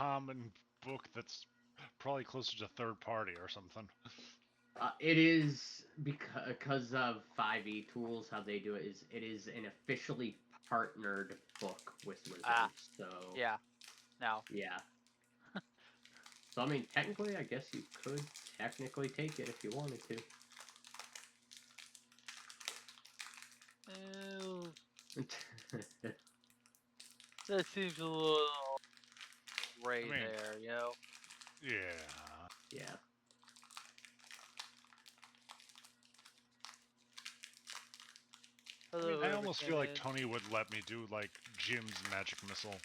common book that's probably closer to third party or something. It is because of 5e tools. How they do it is an officially partnered book with Wizards. So Yeah. No. yeah. So I mean, technically, I guess you could technically take it if you wanted to. That seems a little gray there, you know? Yeah. Yeah. Hello, I almost feel like in. Tony would let me do like Jim's magic missile.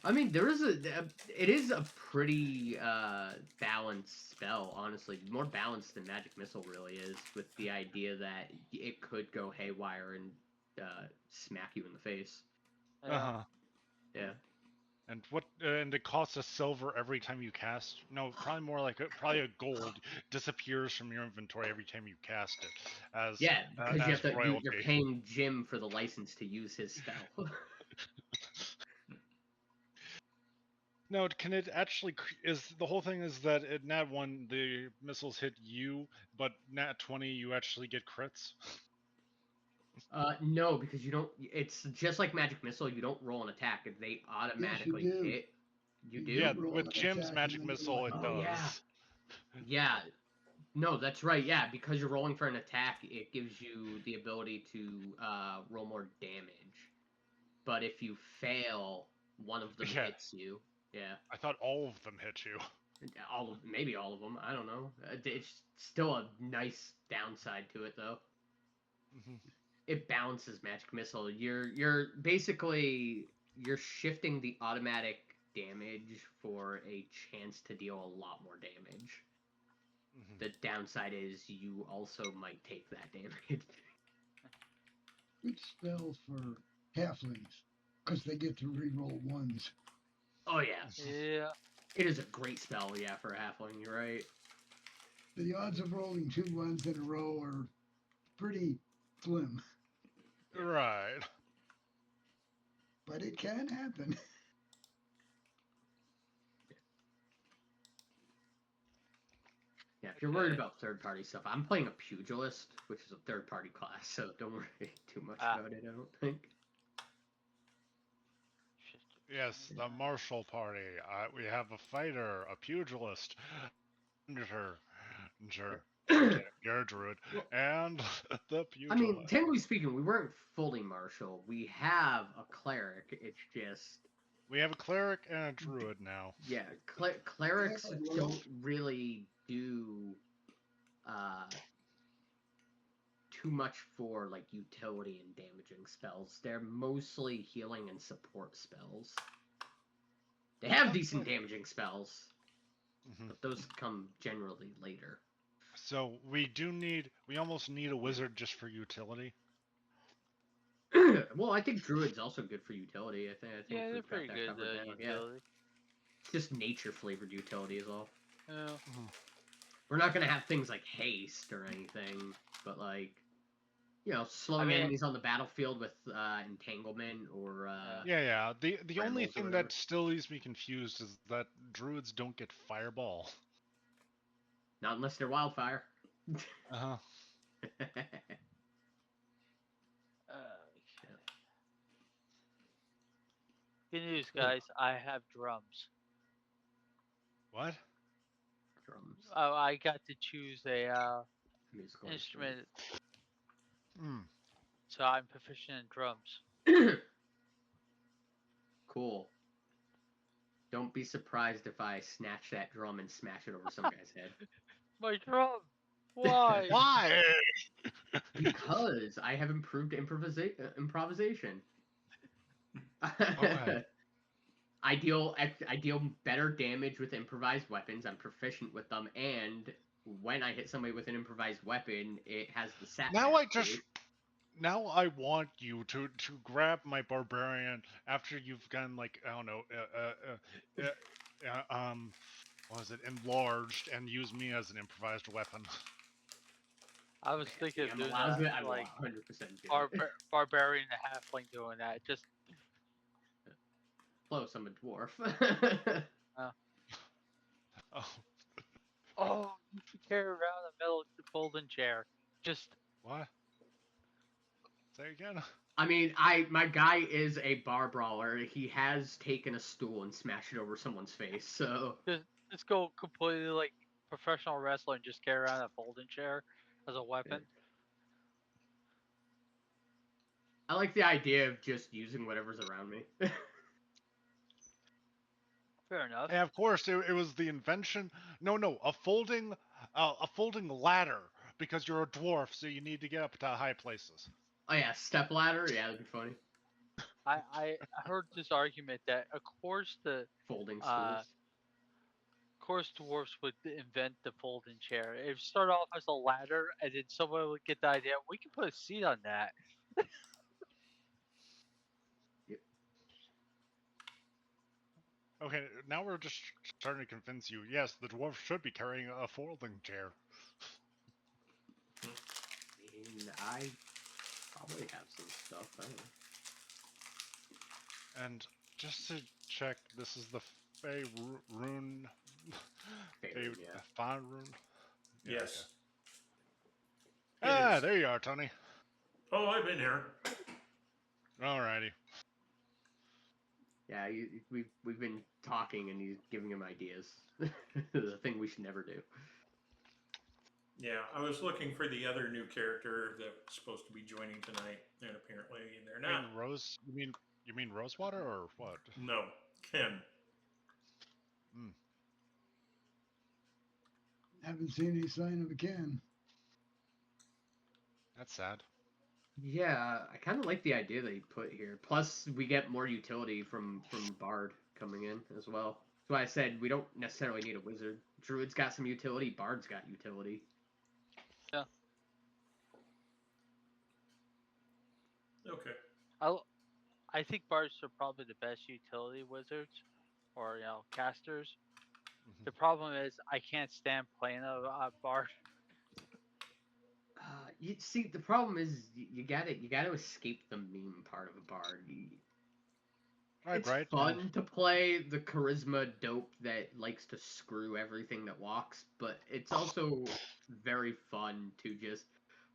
I mean, it is a pretty balanced spell, honestly. More balanced than Magic Missile really is, with the idea that it could go haywire and smack you in the face. Uh-huh. Yeah. And what? And it costs a silver every time you cast. No, probably more like probably a gold disappears from your inventory every time you cast it. As Yeah, because as royalty. you're paying Jim for the license to use his spell. No, can it actually? Is the whole thing is that at Nat 1 the missiles hit you, but Nat 20 you actually get crits. No, because you don't. It's just like Magic Missile. You don't roll an attack; they automatically hit. You do. Yeah, with Jim's magic missile it does. Yeah. No, that's right. Yeah, because you're rolling for an attack, it gives you the ability to roll more damage. But if you fail, one of them hits you. Yeah. I thought all of them hit you. Maybe all of them. I don't know. It's still a nice downside to it, though. It balances Magic Missile. You're basically shifting the automatic damage for a chance to deal a lot more damage. The downside is you also might take that damage. Good spell for halflings, because they get to reroll ones. Oh yeah. Yeah. It is a great spell, yeah, for a halfling. You're right. The odds of rolling 2 ones in a row are pretty slim. Right. But it can happen. Yeah, if you're worried about third-party stuff, I'm playing a pugilist, which is a third-party class, so don't worry too much about it, I don't think. Yes, the martial party. We have a fighter, a pugilist, Gertrude, and the pugilist. I mean, technically speaking, we weren't fully martial. We have a cleric. It's just we have a cleric and a druid now. Yeah, clerics don't really do too much for like utility and damaging spells. They're mostly healing and support spells. They have decent damaging spells, but those come generally later. So we almost need a wizard just for utility. Well, I think druid's also good for utility. I think yeah, they're pretty good utility. Yeah. Just nature flavored utility is all. Yeah. We're not gonna have things like haste or anything, but like, you know, slowing enemies on the battlefield with entanglement or yeah. The only thing that still leaves me confused is that druids don't get fireball. Not unless they're wildfire. Good news, guys. I have drums. What? Drums. Oh, I got to choose a musical instrument. Hmm. So I'm proficient in drums. Cool. Don't be surprised if I snatch that drum and smash it over some guy's head. My drum! Why? Why? Because I have improved improvisation. Okay. I deal better damage with improvised weapons. I'm proficient with them, and when I hit somebody with an improvised weapon, it has the sap. Now I want you to grab my barbarian after you've gotten like I don't know what was it, enlarged, and use me as an improvised weapon. I was thinking of doing that, that, like 100% barbarian and halfling doing that. Just Close, I'm a dwarf. Oh, Oh, you should carry around a metal folding chair. Just what? Say again? I mean, my guy is a bar brawler. He has taken a stool and smashed it over someone's face. So just go completely like professional wrestler and just carry around a folding chair as a weapon. I like the idea of just using whatever's around me. Fair enough. And of course, it was the invention. No, a folding ladder because you're a dwarf, so you need to get up to high places. Oh yeah, step ladder. Yeah, that'd be funny. I heard this argument that of course Folding stools. dwarfs would invent the folding chair. It would start off as a ladder, and then someone would get the idea. We can put a seat on that. Okay, now we're just starting to convince you. Yes, the dwarf should be carrying a folding chair. I mean, I probably have some stuff. I don't know. And just to check, this is the Faerûn. Faerun, yeah. Faerûn? Yeah, Yes. okay. It Ah, is. there you are, Tony. Oh, I've been here. Alrighty. Yeah, we've been talking, and he's giving him ideas. The thing we should never do. Yeah, I was looking for the other new character that's supposed to be joining tonight, and apparently they're You not. mean Rose? You mean Rosewater or what? No, Ken. Haven't seen any sign of a Ken. That's sad. Yeah, I kind of like the idea that he put here. Plus, we get more utility from Bard coming in as well. That's why I said we don't necessarily need a wizard. Druid's got some utility. Bard's got utility. Yeah. Okay. I think bards are probably the best utility wizards, or casters. Mhm. The problem is I can't stand playing a bard. You see, the problem is you gotta escape the meme part of a bard. It's Right. fun to play the charisma dope that likes to screw everything that walks, but it's also very fun to just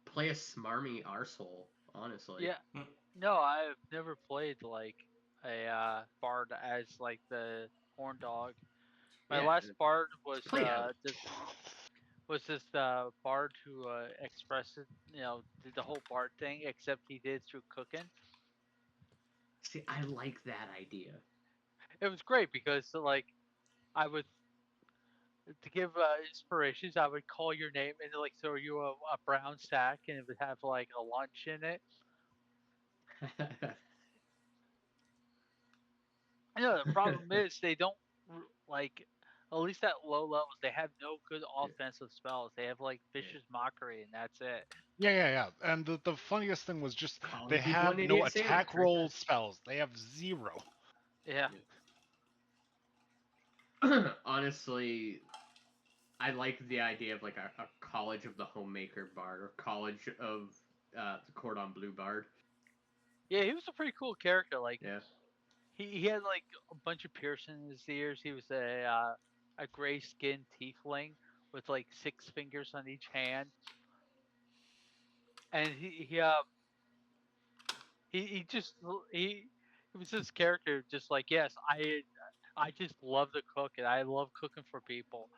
play a smarmy arsehole, honestly. Yeah. No, I've never played like a bard as like the horn dog. My Yeah, last bard was play out. this bard who expressed did the whole bard thing, except he did it through cooking. See, I like that idea. It was great because like I would to give inspirations, I would call your name and like throw you a brown sack, and it would have like a lunch in it. The problem is they don't like, at least at low levels, they have no good offensive spells. They have like vicious mockery, and that's it. Yeah. And the funniest thing was just Calling they people have an no idiot attack Santa, roll spells. They have 0. Yeah. Honestly, I like the idea of like a College of the Homemaker Bard or College of the Cordon Bleu Bard. Yeah, he was a pretty cool character. Like, Yeah. he had like a bunch of piercings in his ears. He was a gray skinned tiefling with like 6 fingers on each hand, and he was this character just like, yes, I just love to cook and I love cooking for people.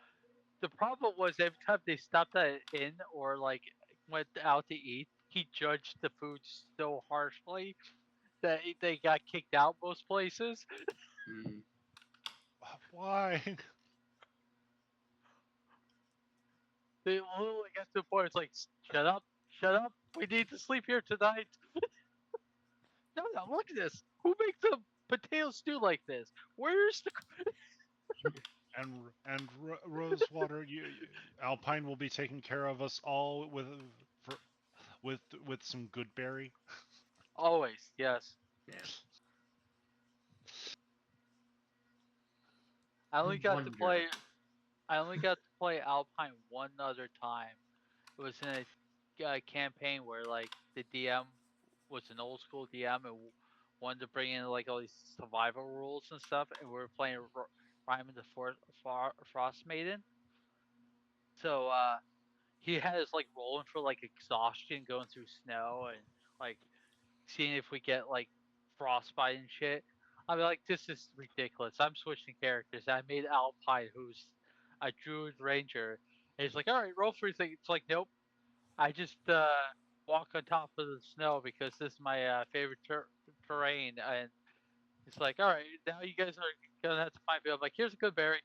The problem was every time they stopped at an inn or like went out to eat, he judged the food so harshly that they got kicked out most places. Mm. Why? They literally got to the point it's like, shut up, we need to sleep here tonight. No, look at this. Who makes a potato stew like this? Where's the And Rosewater, Alpine will be taking care of us all with some good berry. Always, yes. Yeah. I only got to Wonder. play Alpine one other time. It was in a campaign where like the DM was an old school DM, and wanted to bring in like all these survival rules and stuff, and we were playing Rime of the Frost Maiden. So he had us like rolling for like exhaustion, going through snow and like seeing if we get like frostbite and shit. I mean, like, this is ridiculous. I'm switching characters. I made Alpine, who's a druid ranger. And he's like, all right, roll for your thing. It's like, nope. I just walk on top of the snow because this is my favorite terrain. And it's like, all right, now you guys are gonna have to find me. I'm like, here's a good berry.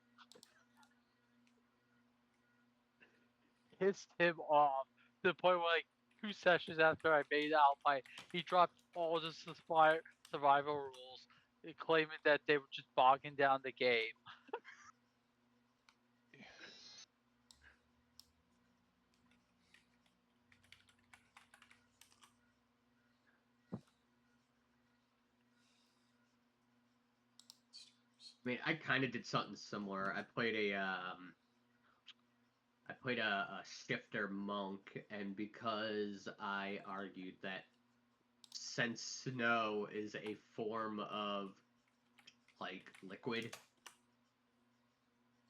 Pissed him off to the point where, like, 2 sessions after I made Alpine, he dropped all the survival rules, claiming that they were just bogging down the game. I mean, I kind of did something similar. I played a shifter monk, and because I argued that since snow is a form of like liquid,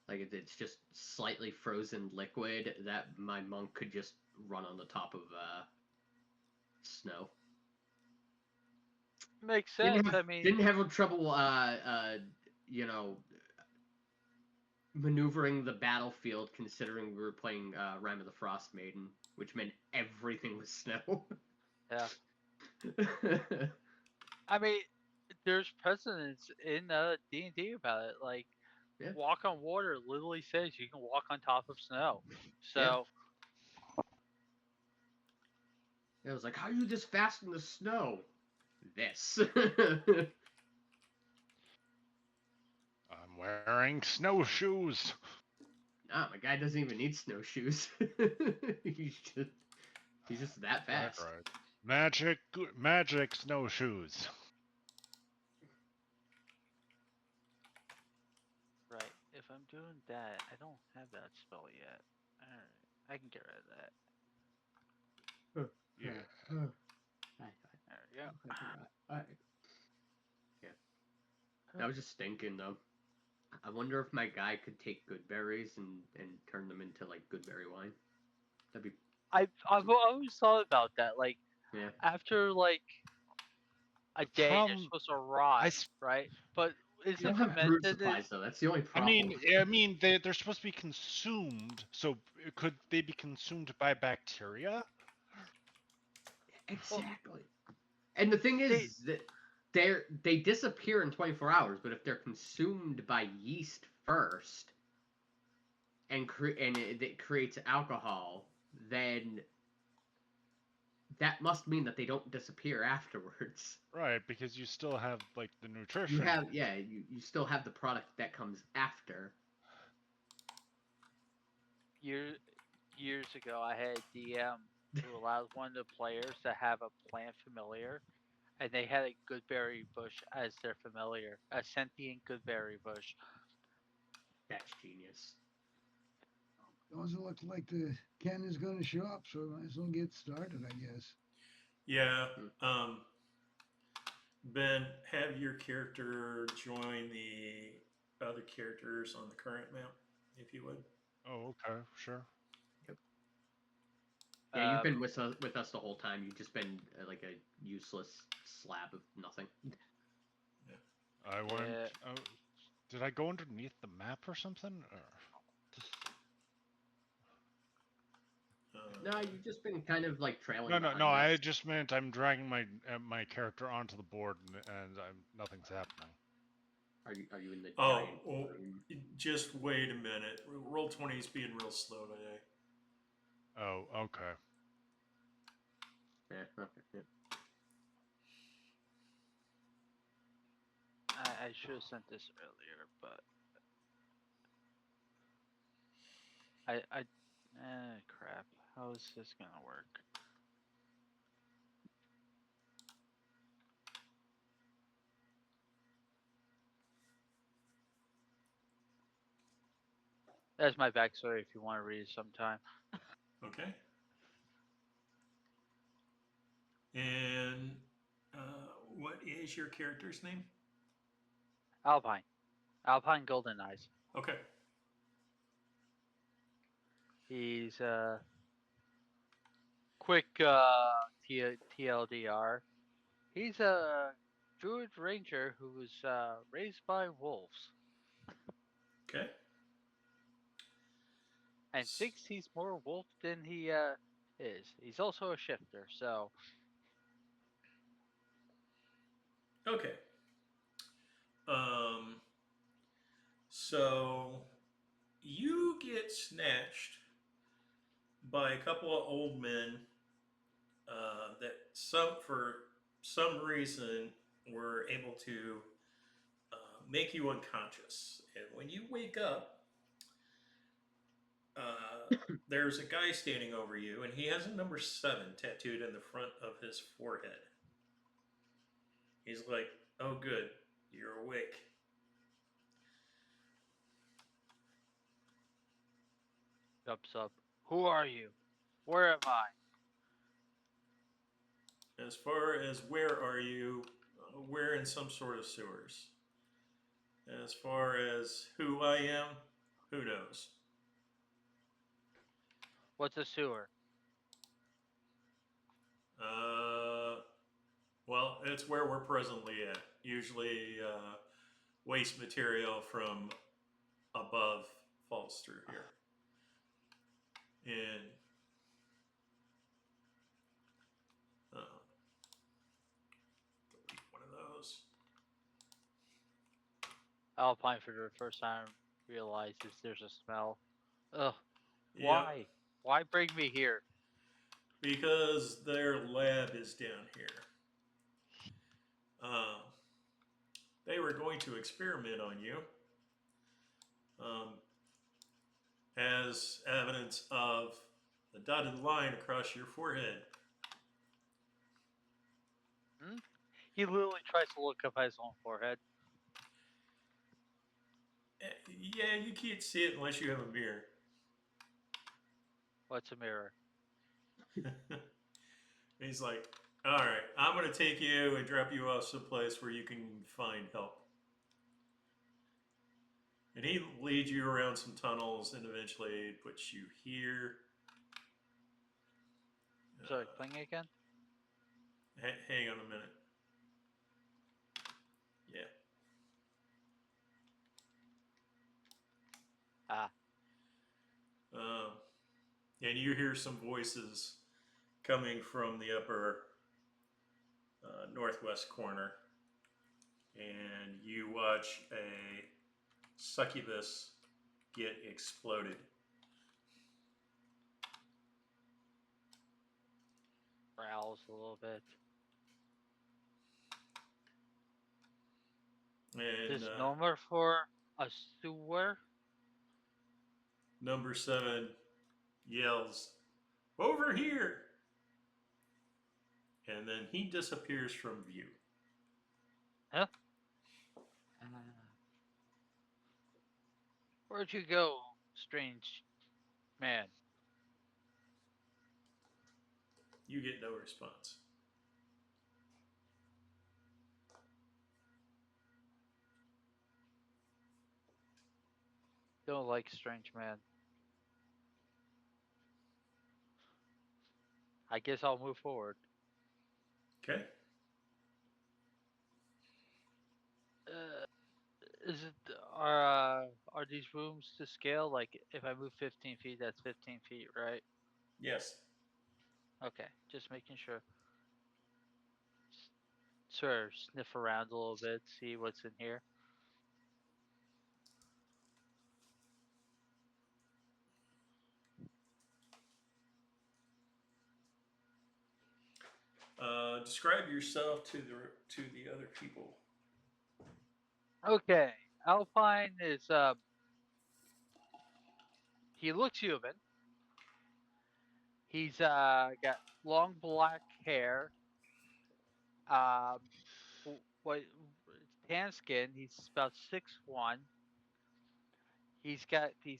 like it's just slightly frozen liquid, that my monk could just run on the top of snow. Makes sense. I mean, Didn't have trouble, you know, maneuvering the battlefield, considering we were playing Rime of the Frost Maiden, which meant everything was snow. yeah. I mean, there's precedents in D&D about it. Like, Yeah. walk on water literally says you can walk on top of snow. So, It was like, how are you this fast in the snow? This. I'm wearing snowshoes. Nah, my guy doesn't even need snowshoes. he's just that fast. Right. Magic snowshoes. right, if I'm doing that, I don't have that spell yet. Alright, I can get rid of that. Yeah. There we go. Alright. Yeah. I was just thinking, though. I wonder if my guy could take good berries and turn them into, like, good berry wine. That'd be... I've always thought about that. Like, Yeah. after, like, a day, they're supposed to rot, right? But is You it don't have brute fermented? supplies, though. That's the only problem. I mean, they're supposed to be consumed. So could they be consumed by bacteria? Exactly. And the thing is that they disappear in 24 hours, but if they're consumed by yeast first and it creates alcohol, then that must mean that they don't disappear afterwards. Right, because you still have like the nutrition. You still have the product that comes after. Years ago, I had a DM who allowed one of the players to have a plant familiar, and they had a goodberry bush as their familiar, a sentient goodberry bush. That's genius. Doesn't look like the cannon's going to show up, so I might as well get started, I guess. Yeah. Ben, have your character join the other characters on the current map, if you would. Oh, okay, sure. Yeah, you've been with us the whole time. You've just been like a useless slab of nothing. I went. Did I go underneath the map or something? No, you've just been kind of like trailing. No. I just meant I'm dragging my character onto the board and nothing's happening. Are you in the? Just wait a minute. Roll20's being real slow today. Oh, okay. Yeah, okay. Yeah. I should have sent this earlier, but crap. How is this gonna work? That's my backstory if you want to read it sometime. Okay. And What is your character's name? Alpine. Alpine Golden Eyes. Okay. He's quick TLDR. He's a druid ranger who was raised by wolves Okay. and thinks he's more wolf than he is. He's also a shifter, so Okay. Um. So you get snatched by a couple of old men that for some reason were able to make you unconscious. And when you wake up, there's a guy standing over you, and he has a number 7 tattooed in the front of his forehead. He's like, "Oh, good, you're awake." jumps up. Who are you? Where am I? As far as where are you, we're in some sort of sewers. As far as who I am, who knows? What's a sewer? Uh, well, it's where we're presently at. Usually, waste material from above falls through here. And delete one of those. Alpine for the first time realizes there's a smell. Ugh. Yep. Why? Why bring me here? Because their lab is down here. Um, they were going to experiment on you um, as evidence of the dotted line across your forehead. Hmm? He literally tries to look up at his own forehead. Yeah, you can't see it unless you have a mirror. What's a mirror? He's like, "All right, I'm going to take you and drop you off someplace where you can find help." And he leads you around some tunnels and eventually puts you here. Sorry, playing again? Hang on a minute. Yeah. Ah. And you hear some voices coming from the upper northwest corner. And you watch a succubus get exploded. Growls a little bit. And Is normal for a sewer? number 7 yells, "Over here!" And then he disappears from view. Huh? Where'd you go, strange man? You get no response. Don't like strange man. I guess I'll move forward. Okay. Is it are these rooms to scale? Like if I move 15 feet, that's 15 feet, right? Yes. Okay, just making sure. Sort of sniff around a little bit, see what's in here. Describe yourself to the other people. Okay, Alpine is he looks human. He's got long black hair. Um, what tan skin. He's about 6'1". He's got these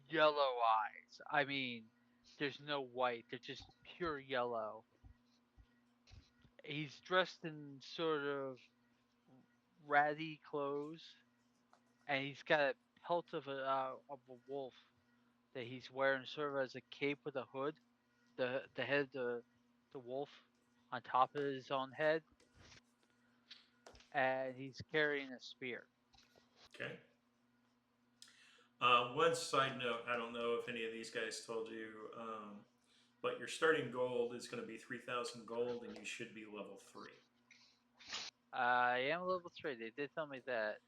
yellow eyes. I mean, there's no white. They're just pure yellow. He's dressed in sort of ratty clothes, and he's got a pelt of a wolf that he's wearing sort of as a cape with a hood. The head of the wolf on top of his own head, and he's carrying a spear. Okay. One side note, I don't know if any of these guys told you, but your starting gold is going to be 3,000 gold, and you should be level 3. I am level 3. They did tell me that.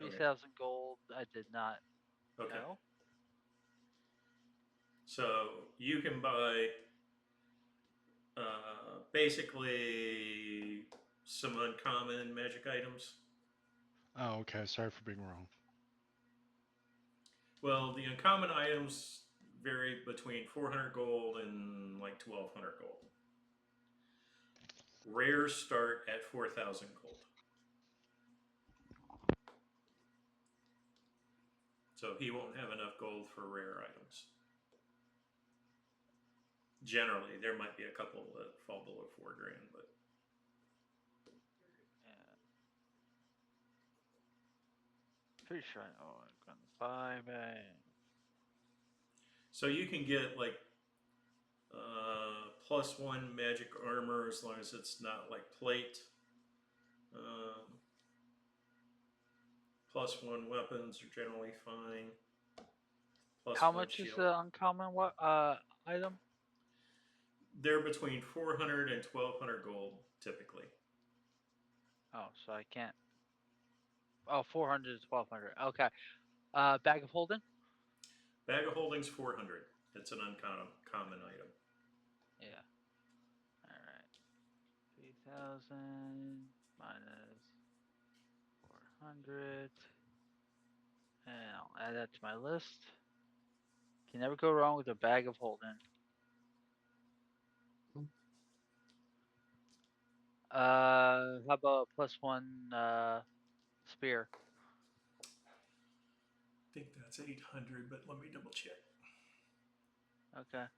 Okay. 3,000 gold, I did not Okay. know. So you can buy basically some uncommon magic items. Oh, okay. Sorry for being wrong. Well, the uncommon items vary between 400 gold and like 1,200 gold. Rares start at 4,000 gold. So he won't have enough gold for rare items. Generally, there might be a couple that fall below 4 grand, but Yeah. Pretty sure I know what I'm going to buy, but so you can get like +1 magic armor as long as it's not like plate. +1 weapons are generally fine. how +1 much is shield. the uncommon item? They're between 400 and 1,200 gold typically. Oh, so I can't. Oh, 400 to 1,200. Okay. Bag of holding? Bag of holding's 400. It's an uncommon item. Yeah. Alright. 3,000 minus 400. And I'll add that to my list. Can never go wrong with a bag of holding. How about +1 spear? I think that's 800, but let me double check. Okay.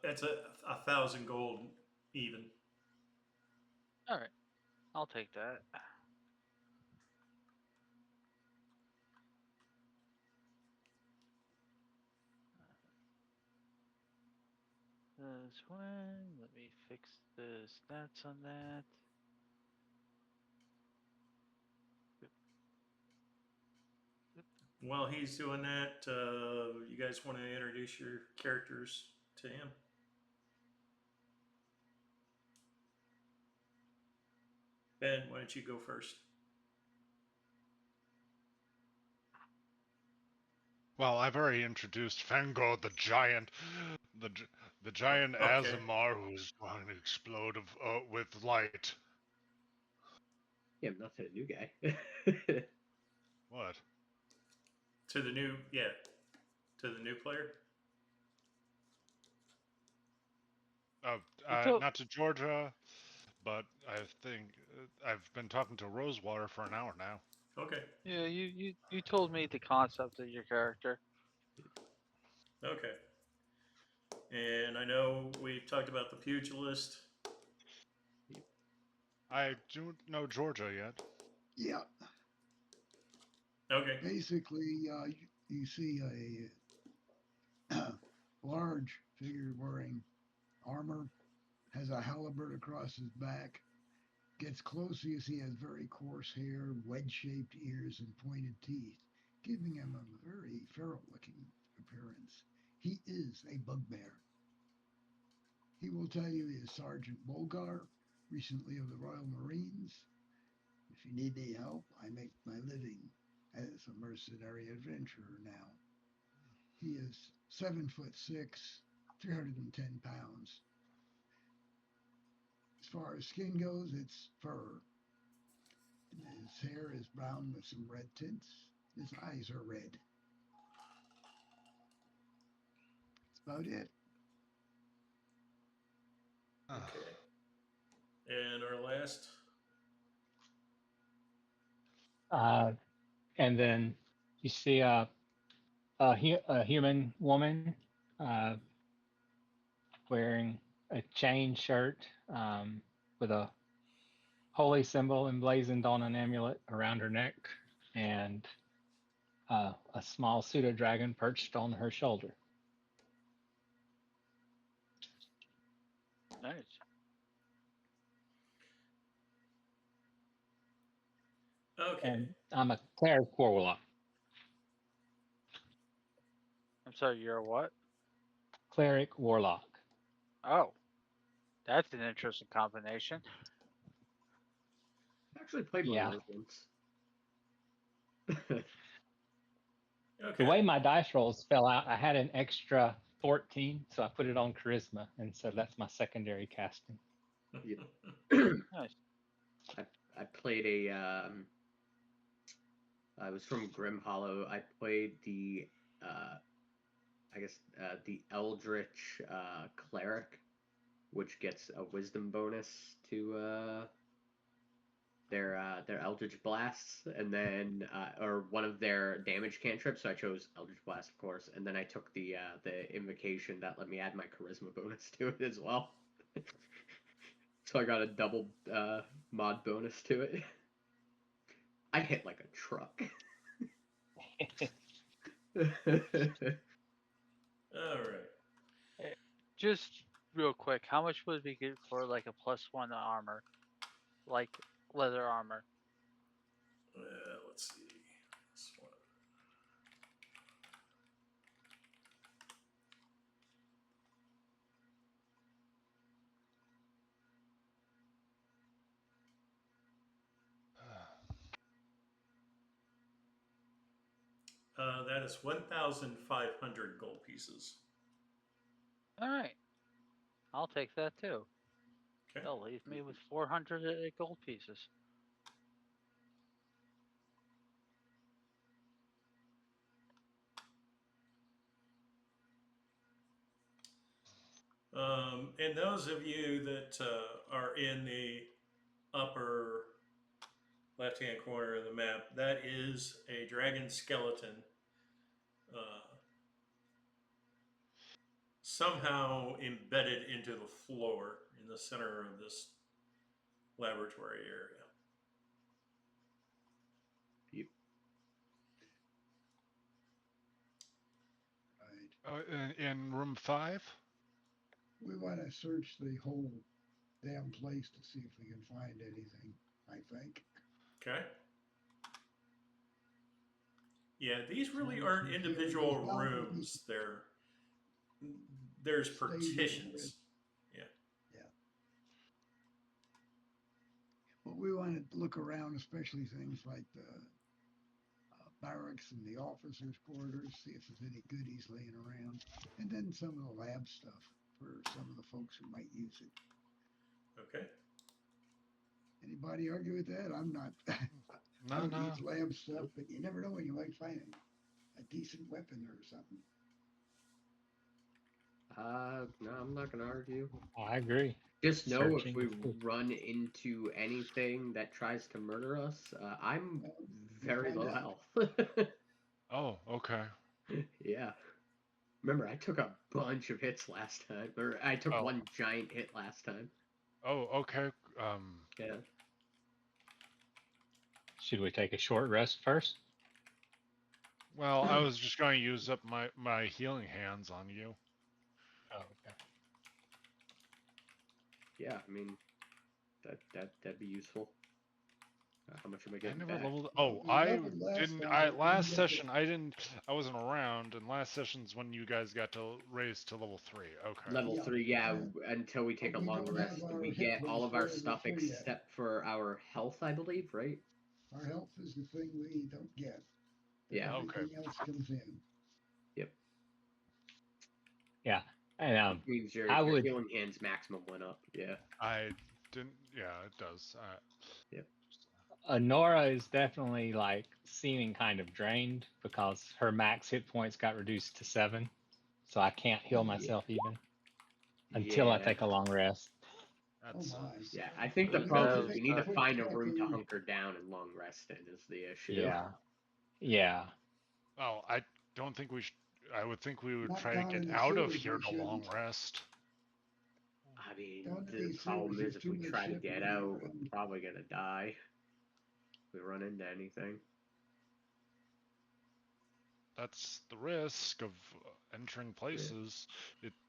That's a 1,000 gold even. Alright. I'll take that. This one. Let me fix the stats on that. While he's doing that, you guys want to introduce your characters to him? Ben, why don't you go first? Well, I've already introduced Fango the giant, the the giant Okay. Azamar who's going to explode with light. Yeah, I'm not the new guy. What? To the new player. So, Not to Georgia, but I think I've been talking to Rosewater for an hour now. Okay. yeah, you told me the concept of your character. Okay. And I know we've talked about the pugilist. I don't know Georgia yet. Yeah, Okay. basically, you see a large figure wearing armor, has a halberd across his back. Gets close, you see he has very coarse hair, wedge-shaped ears, and pointed teeth, giving him a very feral-looking appearance. He is a bugbear. He will tell you he is Sergeant Bolgar, recently of the Royal Marines. If you need any help, I make my living as a mercenary adventurer now. He is 7'6", 310 pounds. As far as skin goes, it's fur. His hair is brown with some red tints. His eyes are red. That's about it. Okay. And our last. And then you see a human woman wearing a chain shirt with a holy symbol emblazoned on an amulet around her neck, and a small pseudo dragon perched on her shoulder. Nice. Okay. And I'm a cleric warlock. I'm sorry, you're a what? Cleric warlock. Oh, that's an interesting combination. I actually played one of those once. Okay. The way my dice rolls fell out, I had an extra 14, so I put it on charisma, and so that's my secondary casting. Nice. I played a. I was from Grim Hollow. I played the, the Eldritch Cleric, which gets a Wisdom bonus to their Eldritch Blasts, and then or one of their damage cantrips. So I chose Eldritch Blast, of course, and then I took the Invocation that let me add my Charisma bonus to it as well. So I got a double mod bonus to it. I hit like a truck. All right. Just real quick, how much would we get for like a +1 armor, like leather armor? Let's see. This one. That is 1,500 gold pieces. All right, I'll take that too. Okay. That'll leave me with 400 gold pieces. And those of you that are in the upper left-hand corner of the map, that is a dragon skeleton somehow embedded into the floor in the center of this laboratory area. Yep. Right. In room 5? We want to search the whole damn place to see if we can find anything, I think. Okay. Yeah, these really So aren't if you individual just follow rooms. There's Stay there partitions. with- Yeah. But we want to look around, especially things like the barracks and the officers' quarters, see if there's any goodies laying around, and then some of the lab stuff for some of the folks who might use it. Okay. Anybody argue with that? I'm not. I No, don't no. use lab stuff, but you never know when you might find a decent weapon or something. No, I'm not gonna argue. I agree. Just know Searching if we is good. run into anything that tries to murder us, I'm Well, very we'll low find health. Oh, okay. Yeah. Remember, I took a bunch of hits last time, or I took Oh. one giant hit last time. Oh, okay. Yeah. Should we take a short rest first? Well, I was just going to use up my healing hands on you. Oh, okay. Yeah, I mean, that'd be useful. How much am I I getting never back? leveled. Oh, We I leveled last didn't. time, I but we last didn't session I wasn't around, and last session's when you guys got to raise to level 3. Okay. Level Yeah, 3, yeah, yeah. until we take But a we long don't rest. have our We hit get all points of our for level stuff 3 yet. except for our health, I believe, right? Our health is the thing we don't get. But Yeah. Okay. everything else comes in. Yeah. And Which means your I would. healing hands maximum went up. Yeah. I didn't. Yeah, it does. Yep. Nora is definitely like seeming kind of drained because her max hit points got reduced to 7, so I can't heal myself even until I Yeah. take a long rest. Oh That's my. Yeah, I think the Who problem knows? is we need to Quick find a room to checking. hunker down and long rest in is the issue. Yeah, yeah. well, I don't think we should. I would think we would Not try to down in get the out of sewers, here we to long shouldn't. rest. I mean, Down in the these problem sewers, is there's if too we much try to shit get running out, we're around. probably gonna die. If we run into anything. That's the risk of entering places.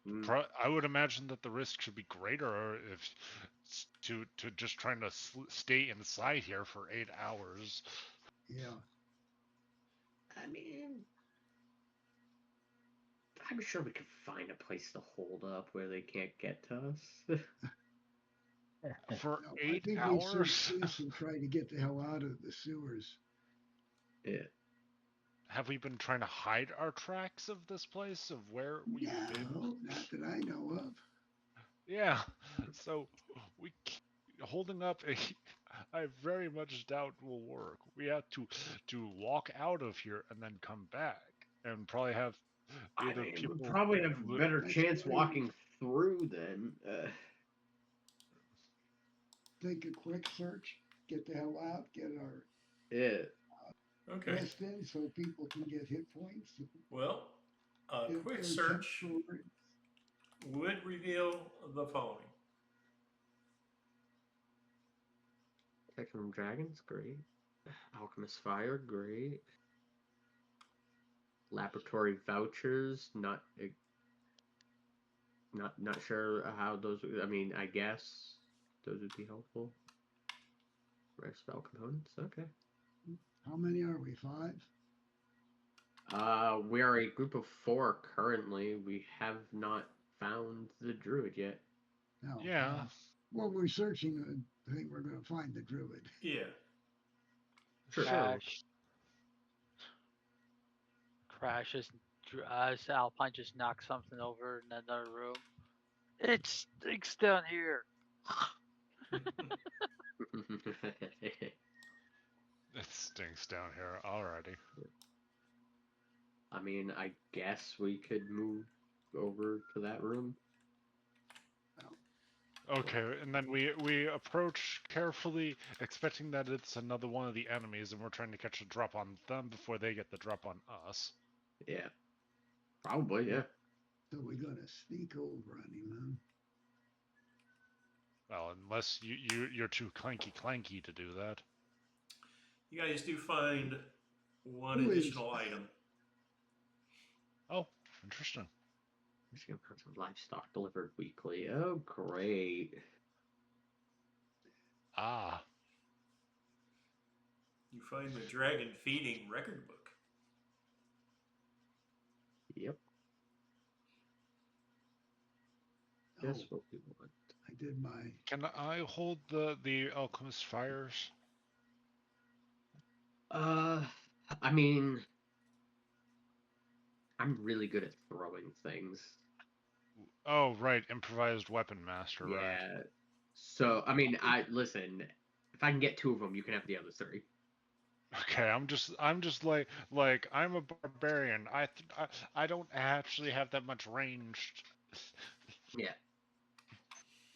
Mm. I would imagine that the risk should be greater if to just trying to stay inside here for 8 hours. Yeah. I mean, I'm sure we could find a place to hold up where they can't get to us. For No, I 8 think we search hours? this and try to get the hell out of the sewers. Yeah. Have we been trying to hide our tracks of this place, of where we've been? No, not that I know of. Yeah, so holding up I very much doubt will work. We have to walk out of here and then come back, and probably have I either mean, we people probably have a better That's chance brave. walking through then. Take a quick search, get the hell out, get our Yeah. Okay. rest in so people can get hit points. Well, a If quick they're search temporary- would reveal the following. Protection from dragons, great. Alchemist fire, great. Laboratory vouchers, not sure how those. I mean, I guess those would be helpful. Rare spell components, okay. How many are we? 5? We are a group of 4 currently. We have not found the druid yet. No. Yeah. Well, we're searching. I think we're going to find the druid. Yeah. Sure. Crashes. Alpine just knocked something over in another room. It stinks down here. It stinks down here already. I mean, I guess we could move over to that room. Okay, and then we approach carefully, expecting that it's another one of the enemies, and we're trying to catch a drop on them before they get the drop on us. Yeah. Probably, yeah. So we're going to sneak over on him, Well, unless you're too clanky to do that. You guys do find one Who is- additional item. Oh, interesting. Michigan Parts of livestock delivered weekly. Oh, great. Ah, You find the dragon feeding record book. Yep. huh? That's Oh, what we want. I did my. can I hold the alchemist fires? I mean, I'm really good at throwing things. Oh, right, improvised weapon master. Right. Yeah. So, I mean, listen. If I can get 2 of them, you can have the other 3. Okay, I'm just like I'm a barbarian. I don't actually have that much range. Yeah.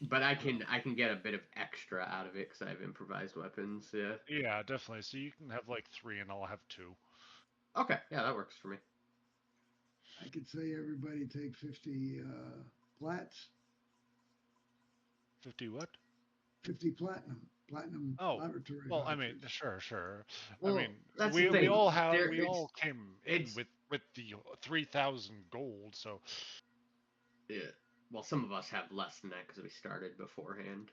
But I can get a bit of extra out of it because I have improvised weapons. Yeah. Yeah, definitely. So you can have like 3, and I'll have 2. Okay. Yeah, that works for me. I could say everybody take 50 plats. 50 what? 50 platinum. Platinum Oh, laboratory. well, I mean, vouchers. sure. Well, I mean, that's we the thing. all came in it's- with the 3,000 gold. So Yeah. Well, some of us have less than that because we started beforehand.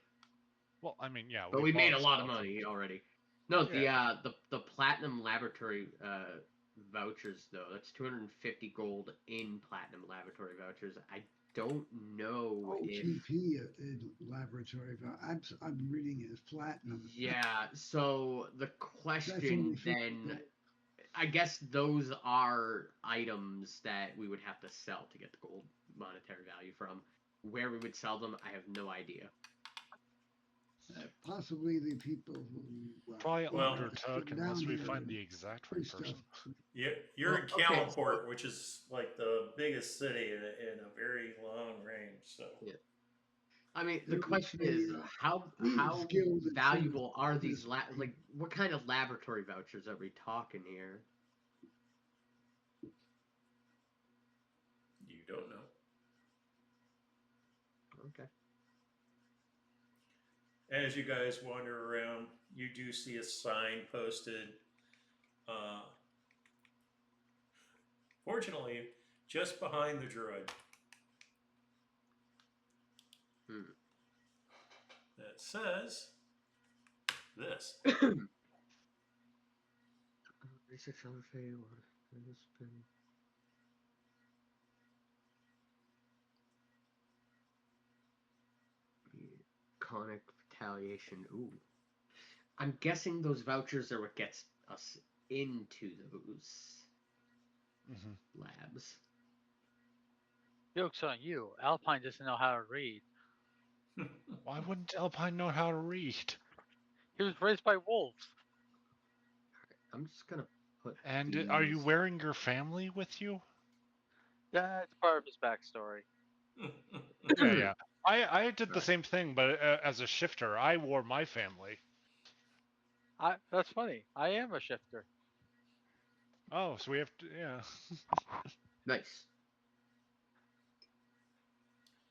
well, I mean, yeah. But we made a bought lot of stuff. money already. No, Yeah. the platinum laboratory vouchers though, that's 250 gold in platinum laboratory vouchers. I don't know if OTP laboratory. I'm reading it as platinum. yeah. So the That's question only 50 then, gold. I guess those are items that we would have to sell to get the gold monetary value from. Where we would sell them, I have no idea. Possibly the people who Probably Well, undertook down unless we here find and the exact free right stuff. person. you're in Okay. Caliport, which is like the biggest city in a very long range. So Yeah. I mean, the There question was is a how skilled and valuable are trained these like what kind of laboratory vouchers are we talking here? you don't know. Okay. As you guys wander around, you do see a sign posted. Fortunately, just behind the druid. That says this. Research on Faerûn. Conic retaliation. Ooh. I'm guessing those vouchers are what gets us into those labs. Joke's on you. Alpine doesn't know how to read. Why wouldn't Alpine know how to read? He was raised by wolves. I'm just gonna put. And these... are you wearing your family with you? That's part of his backstory. Yeah. I did the Right. same thing, but as a shifter, I wore my family. That's funny. I am a shifter. Oh, so we have to, yeah. Nice.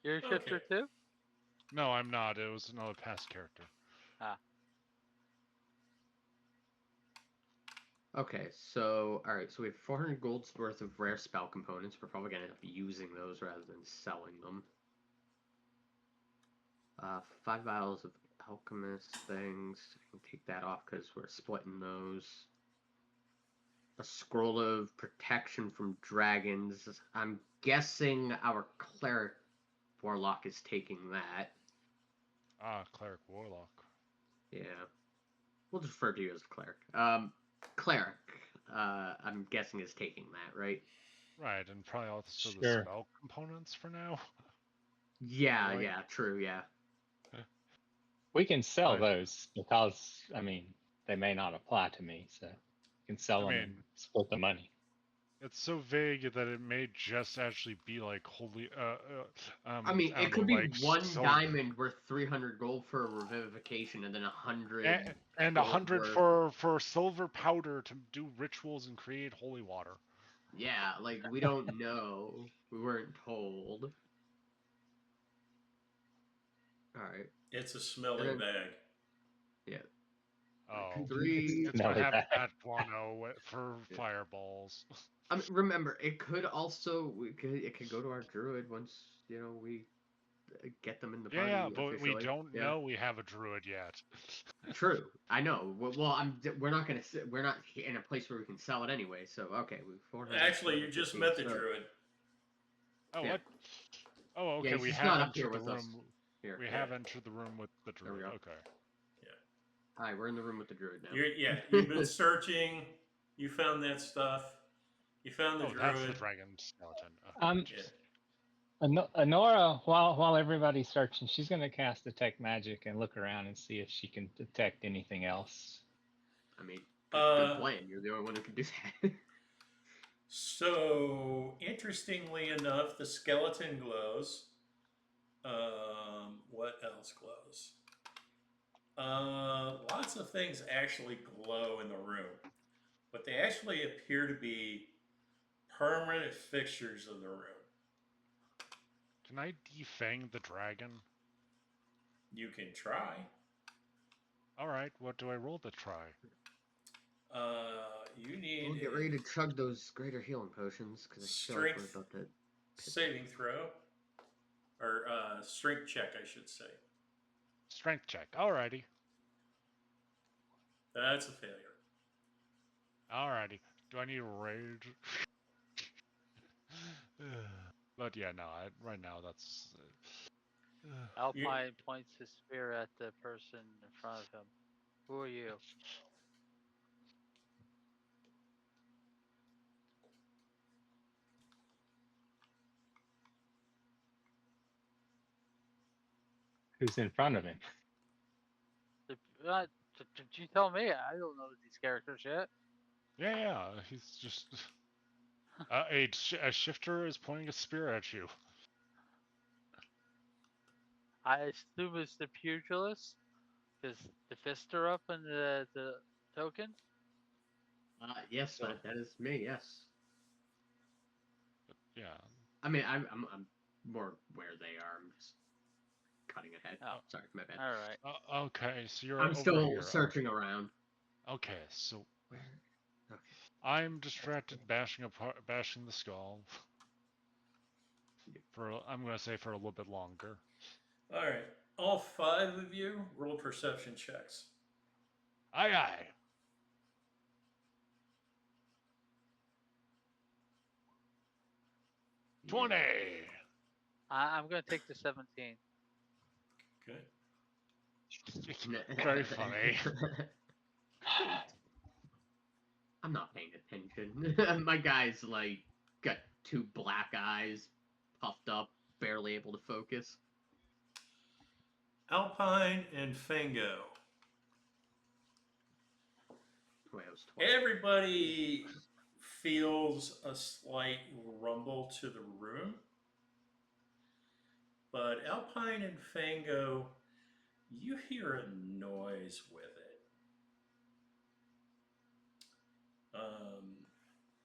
You're a shifter Okay. too? No, I'm not. It was another past character. Okay, so all right, so we have 400 gold's worth of rare spell components. We're probably gonna end up using those rather than selling them. 5 vials of alchemist things. I can take that off because we're splitting those. A scroll of protection from dragons. I'm guessing our cleric warlock is taking that. Cleric warlock. Yeah, we'll just refer to you as cleric. Cleric. I'm guessing is taking that, right? Right, and probably also the Sure. spell components for now. Yeah, Right. yeah, true, yeah. We can sell Right. those because, I mean, they may not apply to me, so we can sell them and split the money. It's so vague that it may just actually be like holy. I mean, I it don't could know, be like one silver. diamond worth 300 gold for a revivification, and then 100 and gold 100 worth. for silver powder to do rituals and create holy water. Yeah, like we don't know. We weren't told. All right. It's a smelly then- bag. Yeah. Oh, Three. it's gonna Smelly have bag. bad guano for Yeah. fireballs. I mean, remember, it could also it could go to our druid once we get them in the party. Yeah, but we officially. don't know we have a druid yet. True, I know. Well, we're not in a place where we can sell it anyway. So okay, we 400. Actually, you just met the druid. Oh, Yeah. what? Oh, okay. Yeah, he's we just have not up here entered the with us. room. Here. We have entered the room with the There we druid. go. Okay. Hi, we're in the room with the druid now. You've been searching. You found that stuff. You found the druid. That's the dragon skeleton. Yeah. Honora, while everybody's searching, she's going to cast detect magic and look around and see if she can detect anything else. I mean, good plan. You're the only one who can do that. So, interestingly enough, the skeleton glows. What else glows? Lots of things actually glow in the room, but they actually appear to be permanent fixtures of the room. Can I defang the dragon? You can try. All right. What do I roll to try? You need. We'll get ready to chug those greater healing potions because I feel like we're about to. Saving throw, or strength check, I should say. Strength check. Alrighty. That's a failure. Alrighty. Do I need a rage? But yeah, no. Right now that's. Alpine points his spear at the person in front of him. Who are you? Who's in front of him? Did you tell me? I don't know these characters yet. Yeah, he's just a shifter is pointing a spear at you. I assume it's the pugilist. Because the fists are up in the token. Yes, So- that is me. Yes. Yeah. I mean, I'm more where they are. I'm just cutting ahead. Oh. Sorry, my bad. All right. Okay, so you're I'm over still here. searching around. Okay, so Where? Okay. I'm distracted bashing the skull for I'm gonna say for a little bit longer. All right. All 5 of you roll perception checks. Aye aye. Yeah. 20. I'm gonna take the 17. Okay. Very funny. 8. I'm not paying attention. My guy's like got 2 black eyes, puffed up, barely able to focus. Alpine and Fango. Wait, I was 12. Everybody feels a slight rumble to the room. But Alpine and Fango, you hear a noise with it.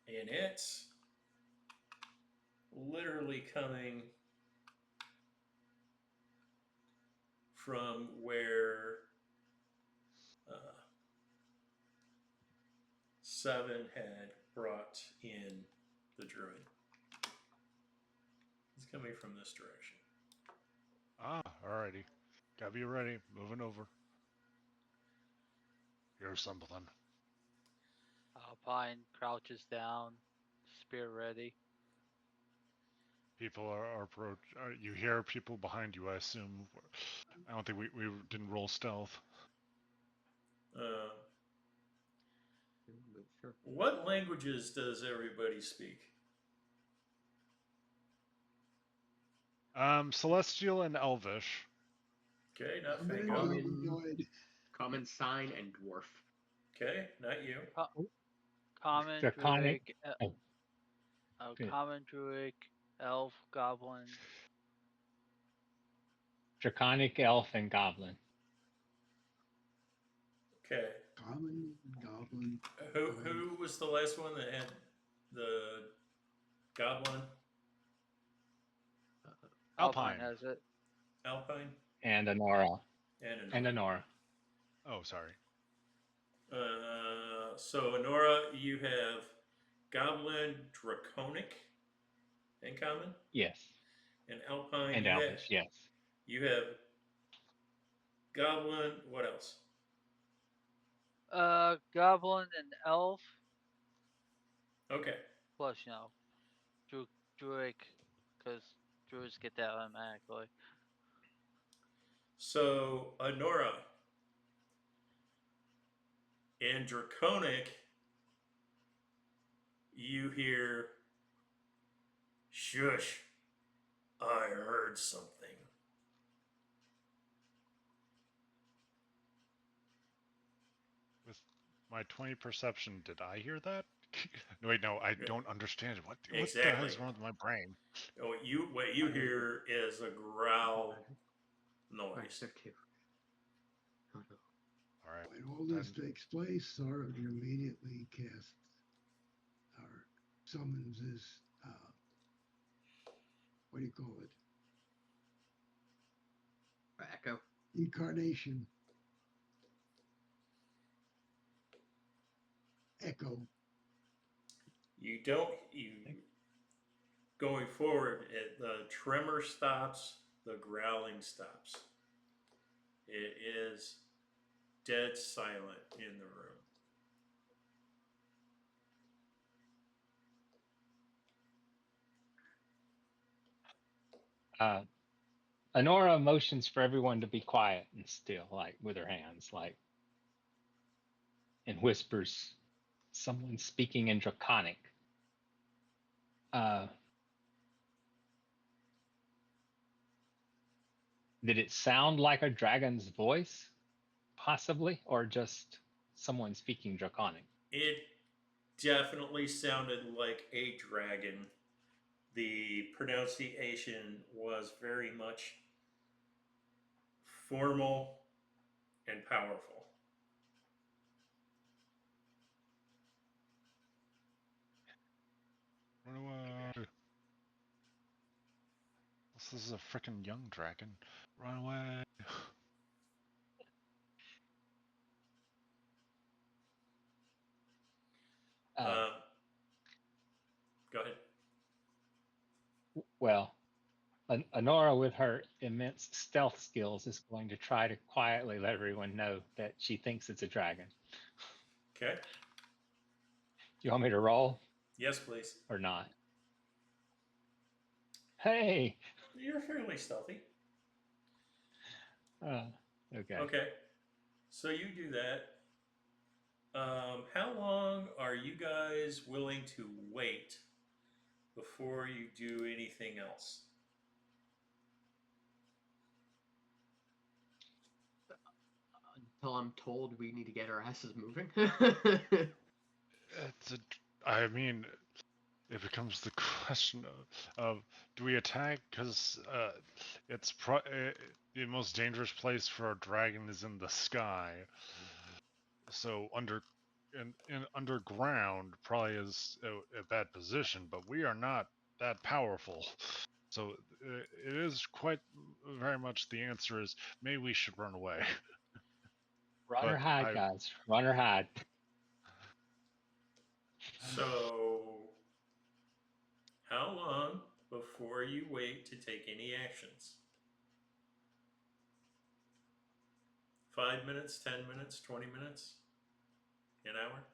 And it's literally coming from where 7 had brought in the druid. It's coming from this direction. Alrighty. Gotta be ready. Moving over. Here's something. Alpine crouches down, spear ready. People are approach. You hear people behind you. I assume. I don't think we didn't roll stealth. Sure. What languages does everybody speak? Celestial and Elvish. Okay, not I'm gonna Fango. humanoid. Common sign and dwarf. Okay, not you. Common, Draconic. druid, Good. common, druid, elf, goblin. Draconic, elf, and goblin. Okay. Common, goblin. Who was the last one that had the goblin? Alpine. has it. Alpine And Honora. and Honora. Oh, sorry. So Honora, you have goblin, draconic in common, Yes. and Alpine. And elvish. Yes. You have goblin. What else? Goblin and elf. Okay. Plus, druid, because druids get that automatically. So Honora and draconic, you hear, "Shush! I heard something." With my 20 perception, did I hear that? No, wait, no, I don't understand it. What the hell Exactly. is wrong with my brain? What you hear is a growl noise. There too. Oh no. All right. When all this takes place, Sarah immediately casts or summons this. What do you call it? Echo. Incarnation. Echo. You going forward, the tremor stops, the growling stops. It is dead silent in the room. Honora motions for everyone to be quiet and still, like with her hands, like, and whispers, "Someone speaking in Draconic." Did it sound like a dragon's voice? possibly, or just someone speaking Draconic? It definitely sounded like a dragon. The pronunciation was very much formal and powerful. Run away. This is a freaking young dragon. Run away. Uh, go ahead. Well, Honora, with her immense stealth skills, is going to try to quietly let everyone know that she thinks it's a dragon. Okay. Do you want me to roll Yes, please. or not? Hey. You're fairly stealthy. Okay. Okay. So you do that. How long are you guys willing to wait before you do anything else? Until I'm told we need to get our asses moving. I mean, it becomes the question of do we attack? Because the most dangerous place for a dragon is in the sky. So underground probably is a bad position, but we are not that powerful. So it is quite very much the answer is maybe we should run away. Run or hide, guys. Run or hide. So, how long before you wait to take any actions? 5 minutes, 10 minutes, 20 minutes? An hour?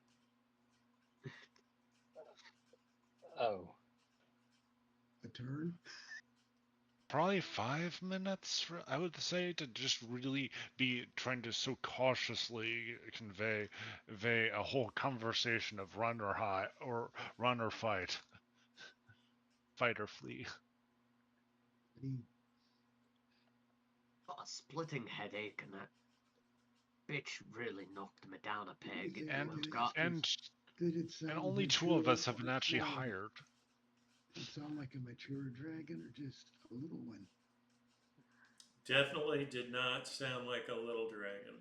Oh. A turn? Probably 5 minutes, I would say, to just really be trying to so cautiously convey a whole conversation of run or hide, or run or fight. Fight or flee. Got a splitting headache, and that bitch really knocked me down a peg. And did it sound only two of us have been actually hired. Did it sound like a mature dragon or just a little one? Definitely did not sound like a little dragon.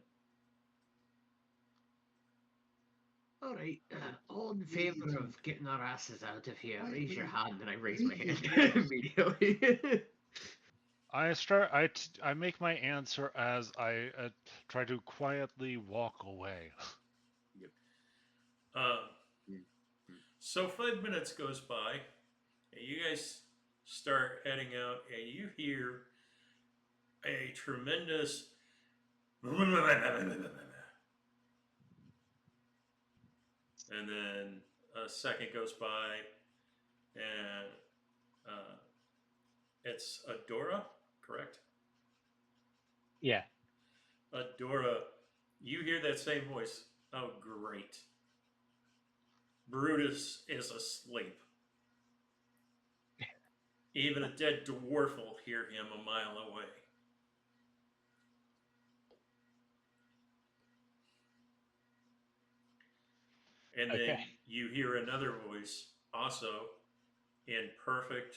All right, all in favor of getting our asses out of here, raise your Please. hand, and I raise my hand Please. immediately. I make my answer as I try to quietly walk away. So 5 minutes goes by, and you guys start heading out, and you hear a tremendous and then a second goes by, and it's Adora, correct? Yeah. Adora, you hear that same voice. Oh, great. Brutus is asleep. Even a dead dwarf will hear him a mile away. And then you hear another voice, also in perfect,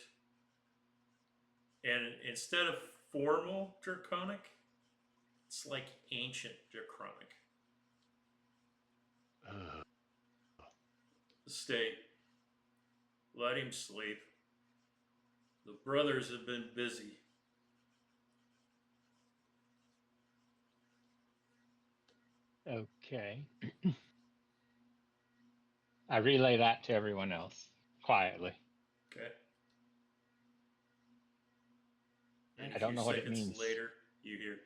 and instead of formal Draconic, it's like ancient Draconic. State, let him sleep. The brothers have been busy. Okay. I relay that to everyone else quietly. Okay. And I don't know what it means. Later, you hear.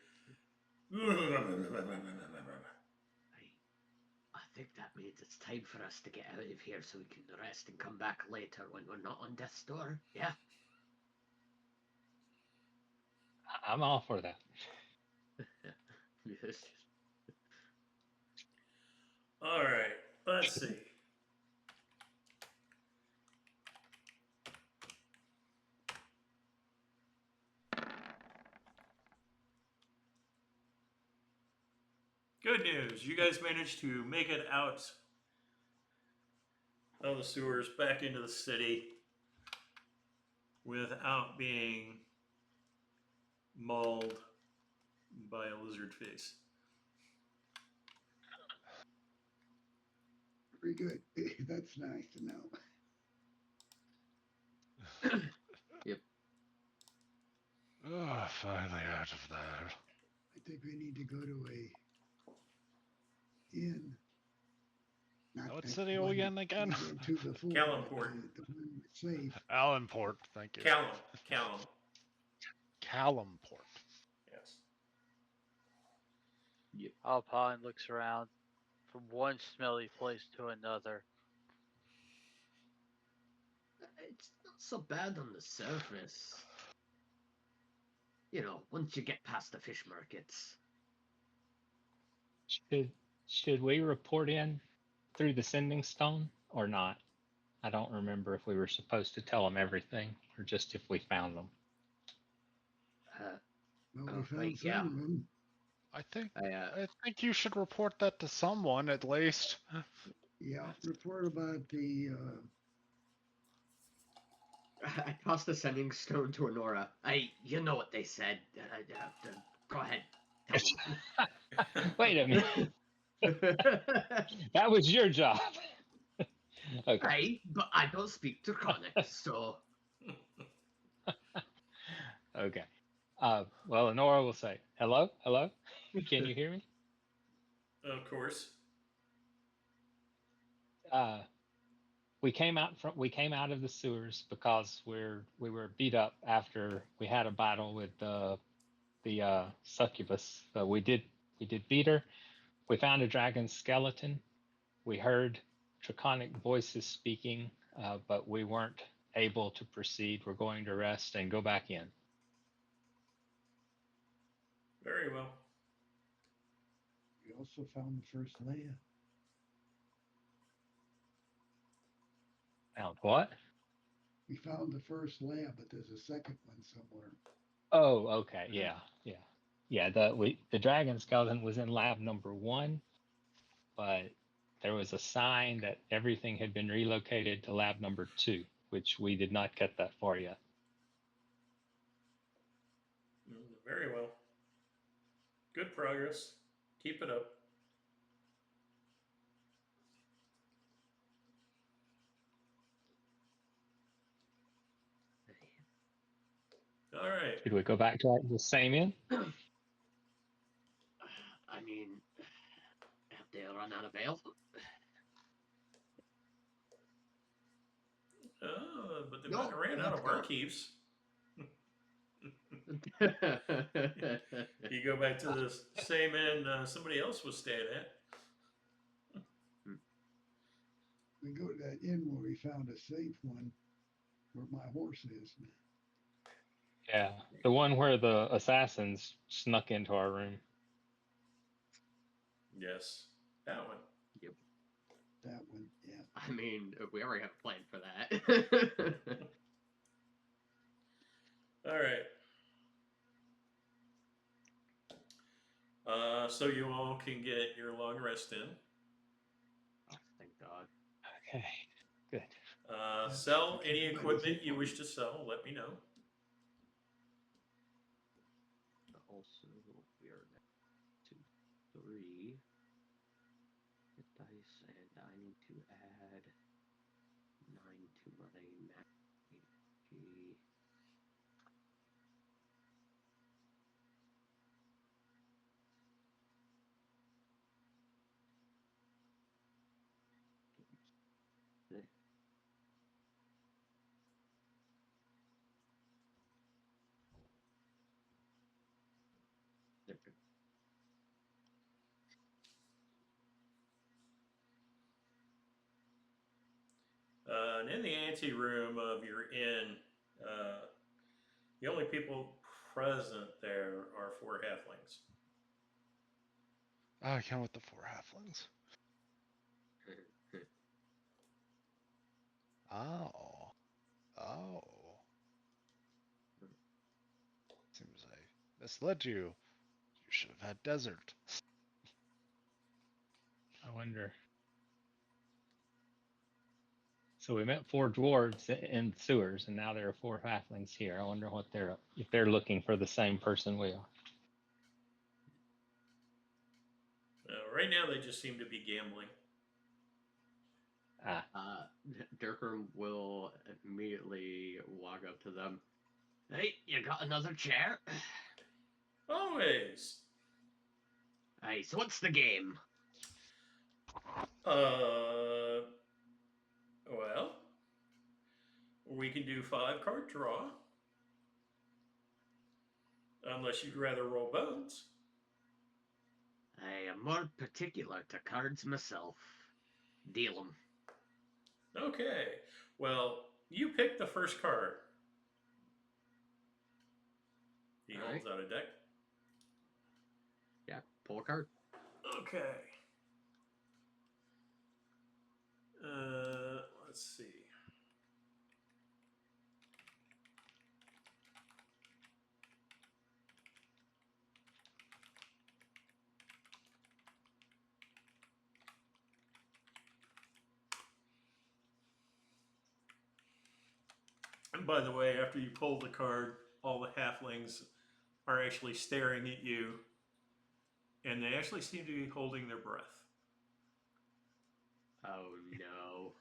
I think that means it's time for us to get out of here so we can rest and come back later when we're not on death's door. Yeah? I'm all for that. Yes. All right, let's see. Good news. You guys managed to make it out of the sewers back into the city without being mauled by a lizard face. Very good. That's nice to know. Yep. Oh, finally out of there. I think we need to go to a inn. Not What that city are one we in again? we went to before. Callanport. The one that's safe. Allenport, thank you. Callum. Calumport. Yes. Alpine looks around from one smelly place to another. It's not so bad on the surface. You know, once you get past the fish markets. Should we report in through the sending stone or not? I don't remember if we were supposed to tell them everything or just if we found them. Well, we found right, some yeah. of them. I think I I think you should report that to someone at least. Yeah, report about the. I tossed a sending stone to Honora. You know what they said. Go ahead. Tell Wait a minute. them. That was your job. Okay. Right, but I don't speak Draconic, so. Okay. Well, Nora will say, "Hello, hello. Can you hear me?" Of course. We came out of the sewers because we were beat up after we had a battle with the succubus. We did beat her. We found a dragon's skeleton. We heard draconic voices speaking, but we weren't able to proceed. We're going to rest and go back in. Very well. We also found the first Leia. Found what? We found the first lab, but there's a second one somewhere. Oh, okay. Yeah. The dragon skeleton was in lab number 1, but there was a sign that everything had been relocated to lab number 2, which we did not get that far yet. Very well. Good progress. Keep it up. All right. Did we go back to the same inn? I mean, have they run out of ale? But they No, ran out of let's go. barkeeps. You go back to the same inn somebody else was staying at. We go to that inn where we found a safe one, where my horse is. Yeah, the one where the assassins snuck into our room. Yes, that one. Yep. That one, yeah. I mean, we already have a plan for that. All right. So you all can get your long rest in. Oh, thank God. Okay, good. Sell any Everybody's equipment you equal. wish to sell. Let me know. Also, we are at 2, 3. Hit dice, and I need to add 9 to my max HP. There we go. And in the anteroom of your inn, the only people present there are 4 halflings. I count with the 4 halflings. Oh. Seems I misled you. You should have had desert. wonder. So we met 4 dwarves in sewers, and now there are 4 halflings here. I wonder what if they're looking for the same person we are. Right now, they just seem to be gambling. Dirkram will immediately walk up to them. Hey, you got another chair? Always. Hey, so what's the game? Well, we can do 5-card draw. Unless you'd rather roll bones. I am more particular to cards myself. Deal 'em. Okay. Well, you pick the first card. He holds out a deck. Yeah, pull a card. Okay. Let's see. And by the way, after you pull the card, all the halflings are actually staring at you, and they actually seem to be holding their breath. Oh no.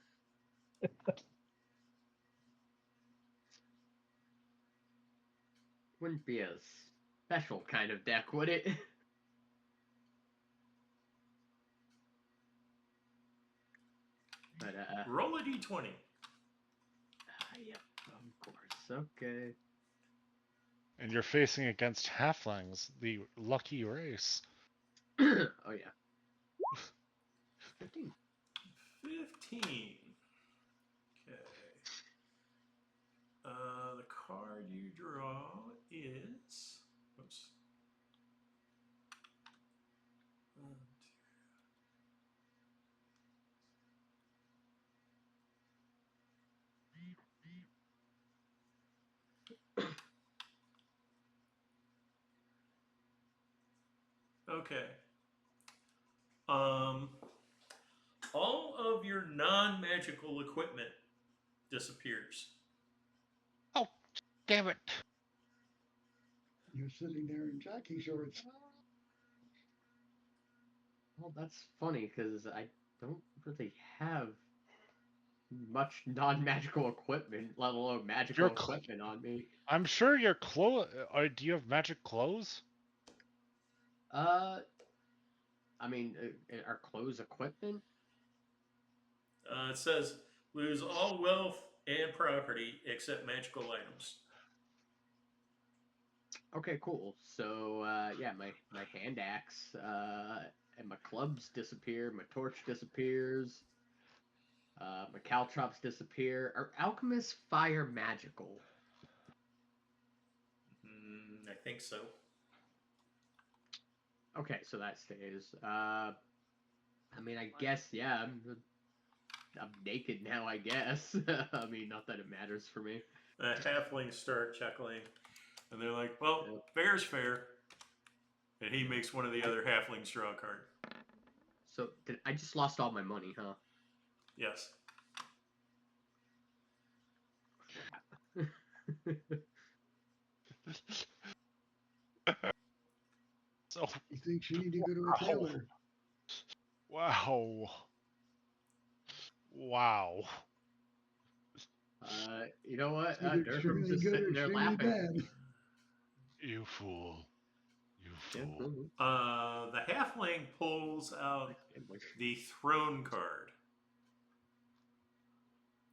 Wouldn't be a special kind of deck, would it? But roll a d20. Yep, of course. Okay. And you're facing against halflings, the lucky race. Oh yeah. 15. 15. Okay. The card you draw is. Oops. Okay. All of your non-magical equipment disappears. Oh, damn it. You're sitting there in jockey shorts. Well, that's funny because I don't really have much non-magical equipment, let alone magical equipment on me. I'm sure your clothes. Do you have magic clothes? I mean, are clothes equipment? It says lose all wealth and property except magical items. Okay, cool. So, yeah, my hand axe and my clubs disappear. My torch disappears. My caltrops disappear. Are alchemists fire magical? I think so. Okay, so that stays. I mean, I guess, yeah, I'm naked now, I guess. I mean, not that it matters for me. The halflings start chuckling, and they're like, well, fair's fair. And he makes one of the other halflings draw a card. So, I just lost all my money, huh? Yes. So He thinks you need to go to a tailor. Wow. Wow. You know what? Either Dirkham's extremely just good or sitting there extremely laughing. bad. You fool. You Yeah, fool. The halfling pulls out the throne card.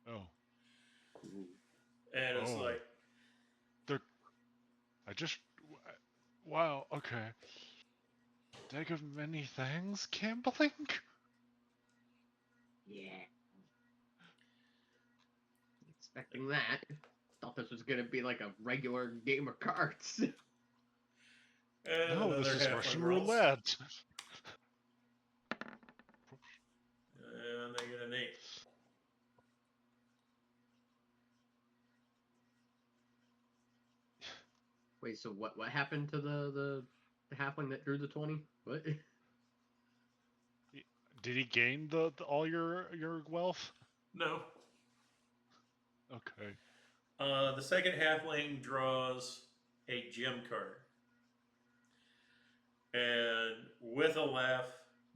Oh. Ooh. And it's like... I just... Wow, okay. Deck of many things? Gambling? Yeah. Expecting that. Thought this was gonna be like a regular game of cards. And No, this is halfling Russian rolls. roulette. And they get an 8. Wait, so what happened to the halfling that drew the 20? What? Did he gain all your wealth? No. Okay. The second halfling draws a gem card. And with a laugh,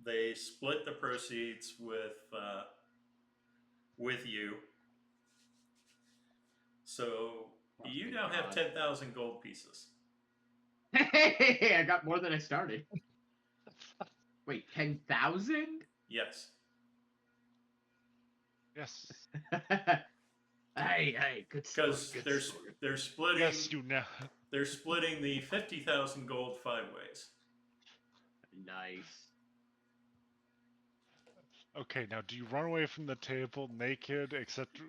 they split the proceeds with you. So you thank now have God. 10,000 gold pieces. Hey, I got more than I started. Wait, 10,000? Yes. Yes. Hey, good sport. Because Good they're sport. they're splitting Yes, you now. they're splitting the 50,000 gold 5 ways. Nice. Okay, now do you run away from the table naked, except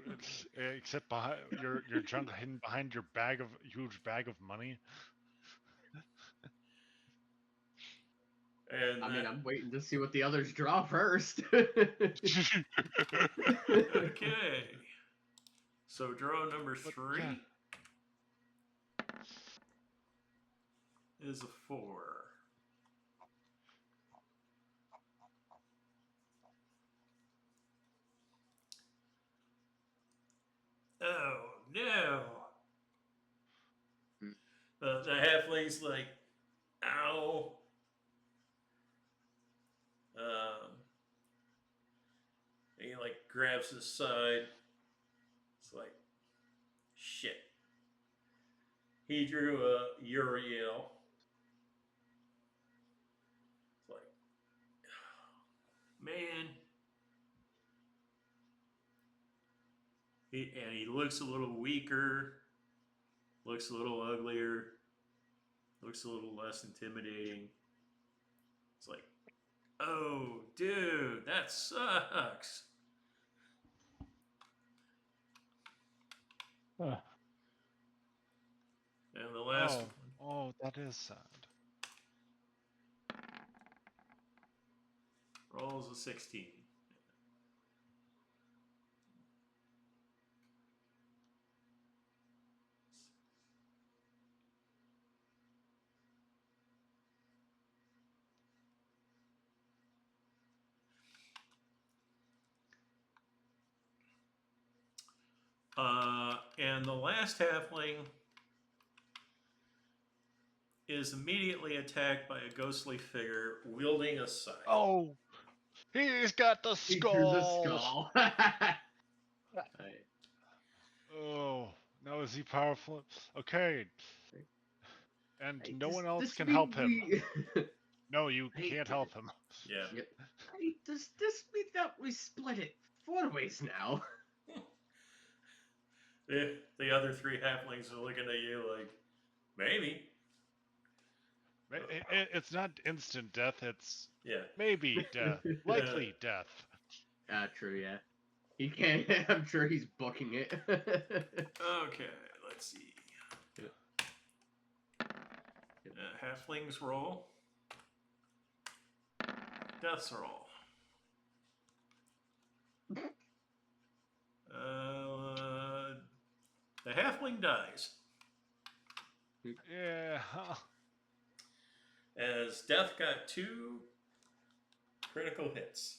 behind your junk hidden behind your huge bag of money? And I mean, I'm waiting to see what the others draw first. okay. So draw number But, 3 yeah. is a 4. Oh no! The halfling's like, ow. He like grabs his side. It's like, shit. He drew a Uriel. It's like, man. He looks a little weaker, looks a little uglier, looks a little less intimidating. It's like, oh, dude, that sucks. Uh, And the last Oh, that is sad. rolls a 16. And the last halfling is immediately attacked by a ghostly figure wielding a scythe. Oh, he's got the He skull. drew the skull. Right. Oh, now is he powerful? Okay. And Hey, no one else this can mean help him. No, you Hey, can't help him. Yeah. Yep. Hey, does this mean that we split it 4 ways now? The other 3 halflings are looking at you like, maybe. It's not instant death, it's Yeah. maybe death. Likely death. True, yeah. He can't. I'm sure he's booking it. Okay, let's see. Yep. Halflings roll. Deaths roll. The halfling dies. Yeah. As Death got 2 critical hits.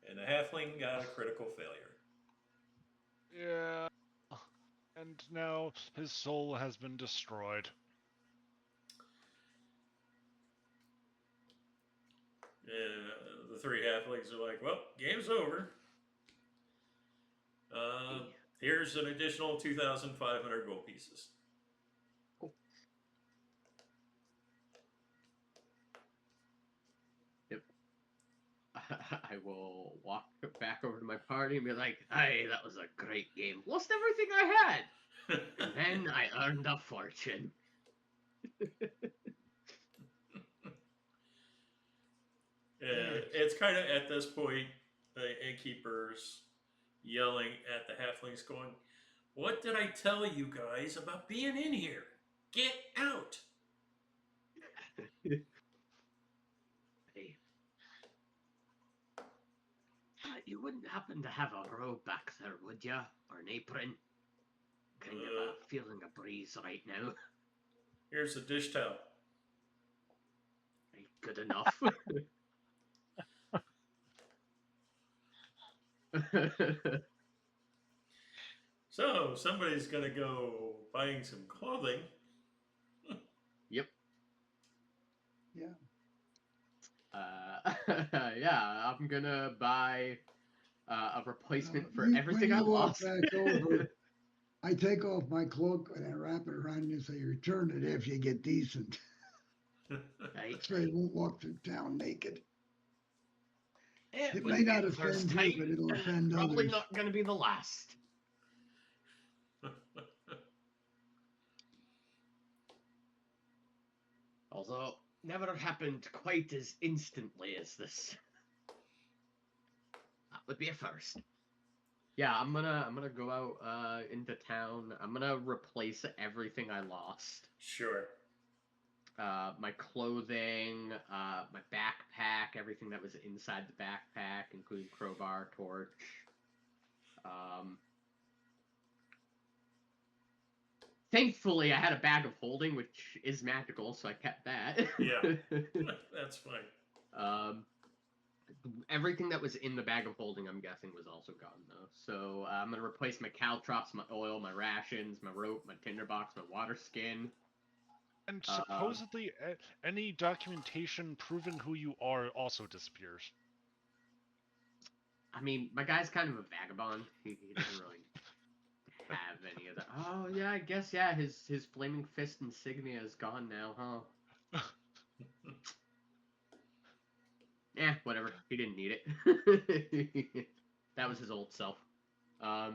And the halfling got a critical failure. Yeah. And now his soul has been destroyed. And the 3 halflings are like, well, game's over. Here's an additional 2,500 gold pieces. Cool. Yep. I will walk back over to my party and be like, hey, that was a great game. Lost everything I had. And then I earned a fortune. It's kind of at this point, the innkeeper's yelling at the halflings going, what did I tell you guys about being in here? Get out! Hey. You wouldn't happen to have a robe back there, would ya? Or an apron? Kind of feeling a breeze right now. Here's a dish towel. Good enough. So somebody's gonna go buying some clothing. Yep. Yeah. Yeah, I'm gonna buy a replacement for When everything I you walk lost. back over, I take off my cloak and I wrap it around you and say, return it if you get decent. Right? So you won't walk through town naked. It may wouldn't be not the first offend you, time. but it'll offend Probably others. not gonna be the last. Although never happened quite as instantly as this. That would be a first. Yeah, I'm gonna go out into town. I'm gonna replace everything I lost. Sure. My clothing, my backpack, everything that was inside the backpack, including crowbar, torch. Thankfully, I had a bag of holding, which is magical, so I kept that. Yeah. That's fine. Everything that was in the bag of holding, I'm guessing, was also gone, though. So I'm going to replace my caltrops, my oil, my rations, my rope, my tinderbox, my water skin. And supposedly, any documentation proving who you are also disappears. I mean, my guy's kind of a vagabond. He doesn't really have any of that. Oh, yeah, I guess, yeah, his flaming fist insignia is gone now, huh? Yeah, whatever. He didn't need it. That was his old self. Yeah,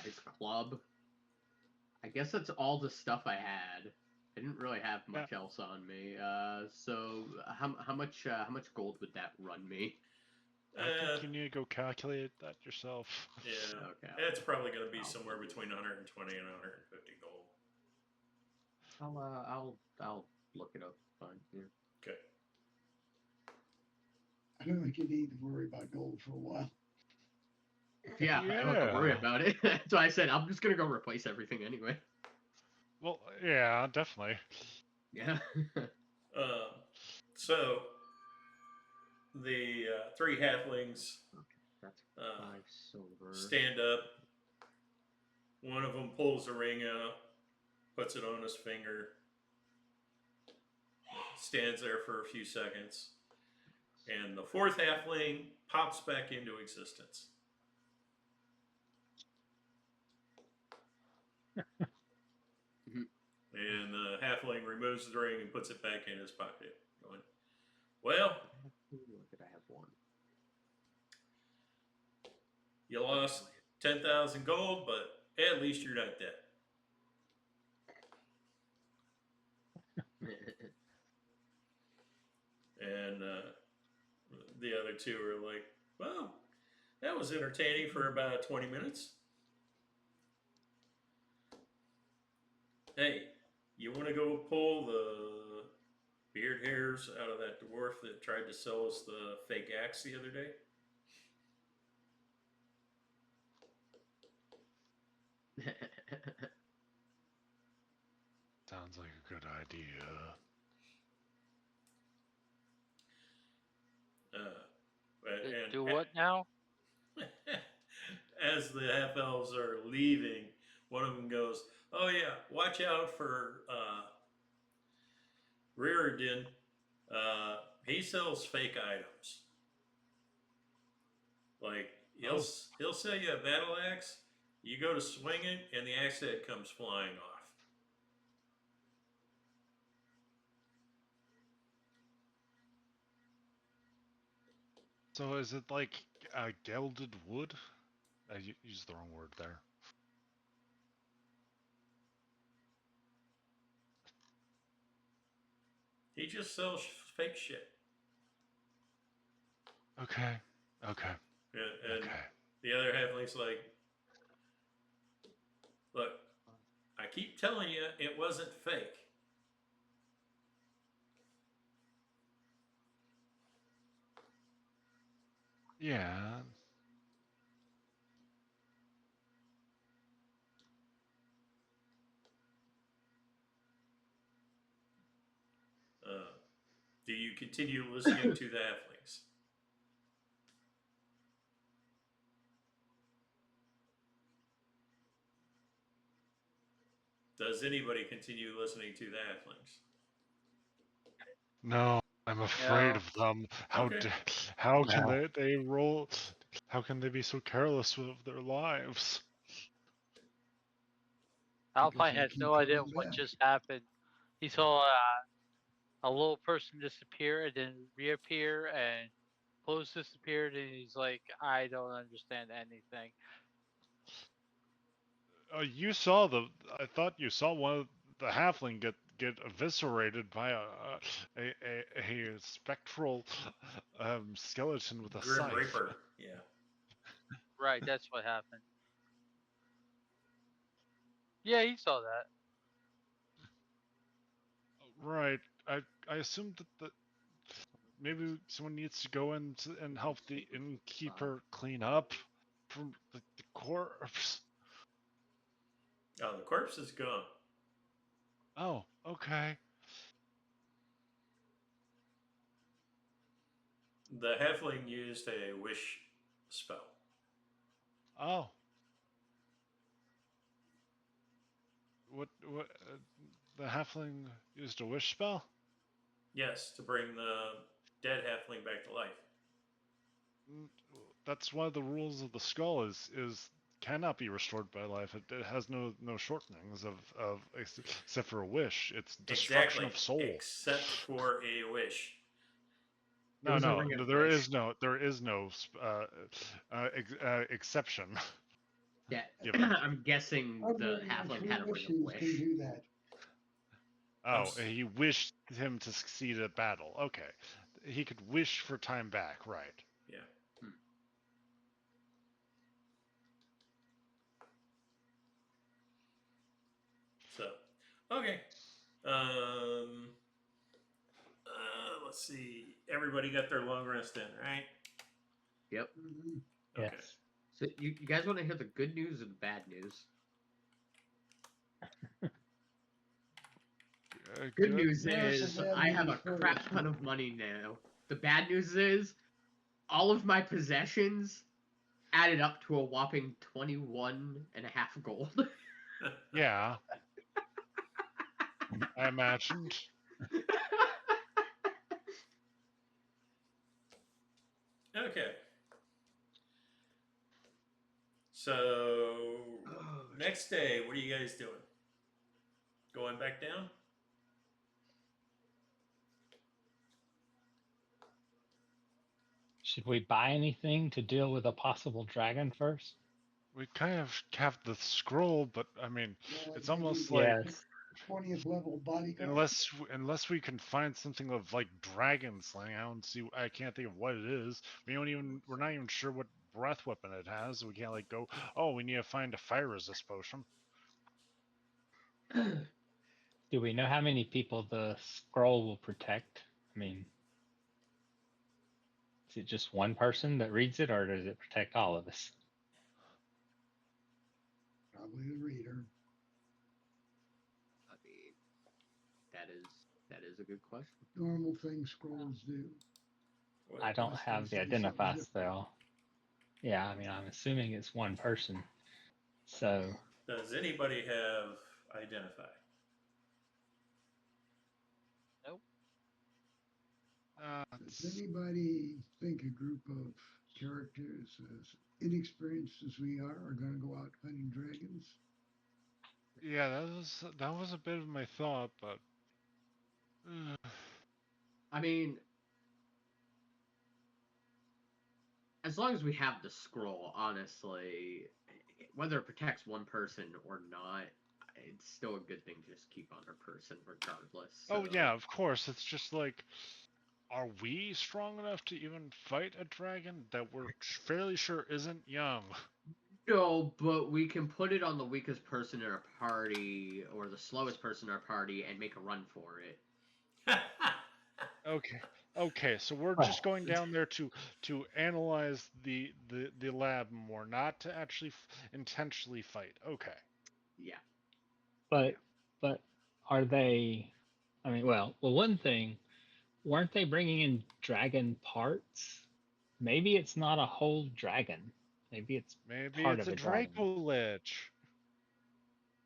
his club. I guess that's all the stuff I had. I didn't really have much else on me. So how much gold would that run me? I think you need to go calculate that yourself. Yeah. Okay. It's probably going to be somewhere between 120 and 150 gold. I'll look it up. Fine. Yeah. Okay. I don't think you need to worry about gold for a while. Yeah, I don't have to worry about it. That's why I said I'm just gonna go replace everything anyway. Well, yeah, definitely. Yeah. So the three halflings That's 5 silver. stand up. One of them pulls a ring out, puts it on his finger, stands there for a few seconds, and the fourth halfling pops back into existence. And the halfling removes the ring and puts it back in his pocket. Going, well, Did I have one? you lost 10,000 gold, but at least you're not dead. And the other two are like, well, that was entertaining for about 20 minutes. Hey, you want to go pull the beard hairs out of that dwarf that tried to sell us the fake axe the other day? Sounds like a good idea. And Do what now? As the half elves are leaving, one of them goes, "Oh yeah, watch out for Reardon. He sells fake items. Like he'll sell you a battle axe. You go to swing it, and the axe head comes flying off." So is it like gilded wood? I used the wrong word there. He just sells fake shit. Okay. And Okay. the other halfling's like, "Look, I keep telling you it wasn't fake." Yeah. Do you continue listening to the halflings? Does anybody continue listening to the halflings? No, I'm afraid No. of them. Okay. How can No. they roll? How can they be so careless with their lives? Because Alpine they has keep no idea coming what back. just happened. He saw a little person disappear and then reappear, and clothes disappeared, and he's like, I don't understand anything. You saw the. I thought you saw one of the halfling get eviscerated by a spectral skeleton with a Grim scythe. Reaper. Yeah. Right, that's what happened. Yeah, he saw that. Right. I assumed that maybe someone needs to go in and help the innkeeper clean up from the corpse. Oh, the corpse is gone. Oh, okay. The halfling used a wish spell. Oh. What the halfling used a wish spell? Yes, to bring the dead halfling back to life. That's one of the rules of the skull is cannot be restored by life. It has no shortenings of except for a wish. It's destruction Exactly. of soul. Except for a wish. It was a ring of wish. There is no exception. Yeah, Given. I'm guessing the Only halfling true had a ring of wishes can wish. do that. Oh, he wished him to succeed at battle. Okay, he could wish for time back, right? Yeah. So, okay. Let's see. Everybody got their long rest in, right? Yep. Mhm. Okay. Yes. So you guys want to hear the good news or the bad news? Good news is bad I have a news first. crap ton of money now. The bad news is all of my possessions added up to a whopping 21.5 gold. Yeah, I imagined. Okay. So, next day, what are you guys doing? Going back down? Should we buy anything to deal with a possible dragon first? We kind of have the scroll, but I mean, it's Maybe almost like 20th level bodyguard. unless we can find something of like dragon slaying. I can't think of what it is. We're not even sure what breath weapon it has. We can't like go, oh, we need to find a fire resist potion. Do we know how many people the scroll will protect? I mean, is it just one person that reads it, or does it protect all of us? Probably the reader. I mean, that is a good question. Normal thing scrolls do. What? I don't Unless have the they say something identify different. spell. Yeah, I mean, I'm assuming it's one person. So, Does anybody have identify? Nope. Does anybody think a group of characters as inexperienced as we are going to go out hunting dragons? Yeah, that was a bit of my thought, but I mean, as long as we have the scroll, honestly, whether it protects one person or not, it's still a good thing to just keep on our person regardless. So. oh yeah, of course. It's just like, are we strong enough to even fight a dragon that we're fairly sure isn't young? No, but we can put it on the weakest person in our party or the slowest person in our party and make a run for it. Okay, so we're well, just going down there to analyze the lab more, not to actually intentionally fight. Okay. Yeah. but are they? I mean, well, one thing, weren't they bringing in dragon parts? Maybe it's not a whole dragon. Maybe it's Maybe part it's of a a dragon. Draco Lich.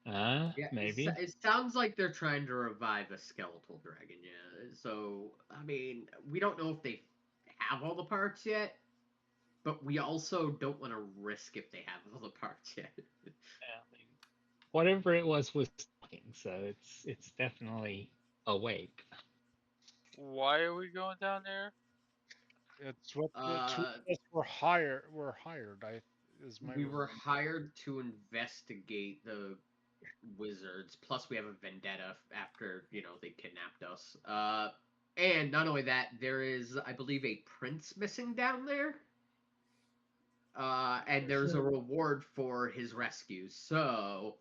Yeah, Maybe. it sounds like they're trying to revive a skeletal dragon. Yeah, so I mean, we don't know if they have all the parts yet, but we also don't want to risk if they have all the parts yet. Yeah, I mean, whatever it was talking, so it's definitely awake. Why are we going down there? It's what the two of us were hired. Is my We were remember. hired to investigate the wizards. Plus, we have a vendetta after they kidnapped us. And not only that, there is, I believe, a prince missing down there. And there's a reward for his rescue. So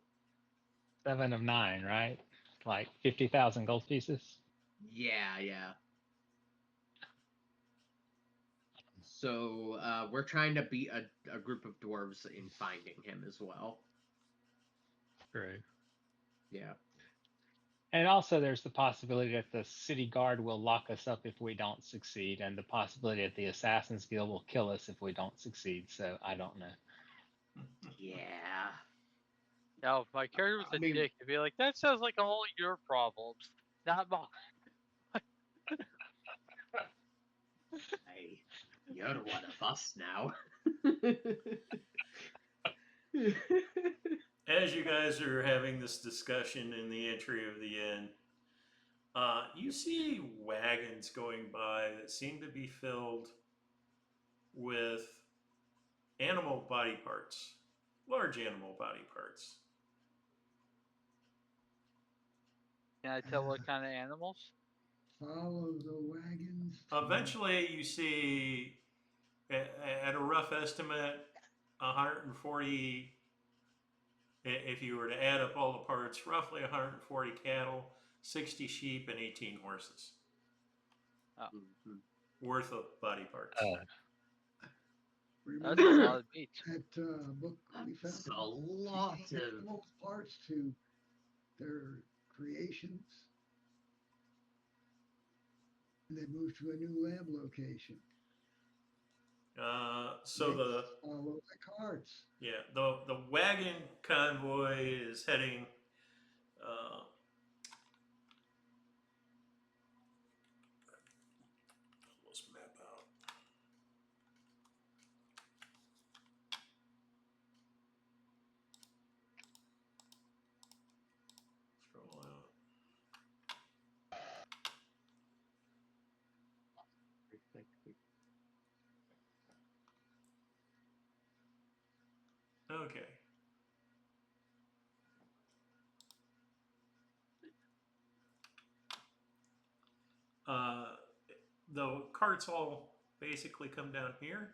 7 of 9, right? Like 50,000 gold pieces. yeah. So we're trying to beat a group of dwarves in finding him as well. True. Yeah. And also, there's the possibility that the city guard will lock us up if we don't succeed, and the possibility that the Assassin's Guild will kill us if we don't succeed. So I don't know. Yeah. Now, if my character was a dick, I'd be like, that sounds like all your problems, not mine. Hey, you're one of us now. As you guys are having this discussion in the entry of the inn, you see wagons going by that seem to be filled with animal body parts, large animal body parts. Can I tell what kind of animals? Follow the wagons. Eventually, you see, at a rough estimate, 140, if you were to add up all the parts, roughly 140 cattle, 60 sheep, and 18 horses worth of body parts. That's a lot of meat. That book we found. That's a lot of parts to their creations. And they moved to a new lab location. So the follow the carts. Yeah, the wagon convoy is heading. Pull this map out. Scroll out. Okay. The carts all basically come down here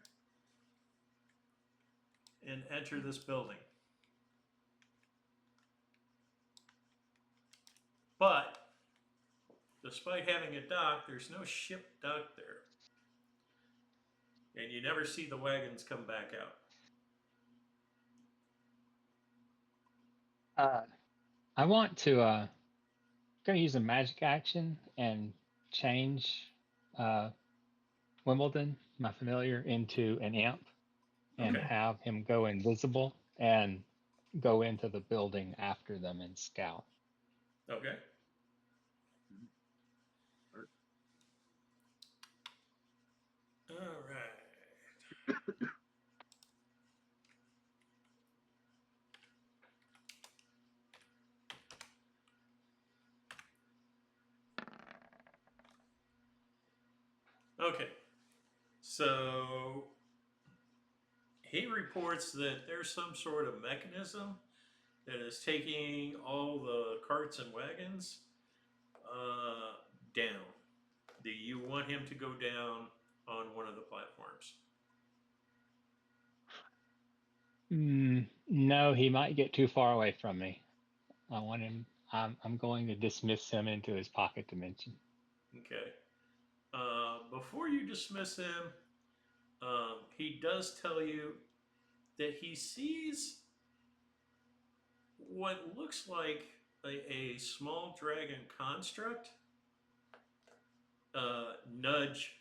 and enter this building. But despite having a dock, there's no ship docked there. And you never see the wagons come back out. I want to going to use a magic action and change Wimbledon, my familiar, into an imp and have him go invisible and go into the building after them and scout. Okay. All right. Okay. So he reports that there's some sort of mechanism that is taking all the carts and wagons down. Do you want him to go down on one of the platforms? No, he might get too far away from me. I want him. I'm going to dismiss him into his pocket dimension. Okay. Before you dismiss him, he does tell you that he sees what looks like a small dragon construct nudge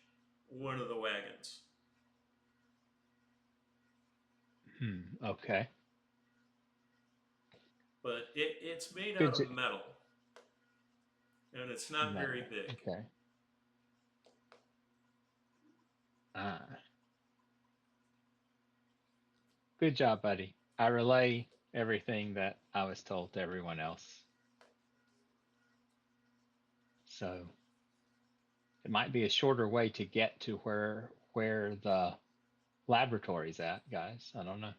one of the wagons. Okay. but it's made Good out j- of metal, and it's not metal. very big. Okay. Ah. Good job, buddy. I relay everything that I was told to everyone else. So it might be a shorter way to get to where the laboratory's at, guys. I don't know.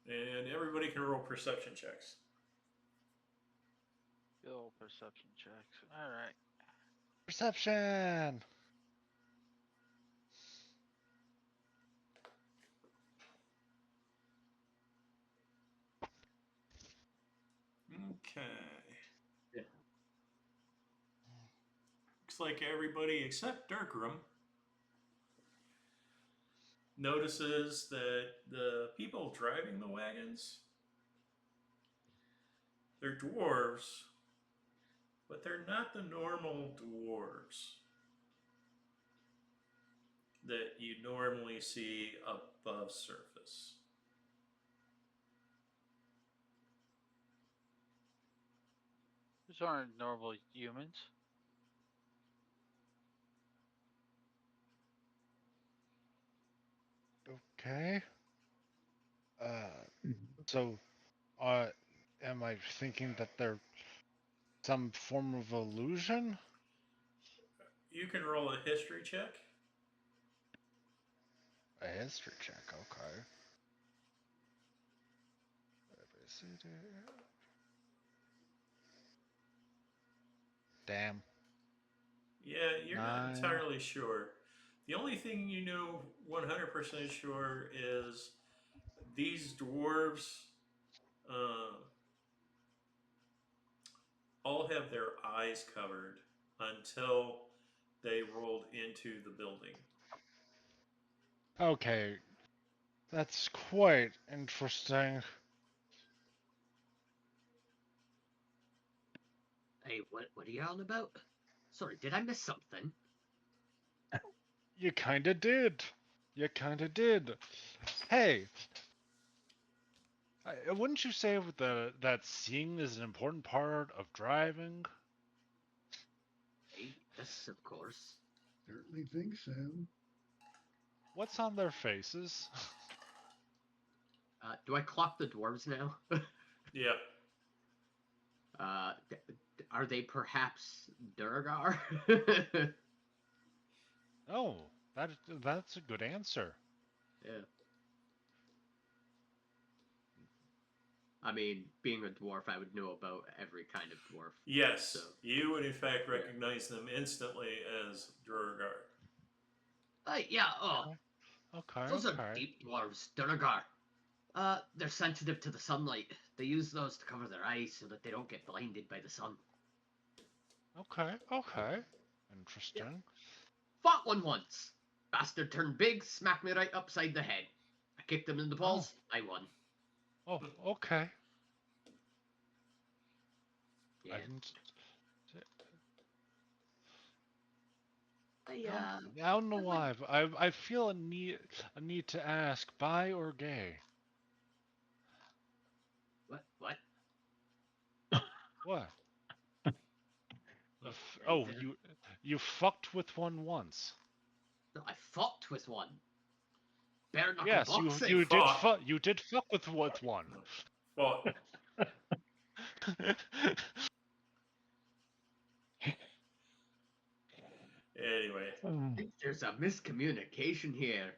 And everybody can roll perception checks. Good old perception checks. All right. Perception. Okay. Yeah. Looks like everybody except Dirkram notices that the people driving the wagons, they're dwarves, but they're not the normal dwarves that you normally see above surface. These aren't normal humans. Okay. Mhm. So, am I thinking that they're some form of illusion? You can roll a history check. A history check. Okay. Damn. Yeah, you're not 9. entirely sure. The only thing you know 100% sure is these dwarves all have their eyes covered until they rolled into the building. Okay. That's quite interesting. Hey, what are you on about? Sorry, did I miss something? You kinda did. You kinda did. Hey, wouldn't you say that seeing is an important part of driving? Yes, of course. Certainly think so. What's on their faces? Do I clock the dwarves now? Yeah. Are they perhaps Durgar? Oh, that's a good answer. Yeah. I mean, being a dwarf, I would know about every kind of dwarf. Yes, So, you would in fact recognize them instantly as Durgar. yeah, oh, Okay, those are okay. deep dwarves, Durgar. They're sensitive to the sunlight. They use those to cover their eyes so that they don't get blinded by the sun. Okay, okay. Yeah. Interesting. Fought one once. Bastard turned big, smacked me right upside the head. I kicked him in the balls, I won. Oh, okay. Yeah. I didn't. I I don't know I went. why, but I feel a need to ask, bi or gay? What? What? Oh, Neither. you fucked with one once. No, I fought with one. Bare knuckle Yes, boxing. Fought. you did fuck with one. Fought. Anyway. I think there's a miscommunication here.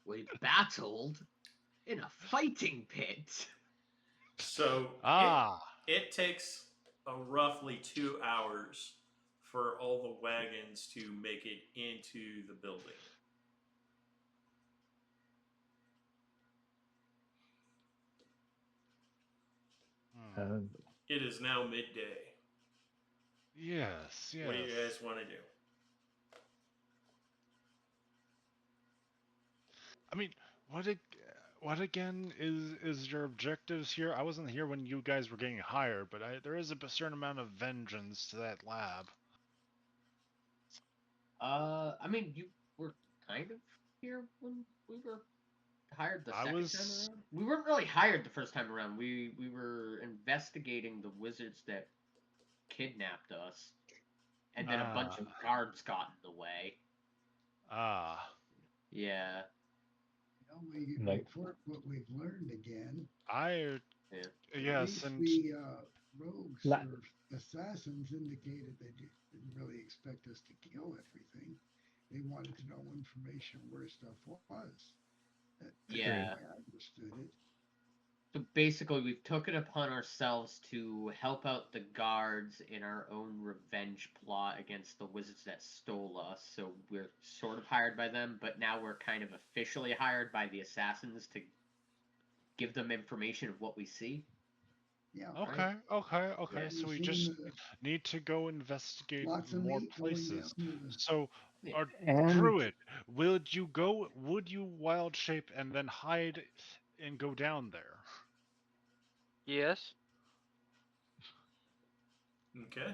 We battled in a fighting pit. So Ah, it takes roughly 2 hours for all the wagons to make it into the building. It is now midday. yes, What do you yes. guys want to do? I mean, what again is your objectives here? I wasn't here when you guys were getting hired, but there is a certain amount of vengeance to that lab. I mean, you were kind of here when we were hired the I second time was. around. We weren't really hired the first time around. We were investigating the wizards that kidnapped us, and then a bunch of Ah. guards got in the way. Ah. Yeah. We Like, report what we've learned again. I. Yeah. At Yes, least and. the rogues la- or assassins indicated they didn't really expect us to kill everything. They wanted to know information where stuff was. That's the Agreed. Yeah. way I understood it. So basically, we've took it upon ourselves to help out the guards in our own revenge plot against the wizards that stole us. So we're sort of hired by them, but now we're kind of officially hired by the assassins to give them information of what we see. Yeah. Okay, okay, okay. Yeah. So We've we seen just need to go investigate lots of more meat going down places. to the. So, Yeah. our and druid, would you go? Would you wild shape and then hide and go down there? Yes. Okay.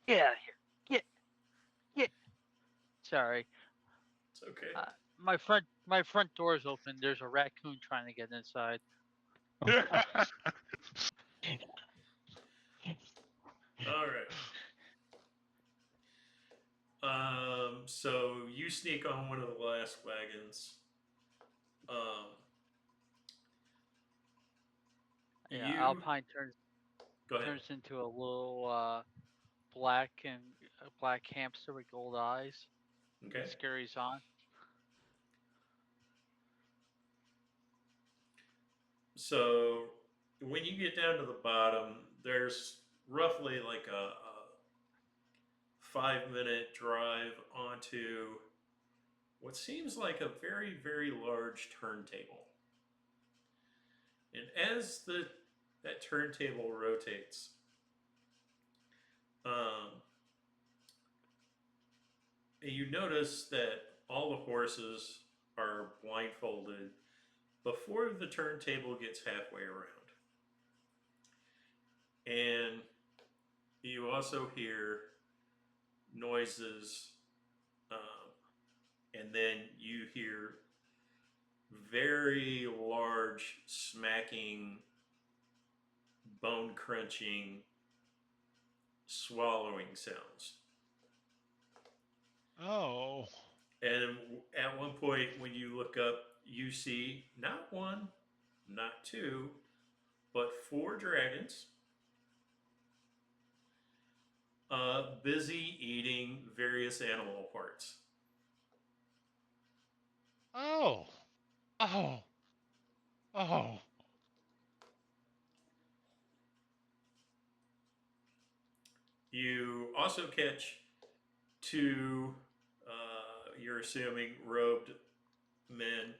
Get out of here. Get. Sorry. It's okay. My front door's open. There's a raccoon trying to get inside. All right. So you sneak on one of the last wagons. Um, Yeah, you Alpine turns go ahead. turns into a little black and a black hamster with gold eyes Okay. and scurries on. So when you get down to the bottom, there's roughly like a 5 minute drive onto what seems like a very large turntable. And as that turntable rotates, um, you notice that all the horses are blindfolded before the turntable gets halfway around. And you also hear noises, and then you hear very large smacking, bone crunching, swallowing sounds. Oh. And at one point, when you look up, you see not one, not two, but four dragons busy eating various animal parts. Oh. Oh. Oh. You also catch two, you're assuming, robed men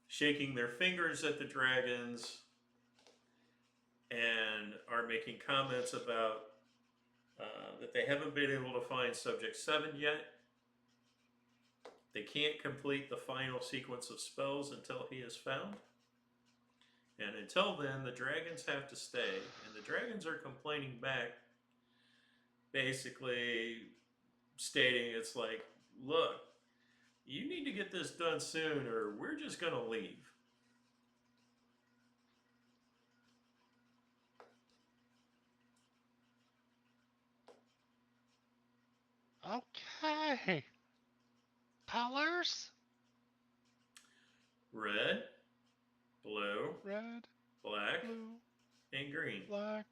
shaking their fingers at the dragons and are making comments about that they haven't been able to find Subject 7 yet. They can't complete the final sequence of spells until he is found. And until then, the dragons have to stay. And the dragons are complaining back, basically stating it's like, look, you need to get this done soon or we're just going to leave. Okay. Colors? Red, blue, Red, black, blue, and green. black.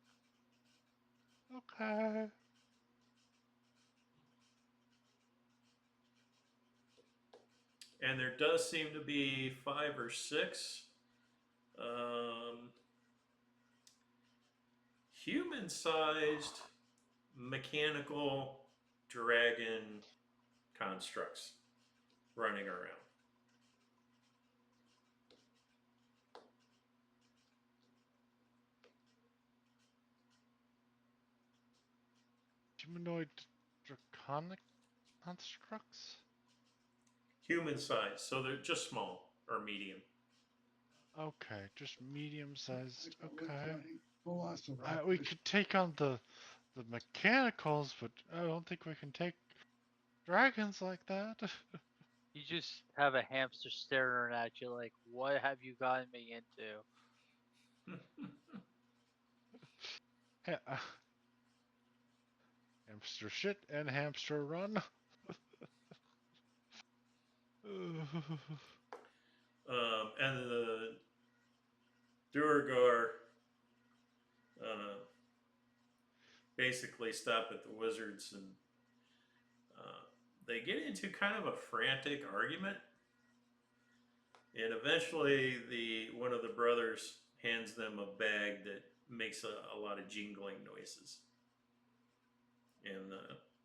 Okay. And there does seem to be 5 or 6 um, human-sized mechanical dragon constructs running around. Humanoid draconic constructs? Human-sized, so they're just small or medium. Okay, just medium sized. Like a Okay. velociraptor. We could take on the the mechanicals, but I don't think we can take dragons like that. You just have a hamster staring at you like, what have you gotten me into? Hamster shit and hamster run. And the Duergar basically stop at the wizards and they get into kind of a frantic argument. And eventually, one of the brothers hands them a bag that makes a lot of jingling noises. And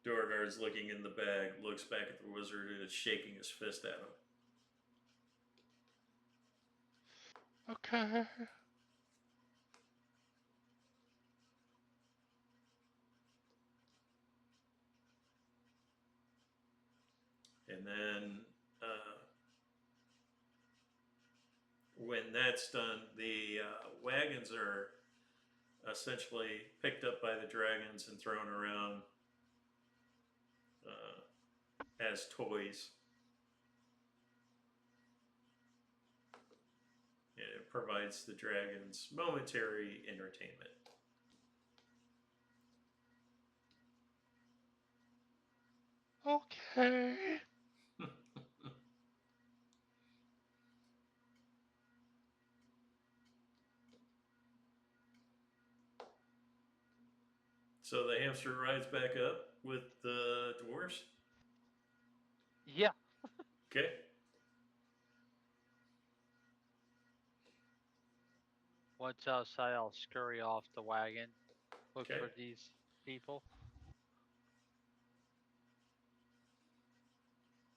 Duergar's looking in the bag, looks back at the wizard, and is shaking his fist at him. Okay. And then when that's done, the wagons are essentially picked up by the dragons and thrown around as toys. And it provides the dragons momentary entertainment. Okay. So the hamster rides back up with the dwarves. Yeah. Okay. Once outside, I'll scurry off the wagon, look Okay. for these people,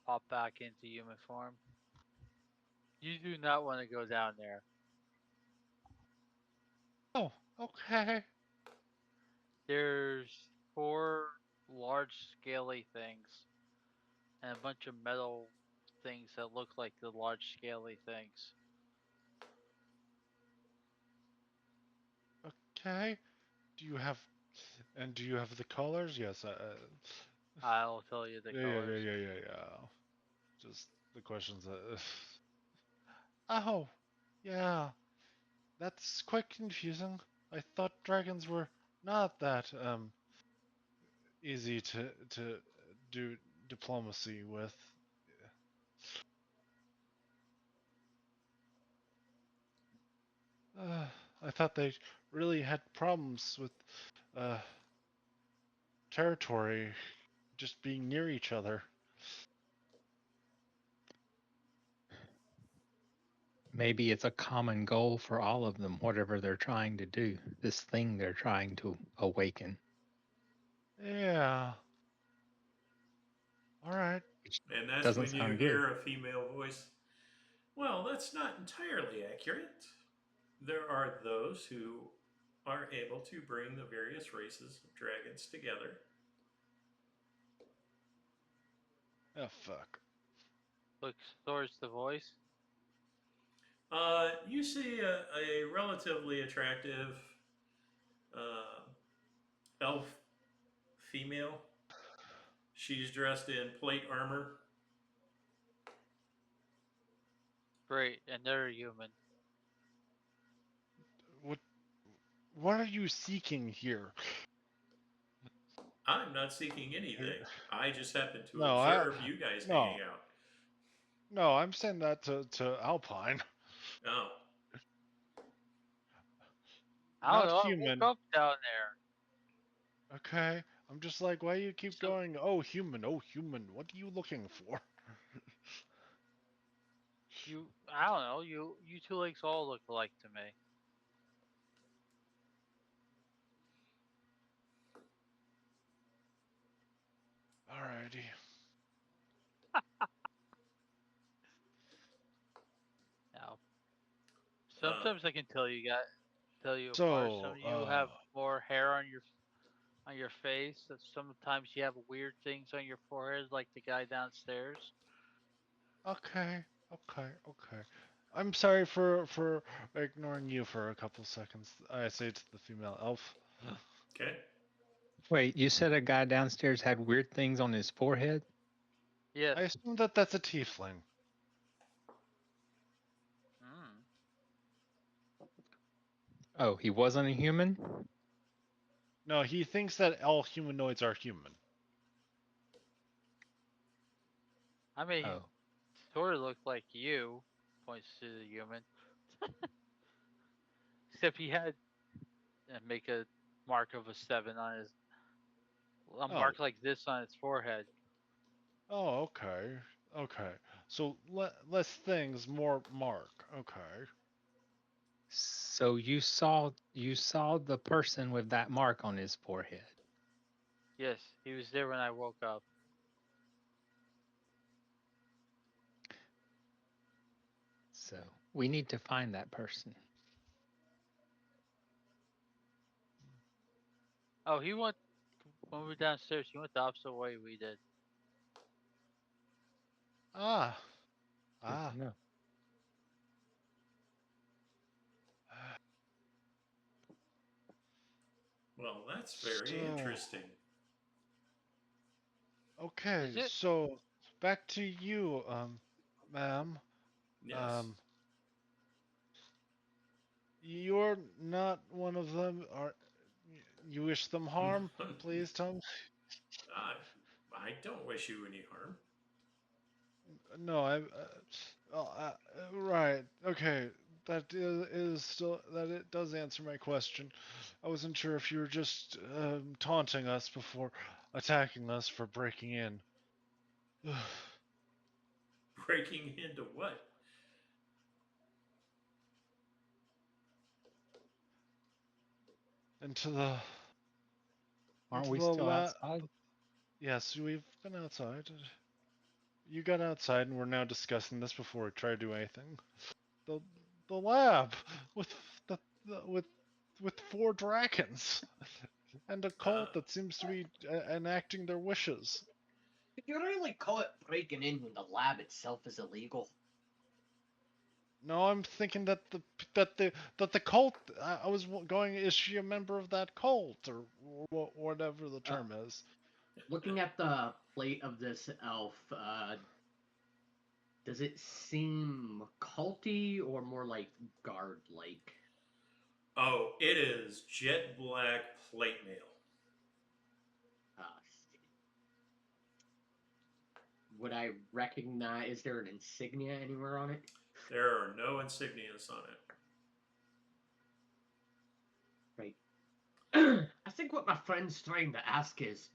pop back into human form. You do not want to go down there. Oh, okay. There's 4 large scaly things and a bunch of metal things that look like the large scaly things. Okay. Do you have the colors? Yes. I'll tell you the colors. Yeah. Just the questions that. Oh, yeah. That's quite confusing. I thought dragons were not that easy to do diplomacy with. Uh, I thought they really had problems with uh, territory, just being near each other. Maybe it's a common goal for all of them, whatever they're trying to do, this thing they're trying to awaken. Yeah. All right. And that's Doesn't when you sound good. hear a female voice. Well, that's not entirely accurate. There are those who are able to bring the various races of dragons together. Oh fuck. Looks towards the voice. You see a relatively attractive elf female. She's dressed in plate armor. Great, and they're human. What are you seeking here? I'm not seeking anything. I just happen to No, observe you guys no. hanging out. No, I'm saying that to Alpine. Oh. I don't Not know. I human. woke up down there. Okay. I'm just like, why you keep So going? Oh, human. Oh, human. What are you looking for? I don't know. You two legs all look alike to me. Alrighty. Now, sometimes I can tell you apart. Some So, of you have more hair on your face. And sometimes you have weird things on your forehead, like the guy downstairs. okay. I'm sorry for ignoring you for a couple seconds. I say to the female elf. Okay. Wait, you said a guy downstairs had weird things on his forehead? Yes. I assume that that's a tiefling. Mm. Oh, he wasn't a human? No, he thinks that all humanoids are human. I mean, Oh. he sort of looked like you. Points to the human. Except he had make a mark of a 7 on his, a mark like this on his forehead. Oh, okay. Okay. So less things, more mark. Okay. So you saw the person with that mark on his forehead. Yes, he was there when I woke up. So we need to find that person. Oh, he went when we were downstairs. He went the opposite way we did. Ah. Good Ah. to know. Well, that's very So, interesting. okay, Is it? so back to you, ma'am. Yes. You're not one of them. Are you wish them harm? Please tell me. I don't wish you any harm. No, right. Okay, that is still that it does answer my question. I wasn't sure if you were just taunting us before attacking us for breaking in. Breaking into what? Into the Aren't into we the still outside? Yes, we've been outside. You got outside, and we're now discussing this before we try to do anything. The the lab with with 4 dragons and a Uh, cult that seems to be enacting their wishes. Could you really call it breaking in when the lab itself is illegal? No, I'm thinking that the cult. I was going. Is she a member of that cult or whatever the term is? Looking at the plate of this elf, does it seem culty or more like guard-like? oh, it is jet black plate mail. Uh, would I recognize? Is there an insignia anywhere on it? There are no insignias on it. Right. I think what my friend's trying to ask is,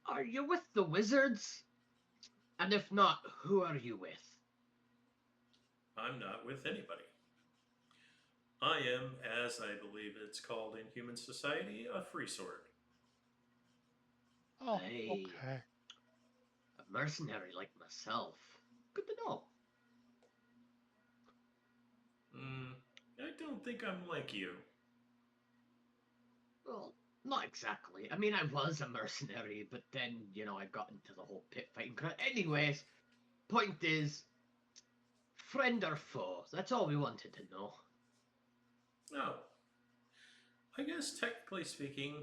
are you with the wizards? And if not, who are you with? I'm not with anybody. I am, as I believe it's called in human society, a free sword. Oh, Hey, okay. a mercenary like myself. Good to know. I don't think I'm like you. Well, not exactly. I mean, I was a mercenary, but then, I got into the whole pit fighting. Anyways, point is, friend or foe? That's all we wanted to know. No. I guess technically speaking,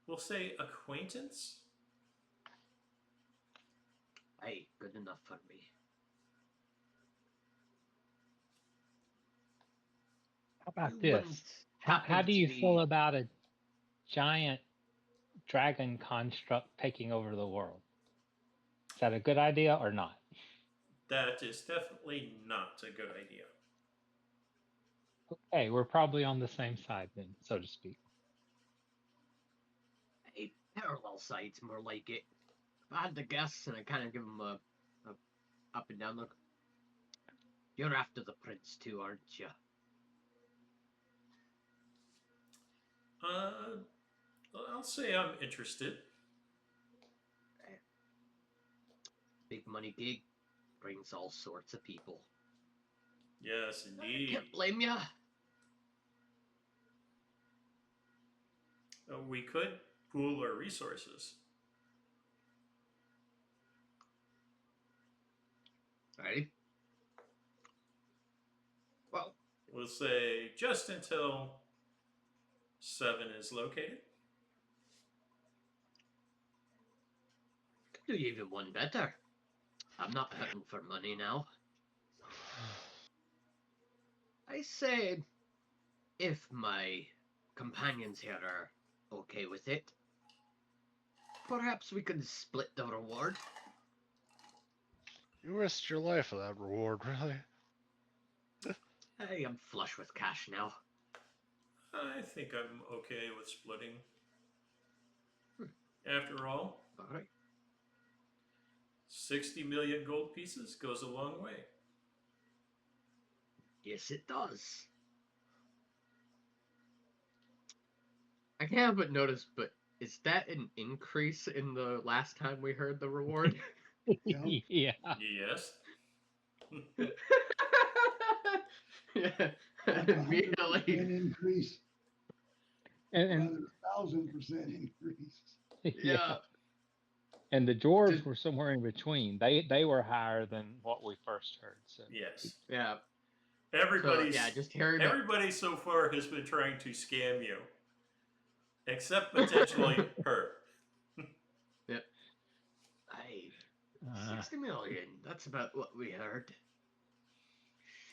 we'll say acquaintance. Hey, good enough for me. How about You this? wouldn't How happen do you to feel be- about a giant dragon construct taking over the world? Is that a good idea or not? That is definitely not a good idea. Okay, we're probably on the same side then, so to speak. Hey, parallel sides, more like it. If I had to guess, and I kind of give him a up and down look. You're after the prince too, aren't you? I'll say I'm interested. Big money gig brings all sorts of people. Yes, I indeed. can't blame ya. We could pool our resources. Right? Well, We'll say just until 7 is located. Could do even one better. I'm not hunting for money now. I say, if my companions here are okay with it, perhaps we could split the reward. You risked your life for that reward, really? I am flush with cash now. I think I'm okay with splitting. After all, All right. 60 million gold pieces goes a long way. Yes, it does. I can't help but notice, but is that an increase in the last time we heard the reward? Yep. Yeah. Yes. Yeah, Like a 100% immediately. increase, And rather 1,000% increase. Yeah. And the dwarves Just- were somewhere in between. They were higher than what we first heard. So Yes. Yeah. Everybody's So, yeah, just hearing that. everybody so far has been trying to scam you, except potentially her. Hey, uh, 60 million. That's about what we heard.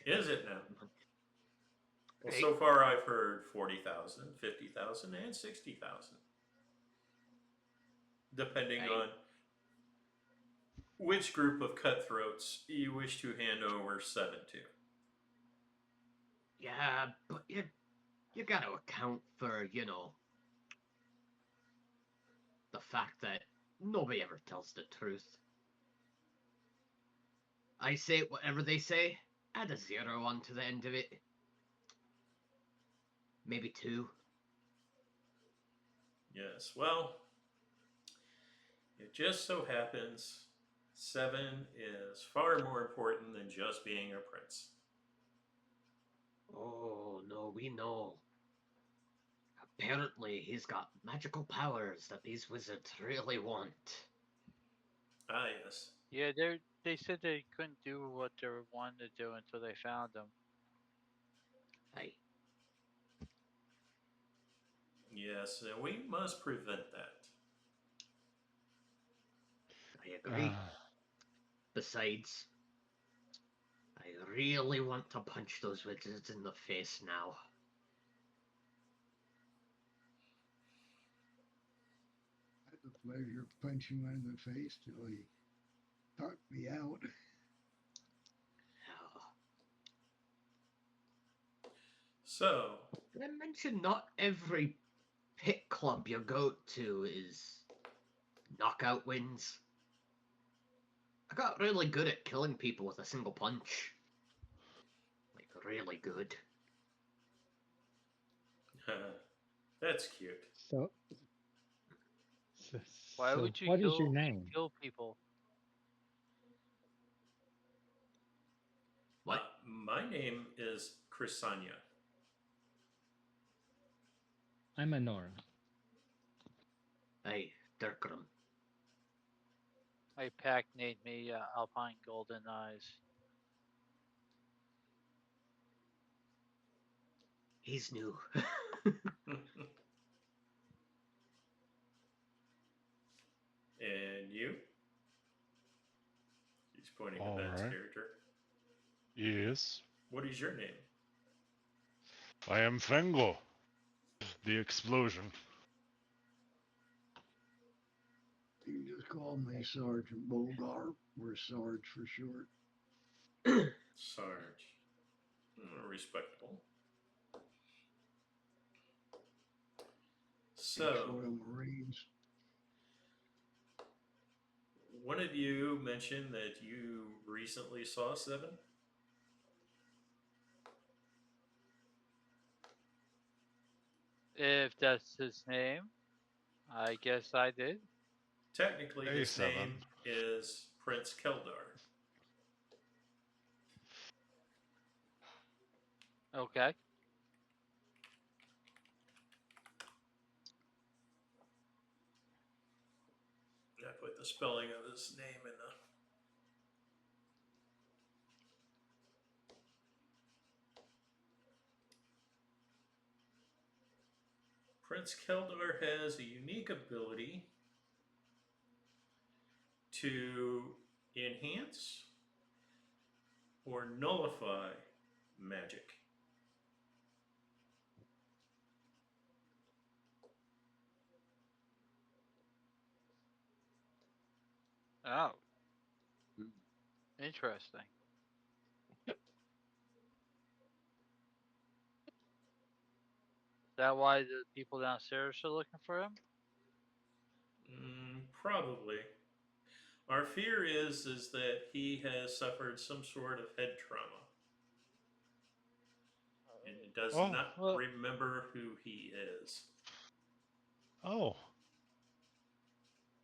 Is it now? Well, Hey. so far I've heard 40,000, 50,000, and 60,000, depending Hey. on which group of cutthroats you wish to hand over 7 to. Yeah, but you got to account for, the fact that nobody ever tells the truth. I say whatever they say, add a 0 onto the end of it. Maybe 2. Yes, well, it just so happens 7 is far more important than just being a prince. Oh, no, we know. Apparently, he's got magical powers that these wizards really want. Ah, yes. Yeah, they said they couldn't do what they wanted to do until they found him. Hey, Yes, and we must prevent that. I agree. Ah, Besides, I really want to punch those wizards in the face now. I had the pleasure of punching him in the face till he knocked me out. Oh. So, Did I mention not every pit club you go to is knockout wins? I got really good at killing people with a single punch. Like, really good. that's cute. so, Why so would you what is your name? kill people? What? My name is Chrysania. I'm Honora. Hey, Dirkram. My pack named me Alpine Golden Eyes. He's new. And you? He's pointing All at Ben's right. character. yes. What is your name? I am Fengo. The explosion. You can just call me Sergeant Bogar, or Sarge for short. Sarge. Respectable. So, Royal Marines. one of you mentioned that you recently saw 7. If that's his name, I guess I did. Technically, his A7. name is Prince Keldar. Okay. I put the spelling of his name in the. Prince Keldor has a unique ability to enhance or nullify magic. Oh, interesting. Is that why the people downstairs are looking for him? Probably. Our fear is that he has suffered some sort of head trauma and does Oh, not Well, remember who he is. oh.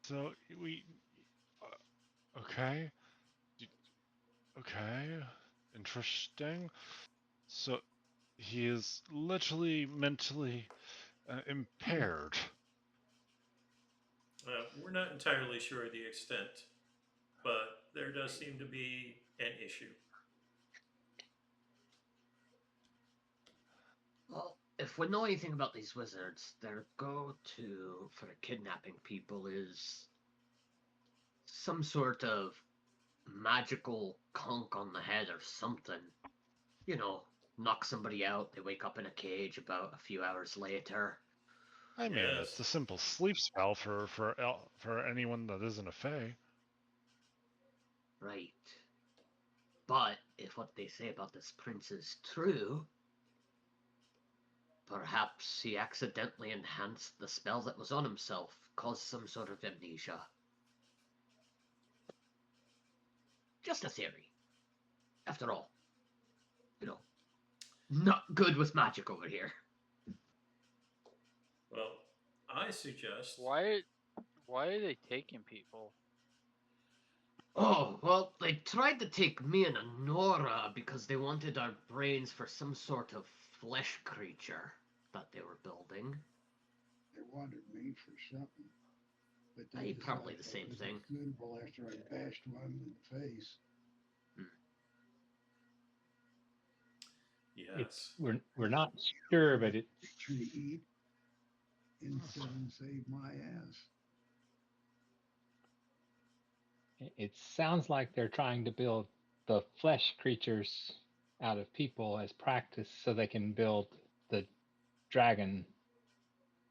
So we. Okay. Okay. Interesting. So he is literally mentally impaired. We're not entirely sure of the extent, but there does seem to be an issue. Well, if we know anything about these wizards, their go-to for kidnapping people is some sort of magical conk on the head or something. You know, knock somebody out, they wake up in a cage about a few hours later. I mean, it's Yes. a simple sleep spell for anyone that isn't a fae. Right. But if what they say about this prince is true, perhaps he accidentally enhanced the spell that was on himself, caused some sort of amnesia. Just a theory. After all, you know, not good with magic over here. Well, I suggest. why are they taking people? Oh, well, they tried to take me and Honora because they wanted our brains for some sort of flesh creature that they were building. They wanted me for something, but they Aye, decided probably the that same was thing. suitable after I bashed one in the face. Yes. We're not sure, but it's Creature to eat, and 7 saved my ass. it sounds like they're trying to build the flesh creatures out of people as practice so they can build the dragon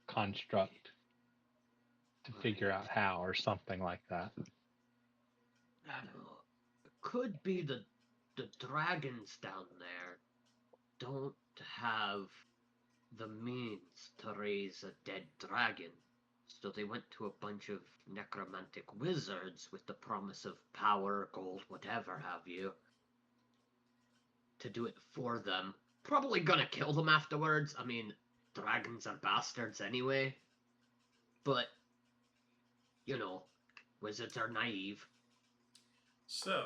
construct to figure out how or something like that. No, it could be the dragons down there don't have the means to raise a dead dragon. So they went to a bunch of necromantic wizards with the promise of power, gold, whatever have you, to do it for them. Probably gonna kill them afterwards. I mean, dragons are bastards anyway. But, you know, wizards are naive. So,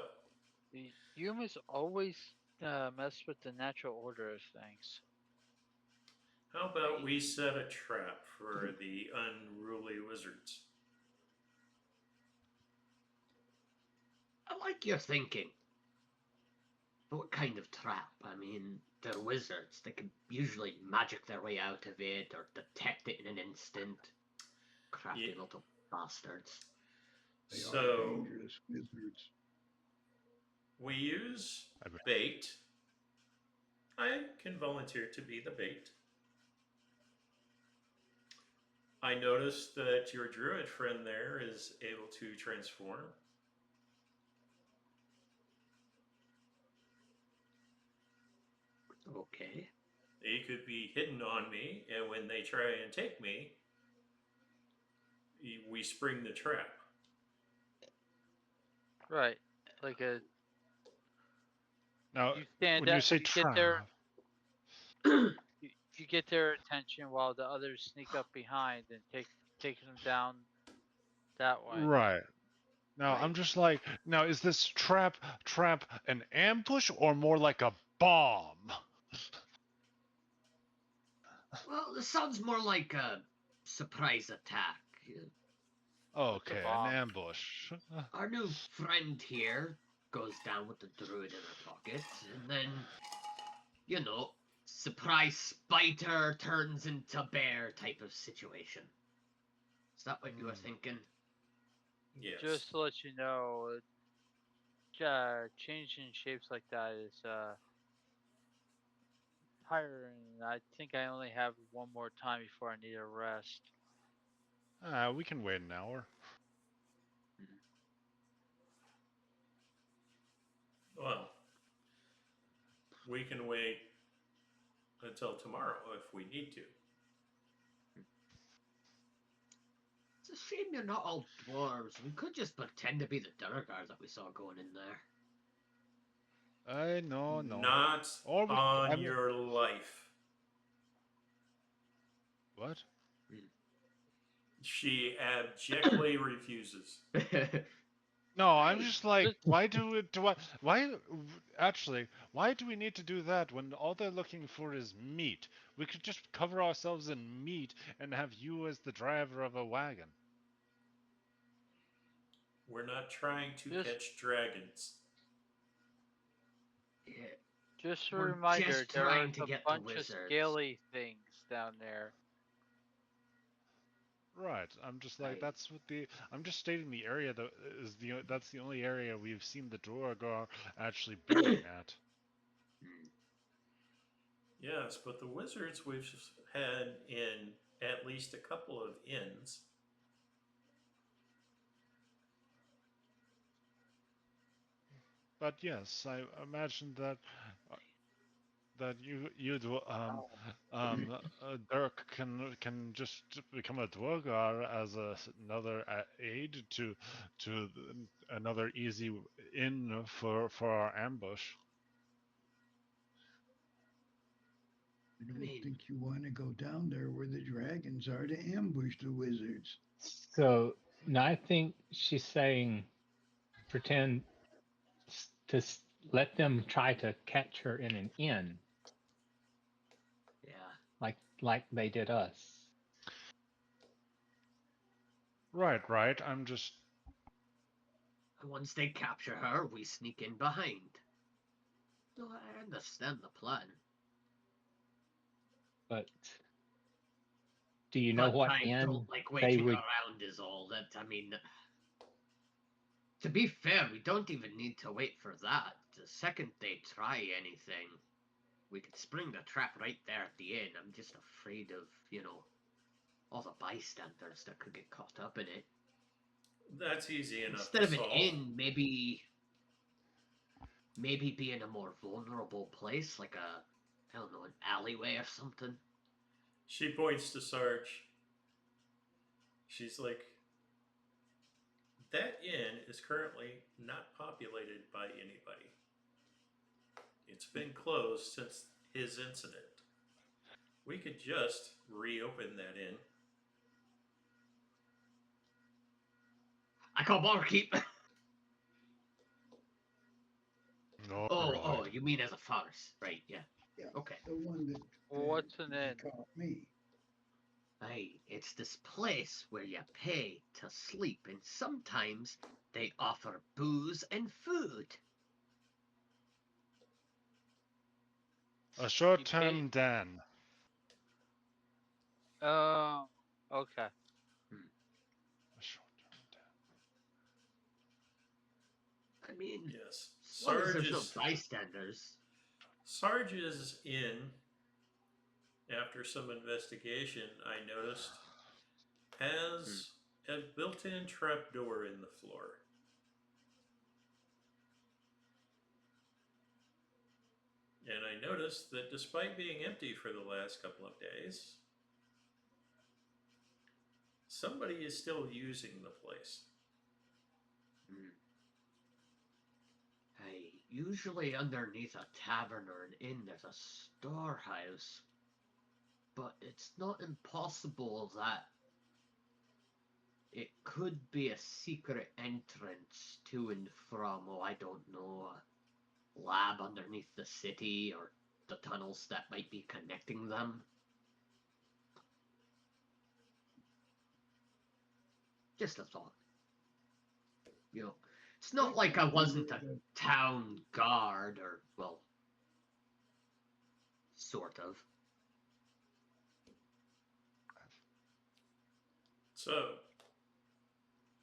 The humans always mess with the natural order of things. how about we set a trap for the unruly wizards? I like your thinking. But what kind of trap? I mean, they're wizards. They can usually magic their way out of it or detect it in an instant. Crafty Yeah. little bastards. They are So, dangerous wizards. we use I bet. bait. I can volunteer to be the bait. I noticed that your druid friend there is able to transform. Okay. He could be hidden on me, and when they try and take me, we spring the trap. Right. Like a Now, you stand when you up, say you get their trap, you get their attention while the others sneak up behind and take them down that way. right. Now, Right. I'm just like, now is this trap an ambush or more like a bomb? Well, this sounds more like a surprise attack. What's a Okay, an bomb? ambush. Our new friend here goes down with the druid in her pocket, and then, you know, surprise spider turns into bear type of situation. Is that what you were thinking? Yes. Just to let you know, changing shapes like that is tiring. I think I only have one more time before I need a rest. We can wait an hour. Well, we can wait until tomorrow if we need to. It's a shame you're not all dwarves. We could just pretend to be the Durgar that we saw going in there. No. Not Or we, on your life. What? She abjectly refuses. No, I'm Hey, just like, why do we need to do that when all they're looking for is meat? We could just cover ourselves in meat and have you as the driver of a wagon. We're not trying to Just- catch dragons. Yeah. Just a We're reminder, just there are trying to a get the bunch of wizards. scaly things down there. Right. I'm just like, Right. I'm just stating the area that's the only area we've seen the Duergar actually building at. Yes, but the wizards we've had in at least a couple of inns. But yes, I imagine that Dirk can just become a Dwargar as another aid to another easy in for our ambush. I don't mean- think you want to go down there where the dragons are to ambush the wizards. So now I think she's saying pretend to let them try to catch her in an inn Yeah. like they did us. Right. I'm just And once they capture her, we sneak in behind. No, I understand the plan. But do you know But what I inn don't like they waiting would? around is all. That, I mean, to be fair, we don't even need to wait for that. The second they try anything, we could spring the trap right there at the inn. I'm just afraid of, all the bystanders that could get caught up in it. That's easy enough Instead to of an solve. inn, maybe be in a more vulnerable place, like I don't know, an alleyway or something. She points to Sarge. She's like, that inn is currently not populated by anybody. It's been closed since his incident. We could just reopen that inn. I call barkeep. no. Oh, you mean as a farce, right? Yeah. Yeah. Okay. The one that What's an inn? caught me. Hey, it's this place where you pay to sleep, and sometimes they offer booze and food. A short-term den. Oh, okay. A short-term den. I mean, Yes. as long as there's no Sarge's, bystanders. Sarge's inn, after some investigation, I noticed, has a built-in trapdoor in the floor. And I noticed that despite being empty for the last couple of days, somebody is still using the place. Hey, usually underneath a tavern or an inn, there's a storehouse. But it's not impossible that it could be a secret entrance to and from, I don't know, a lab underneath the city or the tunnels that might be connecting them. Just a thought. It's not like I wasn't a town guard or, well, Sort of. So,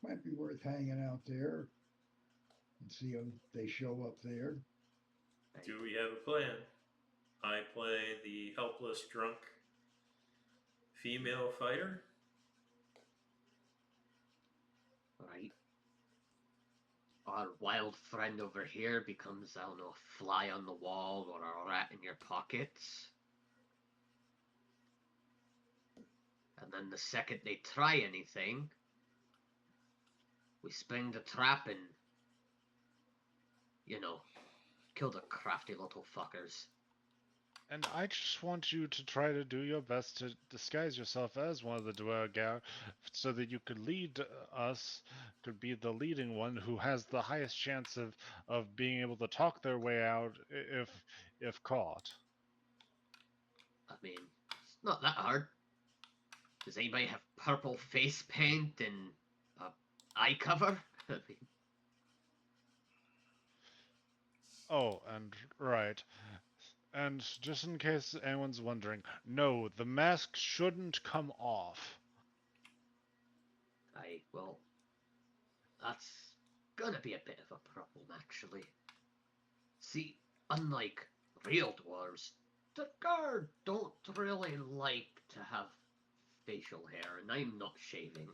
Might be worth hanging out there and see if they show up there. do we have a plan? I play the helpless drunk female fighter. Right. Our wild friend over here becomes, I don't know, a fly on the wall or a rat in your pockets. And then the second they try anything, we spring the trap and, kill the crafty little fuckers. And I just want you to try to do your best to disguise yourself as one of the Dwergar so that you could lead us, could be the leading one who has the highest chance of being able to talk their way out if caught. I mean, it's not that hard. Does anybody have purple face paint and eye cover? I mean, Oh, and right. And just in case anyone's wondering, no, the mask shouldn't come off. well, that's gonna be a bit of a problem, actually. See, unlike real dwarves, the guard don't really like to have facial hair, and I'm not shaving.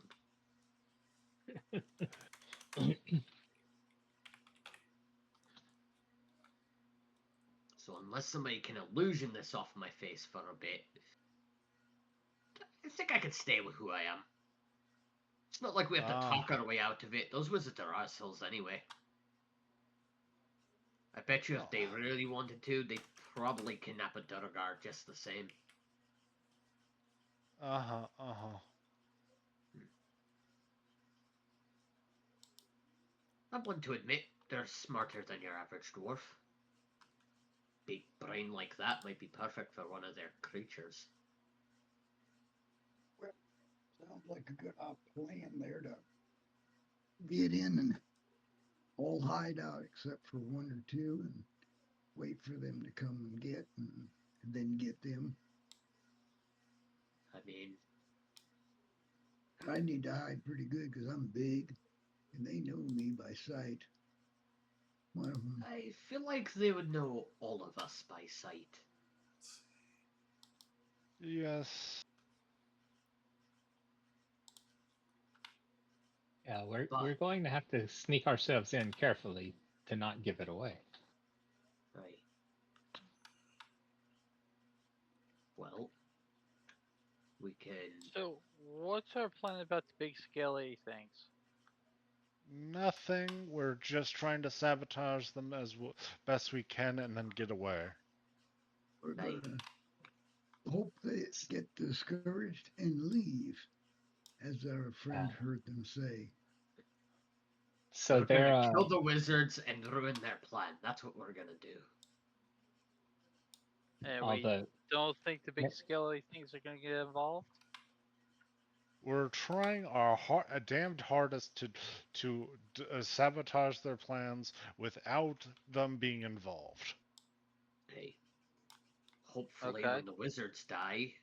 So unless somebody can illusion this off my face for a bit, I think I can stay with who I am. It's not like we have to talk our way out of it. Those wizards are assholes anyway. I bet you if they really wanted to, they'd probably kidnap a Durgar just the same. I'm one to admit, they're smarter than your average dwarf. Big brain like that might be perfect for one of their creatures. Well, sounds like a good plan there to get in and all hide out except for one or two and wait for them to come and then get them. I mean, I need to hide pretty good because I'm big and they know me by sight. One of them. I feel like they would know all of us by sight. Yes. Yeah, we're going to have to sneak ourselves in carefully to not give it away. Right. Well, we can... So, what's our plan about the big scaly things? Nothing. We're just trying to sabotage them as best we can and then get away. We're gonna hope they get discouraged and leave, as our friend heard them say. So we're gonna kill the wizards and ruin their plan. That's what we're gonna do. And we don't think the big scaly things are going to get involved? We're trying our damned hardest to sabotage their plans without them being involved. Hey, hopefully when the wizards die,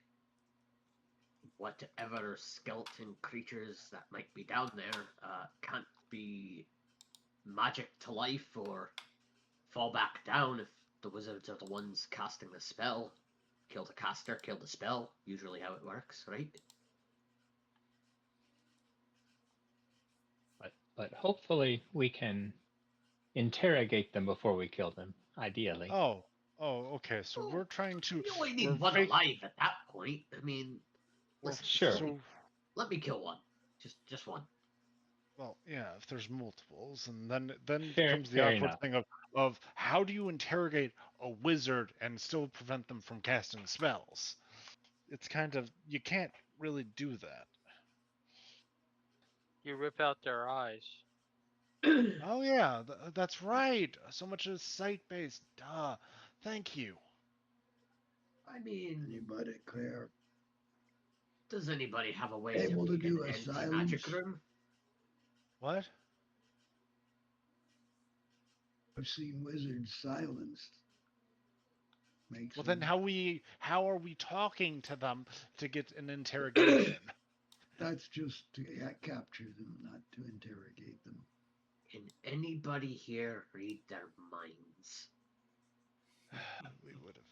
whatever skeleton creatures that might be down there can't be magic to life or fall back down if the wizards are the ones casting the spell. Kill the caster, kill the spell, usually how it works, right? But hopefully we can interrogate them before we kill them, ideally. Oh, okay. So we're trying to. You only need one alive at that point. I mean, listen, sure. Let me kill one. Just one. Well, yeah, if there's multiples, and then comes the awkward thing of how do you interrogate a wizard and still prevent them from casting spells? It's kind of, you can't really do that. You rip out their eyes. Oh yeah, that's right. So much is sight-based. Duh. Thank you. I mean, anybody care? Does anybody have a way able to do an a silence? Magic room? What? I've seen wizards silenced. makes Well, then them. how are we talking to them to get an interrogation? That's just to capture them, not to interrogate them. Can anybody here read their minds? We would have.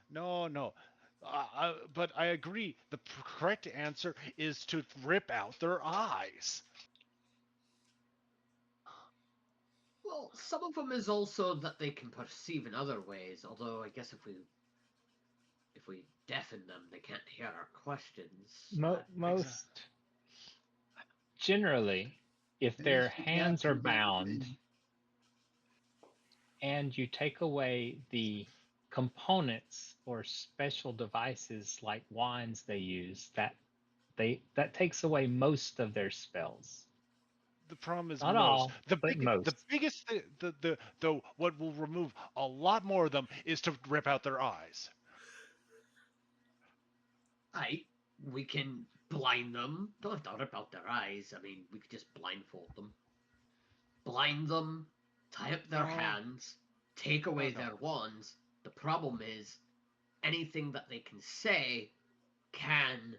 No. But I agree. The correct answer is to rip out their eyes. Well, some of them is also that they can perceive in other ways. Although I guess if we deafen them, they can't hear our questions. Most generally, if And their it's to hands are capture them bound and and you take away the components or special devices like wands they use, that takes away most of their spells. The problem is Not most. all, but The most. biggest the what will remove a lot more of them is to rip out their eyes. We can blind them. Don't have to rip out their eyes. I mean, we could just blindfold them. Blind them, tie up their No. hands, take away No. their wands. The problem is anything that they can say can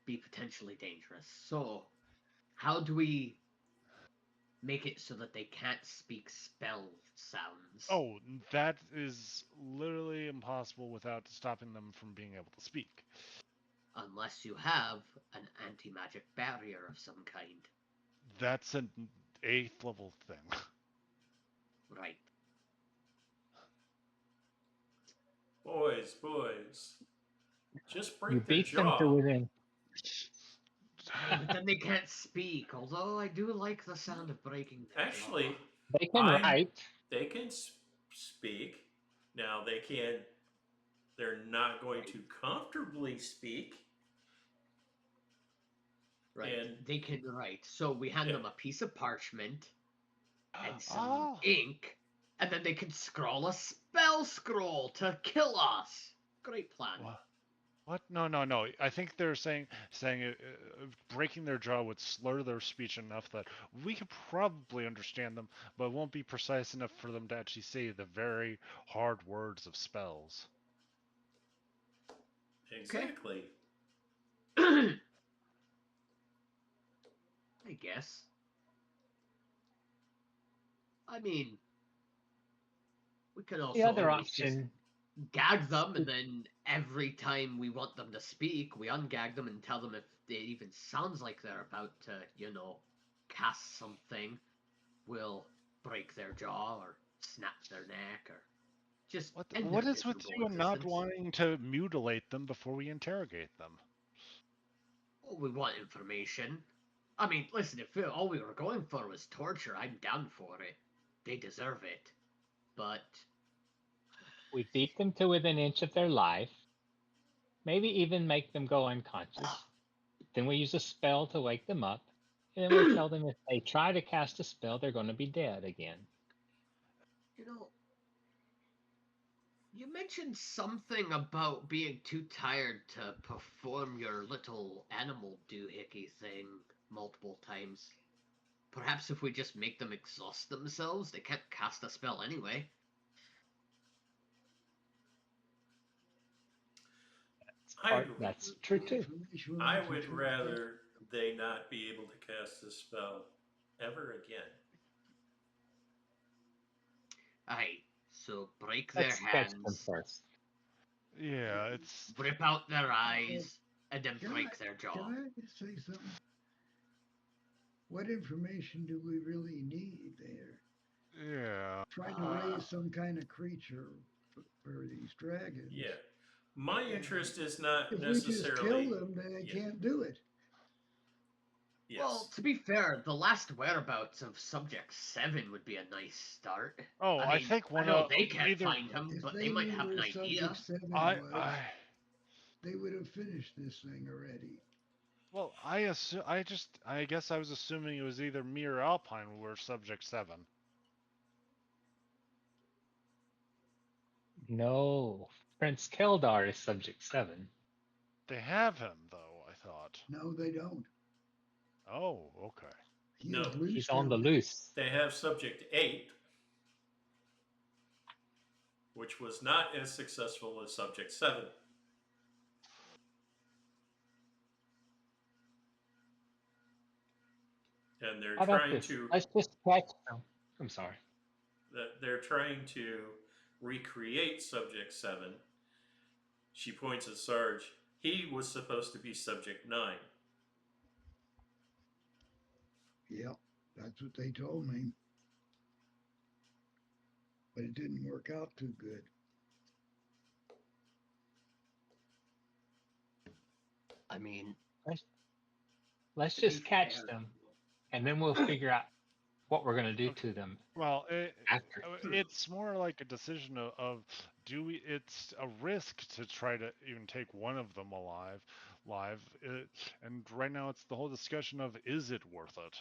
be potentially dangerous. So, how do we make it so that they can't speak spell sounds? Oh, that is literally impossible without stopping them from being able to speak. Unless you have an anti-magic barrier of some kind. That's an 8th level thing. Right. Boys, just You break their beat them to jaw. within. But then they can't speak, although I do like the sound of breaking their Actually, jaw. They can write. they can speak. Now they're not going to comfortably speak. Right. And they can write. So we hand Yeah. them a piece of parchment and some Oh. ink, and then they can scroll a spell scroll to kill us. Great plan. What? No. I think they're saying breaking their jaw would slur their speech enough that we could probably understand them, but it won't be precise enough for them to actually say the very hard words of spells. exactly. I guess. I mean, we could also The other always just option, gag them, and then every time we want them to speak, we ungag them and tell them if it even sounds like they're about to, cast something, we'll break their jaw or snap their neck or just end What their is with miserable you not existence. wanting to mutilate them before we interrogate them? Oh, we want information. I mean, listen, if all we were going for was torture, I'm down for it. They deserve it. But we beat them to within an inch of their life, maybe even make them go unconscious. Then we use a spell to wake them up, and then we tell them if they try to cast a spell, they're going to be dead again. You mentioned something about being too tired to perform your little animal doohickey thing multiple times. Perhaps if we just make them exhaust themselves, they can't cast a spell anyway. That's true too. I would rather they not be able to cast this spell ever again. Aye, so break their Let's catch them hands, first. Yeah, it's rip out their eyes, and then Can break their jaw. Can I just say something? What information do we really need there? yeah. Trying to raise some kind of creature for these dragons. Yeah. My interest is not If necessarily. we just kill them, then they can't do it. Yes. Well, to be fair, the last whereabouts of Subject 7 would be a nice start. Oh, I mean, think one I know of they can't either find him, If but they they might knew have an where idea. Subject 7 I was, they would have finished this thing already. well, I guess I was assuming it was either me or Alpine were subject 7. No, Prince Keldar is subject 7. They have him though, I thought. No, they don't. Oh, okay. No, is loose He's on down the there. loose. They have subject 8. which was not as successful as Subject 7. And they're How about trying this? to Let's just catch them. I'm sorry. they're trying to recreate Subject 7. She points at Sarge. He was supposed to be Subject 9. Yep, that's what they told me. But it didn't work out too good. I mean, Let's to be just catch fair, them, and then we'll figure out what we're going to do Okay. to them Well, after. it's more like a decision of do we? It's a risk to try to even take one of them live, and right now it's the whole discussion of is it worth it?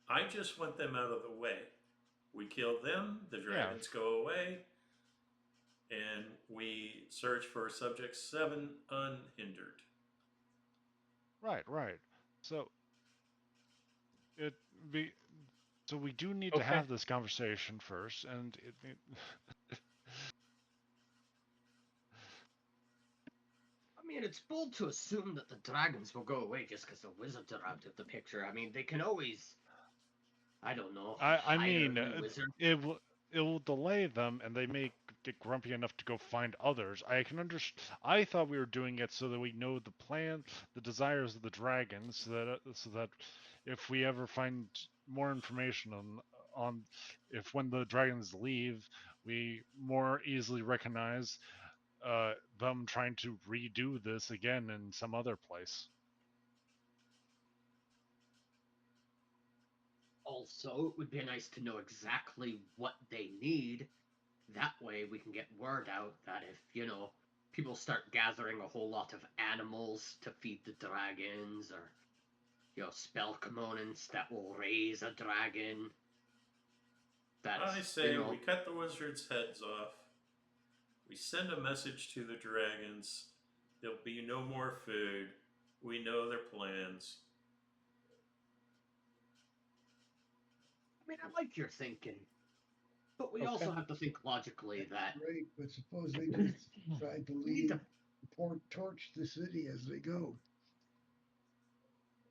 I just want them out of the way. We kill them, the Yeah, dragons go away, and we search for Subject 7 unhindered. right. So it be so we do need to Okay. have this conversation first, and I mean, it's bold to assume that the dragons will go away just because the wizards are out of the picture. I mean, they can always, I don't know, I hire mean, a new wizard. it will delay them, and they may get grumpy enough to go find others. I can understand. I thought we were doing it so that we know the plan, the desires of the dragons, so that if we ever find more information on if when the dragons leave, we more easily recognize them trying to redo this again in some other place. Also, it would be nice to know exactly what they need. That way, we can get word out that if, people start gathering a whole lot of animals to feed the dragons, or, spell components that will raise a dragon, I that's, say we cut the wizards' heads off. We send a message to the dragons. There'll be no more food. We know their plans. I mean, I like your thinking. But we Okay. also have to think logically that Great, but suppose they just decide to we need leave, to. torch the city as they go.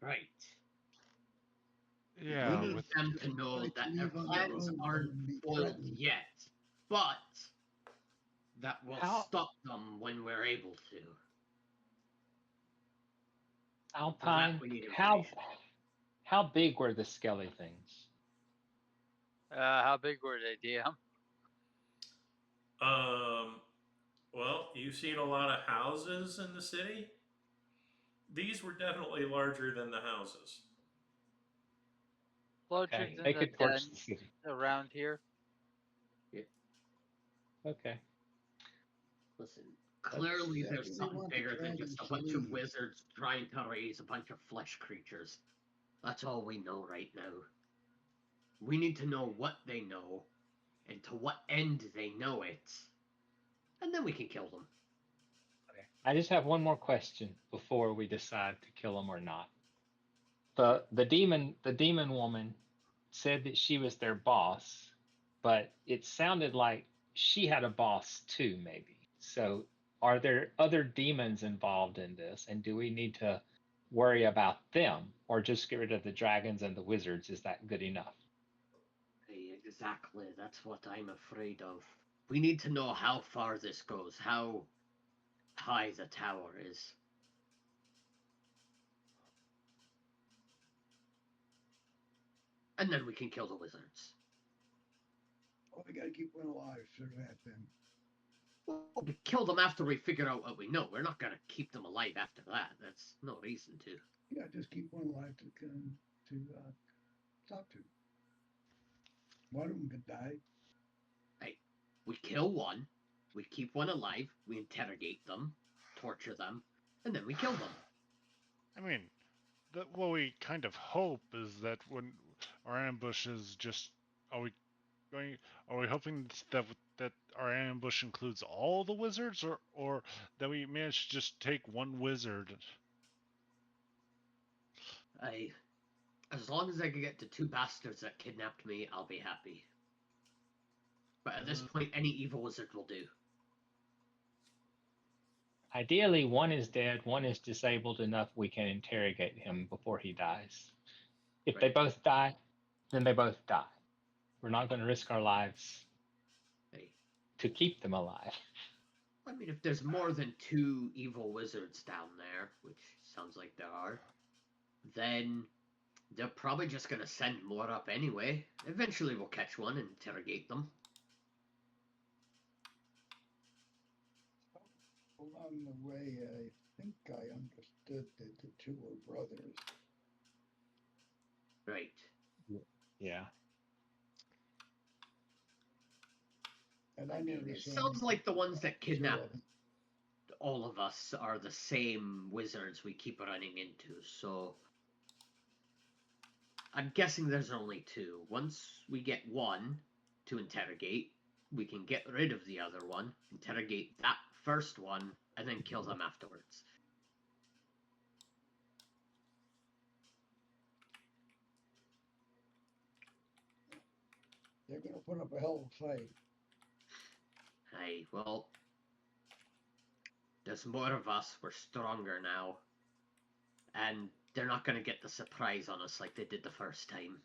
Right. Yeah, We need with them Just to know like that their leave on their plans own aren't and be foiled threatened. yet, but that will How- stop them when we're able to. Alpine, we need how information. how big were the skelly things? How big were they, DM? Well, you've seen a lot of houses in the city. These were definitely larger than the houses. Larger Okay, than they the could torch den the city. around here. Okay. Listen, clearly That's there's exactly something want the bigger than dragons just a to bunch of leave. wizards trying to raise a bunch of flesh creatures. That's all we know right now. We need to know what they know and to what end they know it, and then we can kill them. Okay. I just have one more question before we decide to kill them or not. The demon woman said that she was their boss, but it sounded like she had a boss too, maybe. So are there other demons involved in this, and do we need to worry about them, or just get rid of the dragons and the wizards? Is that good enough? Exactly, that's what I'm afraid of. We need to know how far this goes, how high the tower is. And then we can kill the wizards. Oh, we gotta keep one alive for that then. Well, we kill them after we figure out what we know. We're not gonna keep them alive after that. That's no reason to. Yeah, just keep one alive to talk to. One of them could die. Hey, we kill one, we keep one alive, we interrogate them, torture them, and then we kill them. I mean, what we kind of hope is that when our ambush is just, are we going? Are we hoping that our ambush includes all the wizards, or that we manage to just take one wizard? As long as I can get the two bastards that kidnapped me, I'll be happy. But at this point, any evil wizard will do. Ideally, one is dead, one is disabled enough we can interrogate him before he dies. If they Right. both die, then they both die. We're not going to risk our lives Hey, to keep them alive. I mean, if there's more than 2 evil wizards down there, which sounds like there are, then they're probably just going to send more up anyway. Eventually we'll catch one and interrogate them. Along the way, I think I understood that the two were brothers. Right. Yeah. And I never It saw sounds like the ones that any kidnap of them. all of us are the same wizards we keep running into, so I'm guessing there's only 2. Once we get one to interrogate, we can get rid of the other one, interrogate that first one, and then kill them afterwards. They're going to put up a hell of a fight. Aye, well, there's more of us, we're stronger now, and they're not going to get the surprise on us like they did the first time.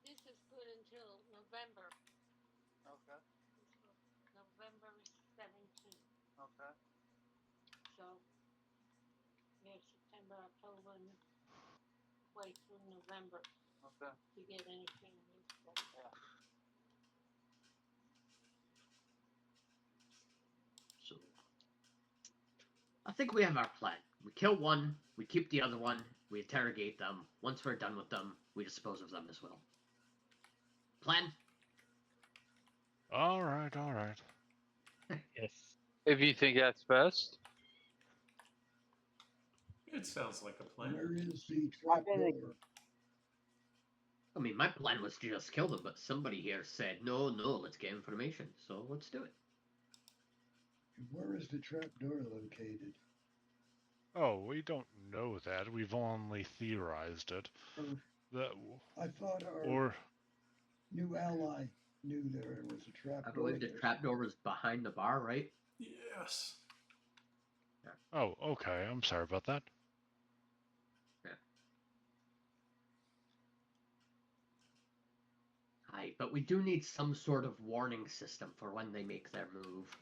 This is good until November. Okay. November 17th. Okay. So, yeah, September, October, and way through November Okay. to get anything useful. Yeah. So, I think we have our plan. We kill one, we keep the other one, we interrogate them. Once we're done with them, we dispose of them as well. Plan? All right, all right. Yes. If you think that's best. It sounds like a plan. Where is the trapdoor? I mean, my plan was to just kill them, but somebody here said, no, let's get information, so let's do it. Where is the trapdoor located? Oh, we don't know that. We've only theorized it. That, I thought our or new ally knew there was a trapdoor. I believe the there. trapdoor was behind the bar, right? Yes. oh, okay. I'm sorry about that. Aye, but we do need some sort of warning system for when they make their move.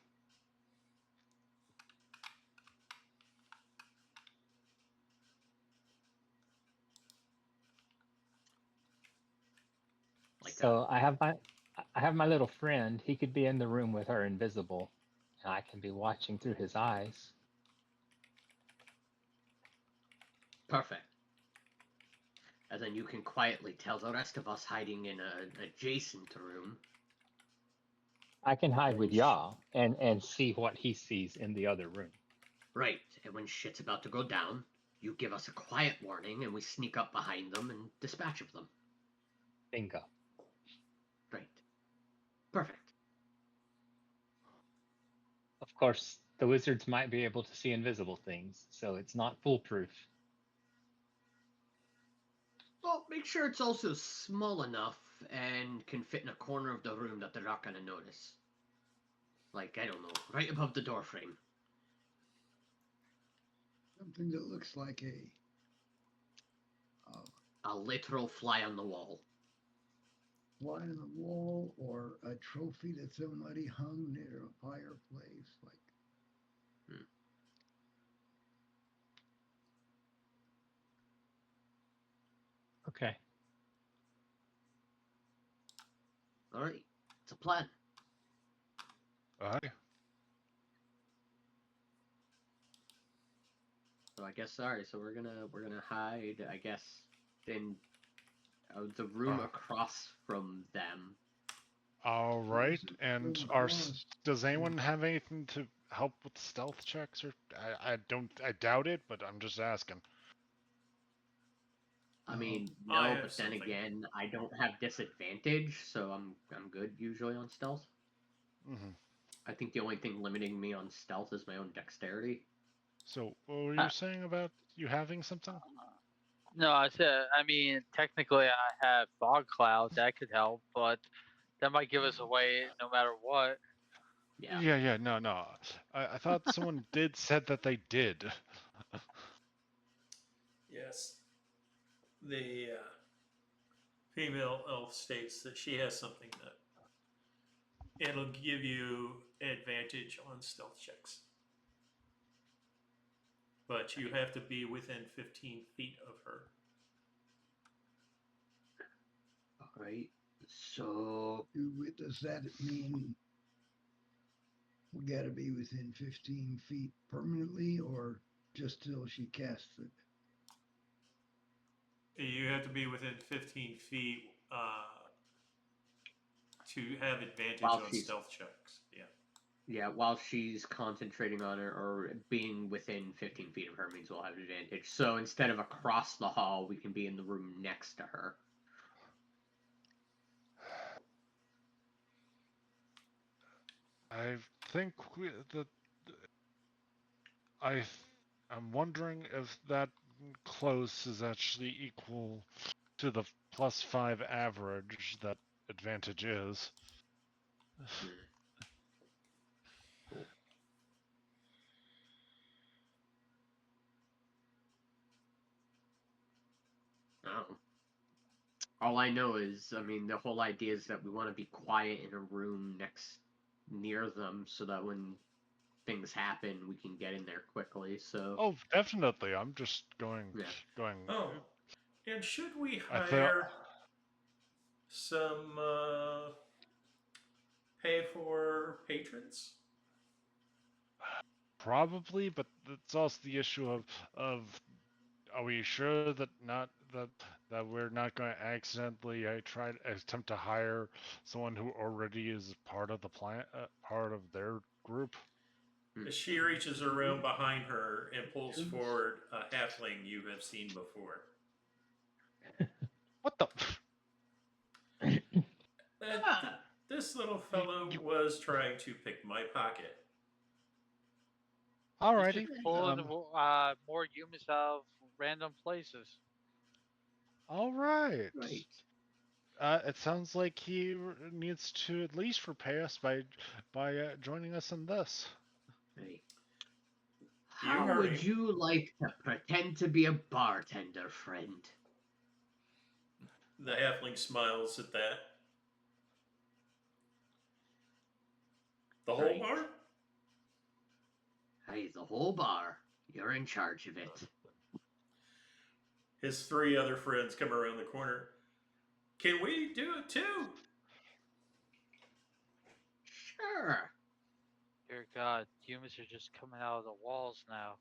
Like So I have my little friend. He could be in the room with her invisible, and I can be watching through his eyes. perfect. And then you can quietly tell the rest of us hiding in an adjacent room. I can hide with y'all and see what he sees in the other room. Right, and when shit's about to go down, you give us a quiet warning and we sneak up behind them and dispatch of them. Bingo. Right. Perfect. Of course, the wizards might be able to see invisible things, so it's not foolproof. Well, make sure it's also small enough and can fit in a corner of the room that they're not going to notice. Like, I don't know, right above the door frame. Something that looks like A literal fly on the wall. fly on the wall or a trophy that somebody hung near a fireplace. Like, Okay. All right, it's a plan. Aye. So I guess sorry. So we're gonna hide. I guess in the room across from them. All right. And room our across. does anyone have anything to help with stealth checks? Or I doubt it, but I'm just asking. I mean, I no, have but then something. again, I don't have disadvantage, so I'm good usually on stealth. Mm-hmm. I think the only thing limiting me on stealth is my own dexterity. So, what were you saying about you having something? No, I said. I mean, technically, I have fog cloud that could help, but That might give us away no matter what. Yeah. Yeah, no. I thought someone did said that they did. Yes. The female elf states that she has something that it'll give you advantage on stealth checks. But you have to be within 15 feet of her. All right. So Does that mean we got to be within 15 feet permanently, or just till she casts it? You have to be within 15 feet to have advantage While on she's- stealth checks. Yeah. yeah, while she's concentrating on her or being within 15 feet of her means we'll have an advantage. So instead of across the hall, we can be in the room next to her. I think I'm wondering if that close is actually equal to the +5 average that advantage is. Cool. Oh. All I know is, I mean, the whole idea is that we want to be quiet in a room near them so that when things happen, we can get in there quickly. So. Oh, definitely. I'm just going. Oh, and should we I hire thought some pay for patrons? probably, but it's also the issue of are we sure that not that we're not going to accidentally attempt to hire someone who already is part of the plan, part of their group? As she reaches around behind her and pulls forward a halfling you have seen before. What the? This little fellow was trying to pick my pocket. Alrighty. Pulling more humans out of random places. All right. Right. It sounds like he needs to at least repay us by joining us in this. Hey. How hurry. would you like to pretend to be a bartender, friend? The halfling smiles at that. The whole Right. bar? Hey, the whole bar. You're in charge of it. His three other friends come around the corner. Can we do it too? Sure. Dear God, humans are just coming out of the walls now.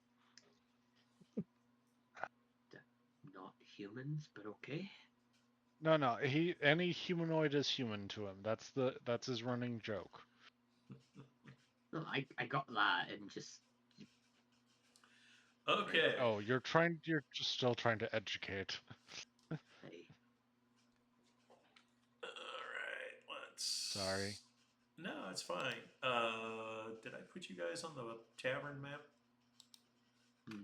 Not humans, but okay. No. Any humanoid is human to him. That's his running joke. No, I got that and just. Okay. Oh, you're just still trying to educate. Hey. All right. Let's. Sorry. No, it's fine. Did I put you guys on the tavern map?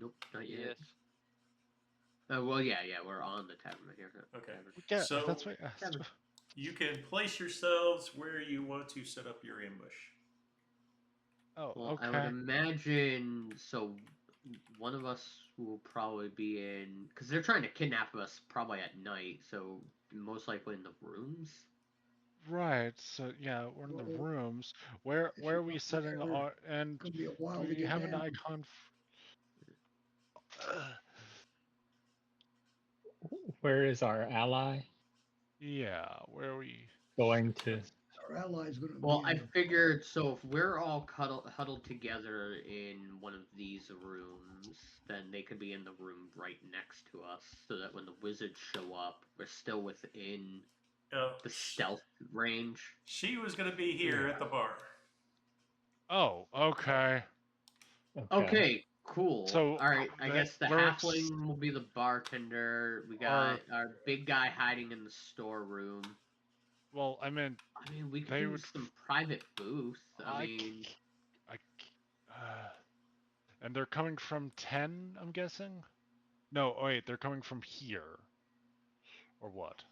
Nope, not yet. Yes. Oh well, yeah, we're on the tavern here. Okay. Yeah, So that's what I asked. Tavern. you can place yourselves where you want to set up your ambush. Oh, Well, okay. I would imagine so. One of us will probably be in because they're trying to kidnap us probably at night. So most likely in the rooms. Right. So yeah, we're in the rooms. Where are we setting our and It's gonna be a while do to we get have an down. icon? Where is our ally Yeah, where are we? going to? Our allies gonna Well, be I in the figured so if we're all huddled together in one of these rooms, then they could be in the room right next to us, so that when the wizards show up, we're still within the stealth range. She was going to be here at the bar. Oh, okay. Okay, cool. So, all right, I that guess the works. halfling will be the bartender. We got our big guy hiding in the storeroom. Well, I mean, we could they do would- some private booth. I and they're coming from 10, I'm guessing? No, wait, they're coming from here. Or what?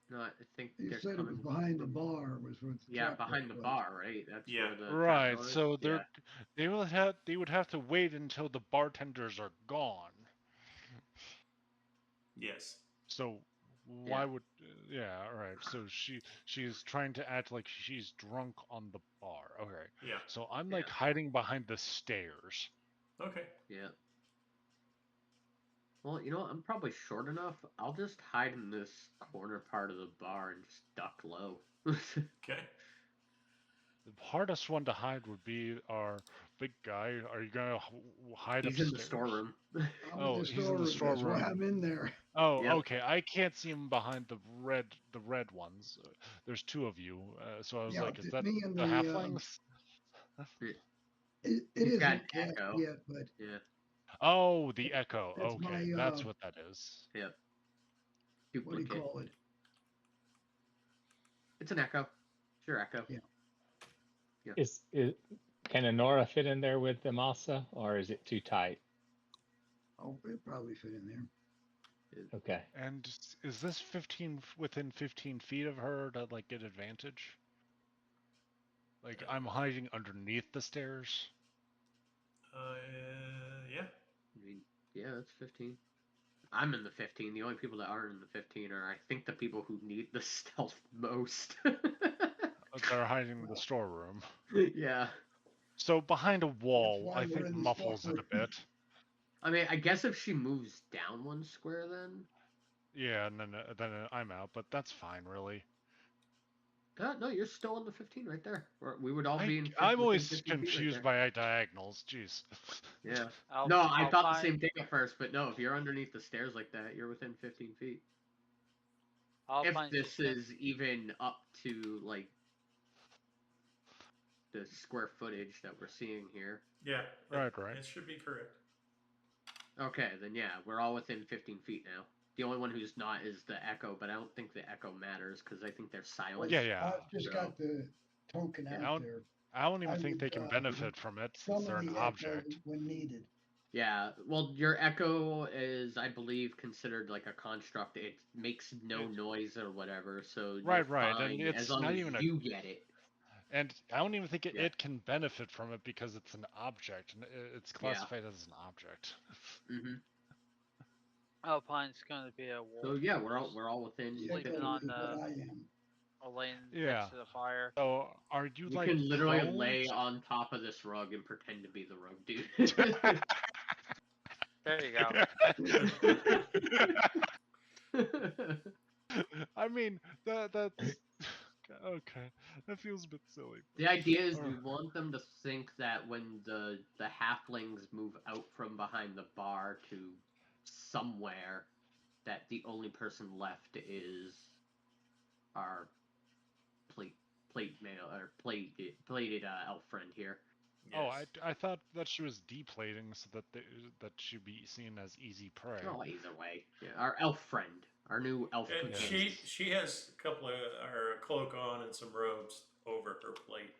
No, I think You they're said it was coming. behind the bar was what the Yeah, truck behind the was. bar, right? That's Yeah. where the Right. trapdoor is. So Yeah. they would have to wait until the bartenders are gone. Yes. So why Yeah. would yeah, all right. So she's trying to act like she's drunk on the bar. Okay. Yeah. So I'm Yeah. like hiding behind the stairs. Okay. Yeah. Well, you know what? I'm probably short enough. I'll just hide in this corner part of the bar and just duck low. Okay. The hardest one to hide would be our big guy. Are you gonna hide He's in the upstairs? storeroom. I'm Oh, in the he's in the storeroom. That's why storeroom. I'm in there. Oh, Yep. okay. I can't see him behind the red ones. There's two of you. So I was Yeah, like, is that me and the the halflings? it He's got isn't an cat echo. yet, but Yeah. Oh, the echo. that's Okay, my that's what that is. Yep. what do you Duplicate. call it? It's an echo. It's your echo. Yeah. Is can Honora fit in there with them also, or is it too tight? Oh, it probably fit in there. Okay. And is this 15 within 15 feet of her to like get advantage? Like I'm hiding underneath the stairs. Yeah. I mean, yeah, that's 15. I'm in the 15. The only people that aren't in the 15 are, I think, the people who need the stealth most. They're hiding in the storeroom. Yeah. So behind a wall, why I we're think in the muffles it a storeroom. bit. I mean, I guess if she moves down one square, then. Yeah, and then I'm out, but that's fine, really. No, you're still in the 15 right there. We would all be in I'm within always 15 feet right confused there. by diagonals. Jeez. Yeah. I'll, No, I I'll thought the find, same thing at first, but no, if you're underneath the stairs like that, you're within 15 feet. I'll If find this some- is even up to, like, the square footage that we're seeing here. Yeah. Right. It should be correct. Okay, then yeah, we're all within 15 feet now. The only one who's not is the echo, but I don't think the echo matters because I think they're silent. Yeah. I've just got the token out there. I don't even think would, they can benefit from it since they're Summon an the echo object. when needed. Yeah, well, your echo is, I believe, considered like a construct. It makes no noise or whatever, so Right, you're and fine it's as long not as even you get it. And I don't even think Yeah. it can benefit from it because it's an object, and it's classified as an object. Mm-hmm. Alpine's gonna be a wolf. So yeah, we're all within. The Sleeping echo on is what the- I am. Or laying Yeah. next to the fire. So are you You like can literally prone? lay on top of this rug and pretend to be the rug, dude. There you go. I mean that's okay. That feels a bit silly. The idea is we Alright. want them to think that when the halflings move out from behind the bar to somewhere, that the only person left is our plated elf friend here. Oh, Yes. I thought that she was deplating so that she'd be seen as easy prey. Oh, either way, yeah, our elf friend, our new elf And companion. she has a couple of her cloak on and some robes over her plate.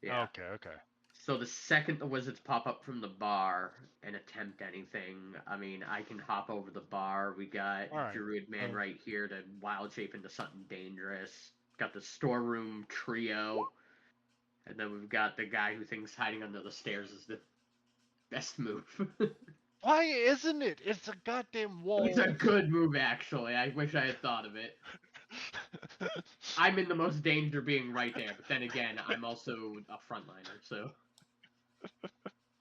Yeah. Okay. So the second the wizards pop up from the bar and attempt anything, I mean, I can hop over the bar. We got All right. Druid Man right here to wild shape into something dangerous. Got the storeroom trio. And then we've got the guy who thinks hiding under the stairs is the best move. Why isn't it? It's a goddamn wall. It's a good move, actually. I wish I had thought of it. I'm in the most danger being right there, but then again, I'm also a frontliner, so...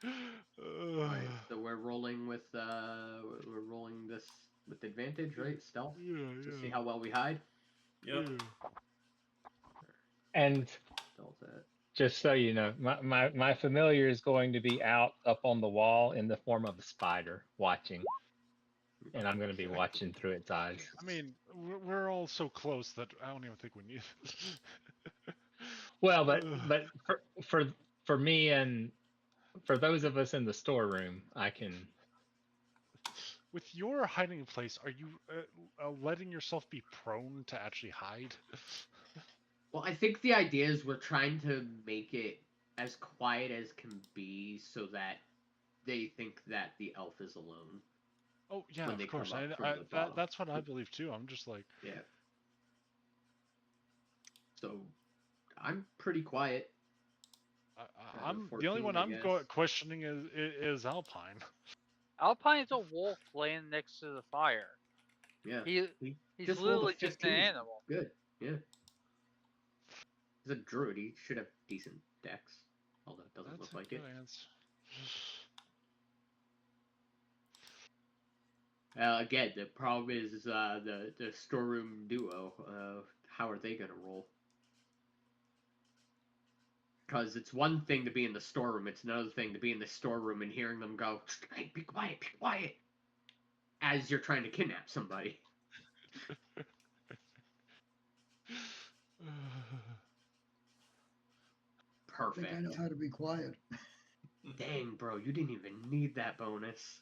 Alright, so we're rolling with this with advantage, right? Stealth? Yeah. To see how well we hide? Yep. Yeah. And Stealth at... just so you know, my familiar is going to be out up on the wall in the form of a spider watching. And I'm going to be watching through its eyes. I mean, we're all so close that I don't even think we need. Well, but for me and for those of us in the storeroom, I can. With your hiding place, are you letting yourself be prone to actually hide? Well, I think the idea is we're trying to make it as quiet as can be so that they think that the elf is alone. Oh yeah, When they of course. come up from the bottom. That's what I believe too. I'm just like, Yeah. So I'm pretty quiet. I'm the 14, only one I I'm guess. questioning is Alpine. Alpine's a wolf laying next to the fire. Yeah. He's just rolled a literally just an 15. animal. Good. Yeah. He's a druid. He should have decent dex. Although it doesn't That's look a like good it. answer. Again, the problem is the storeroom duo. How are they gonna roll? Because it's one thing to be in the storeroom, it's another thing to be in the storeroom and hearing them go, "Hey, be quiet," as you're trying to kidnap somebody. I think I know Perfect. how to be quiet. Dang, bro, you didn't even need that bonus.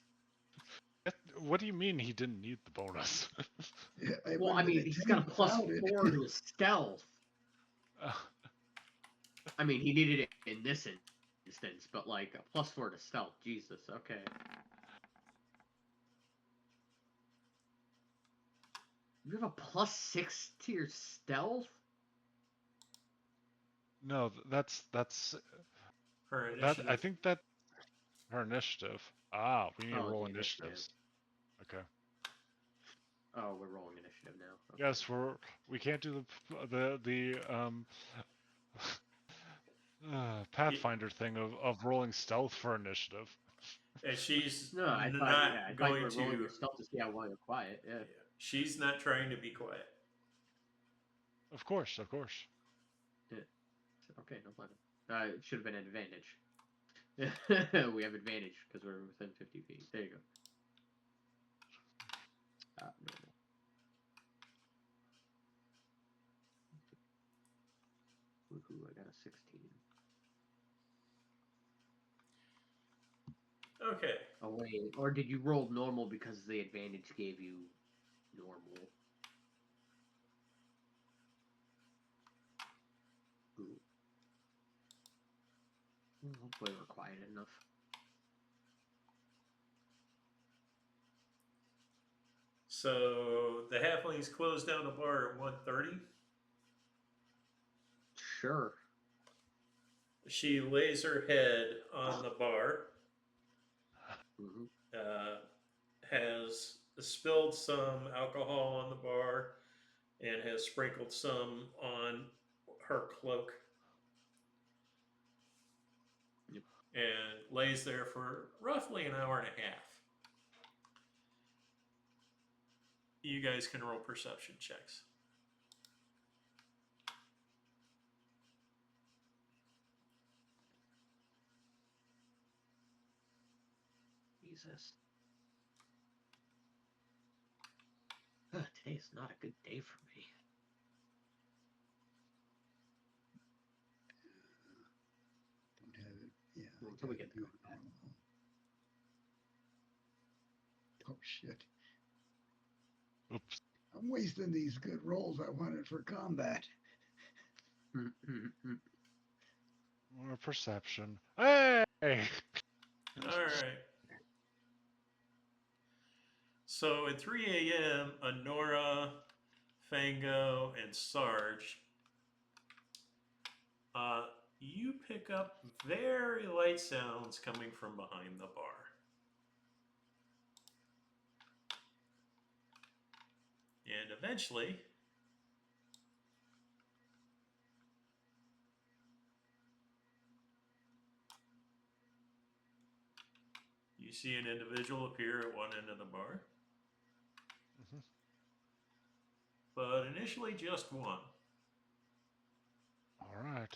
What do you mean he didn't need the bonus? It Well, would I have been mean, a he's got a 10 plus without it. 4 to his stealth. Uh, I mean, he needed it in this instance, but like a plus 4 to stealth. Jesus, okay. You have a plus 6 to your stealth? no, that's Her that. initiative. I think that her initiative. Ah, we need to Oh, roll the initiative. initiatives. Okay. Oh, we're rolling initiative now. Okay. Yes, we can't do the Pathfinder thing of rolling stealth for initiative. And she's No, I thought you going were rolling to. your stealth to see how well you're quiet. Yeah. She's not trying to be quiet. Of course, of course. Okay, no problem. It should have been an advantage. We have advantage because we're within 50 feet. There you go. Normal. Woohoo, I got a 16. Okay. Oh, wait. Or did you roll normal because the advantage gave you normal? Ooh. Hopefully we're quiet enough. So the halflings closed down the bar at 1:30. Sure. She lays her head on the bar, Mm-hmm. has spilled some alcohol on the bar, and has sprinkled some on her cloak. Yep. And lays there for roughly an hour and a half. You guys can roll perception checks. Jesus. Today's not a good day for me. Don't have it. Yeah. Well, I until we gotta get the do it code back. normal. Oh shit. Oops. I'm wasting these good rolls I wanted for combat. More perception. Hey! All right. So at 3 a.m., Honora, Fango, and Sarge, you pick up very light sounds coming from behind the bar. And eventually, you see an individual appear at one end of the bar. Mm-hmm. But initially just one. All right.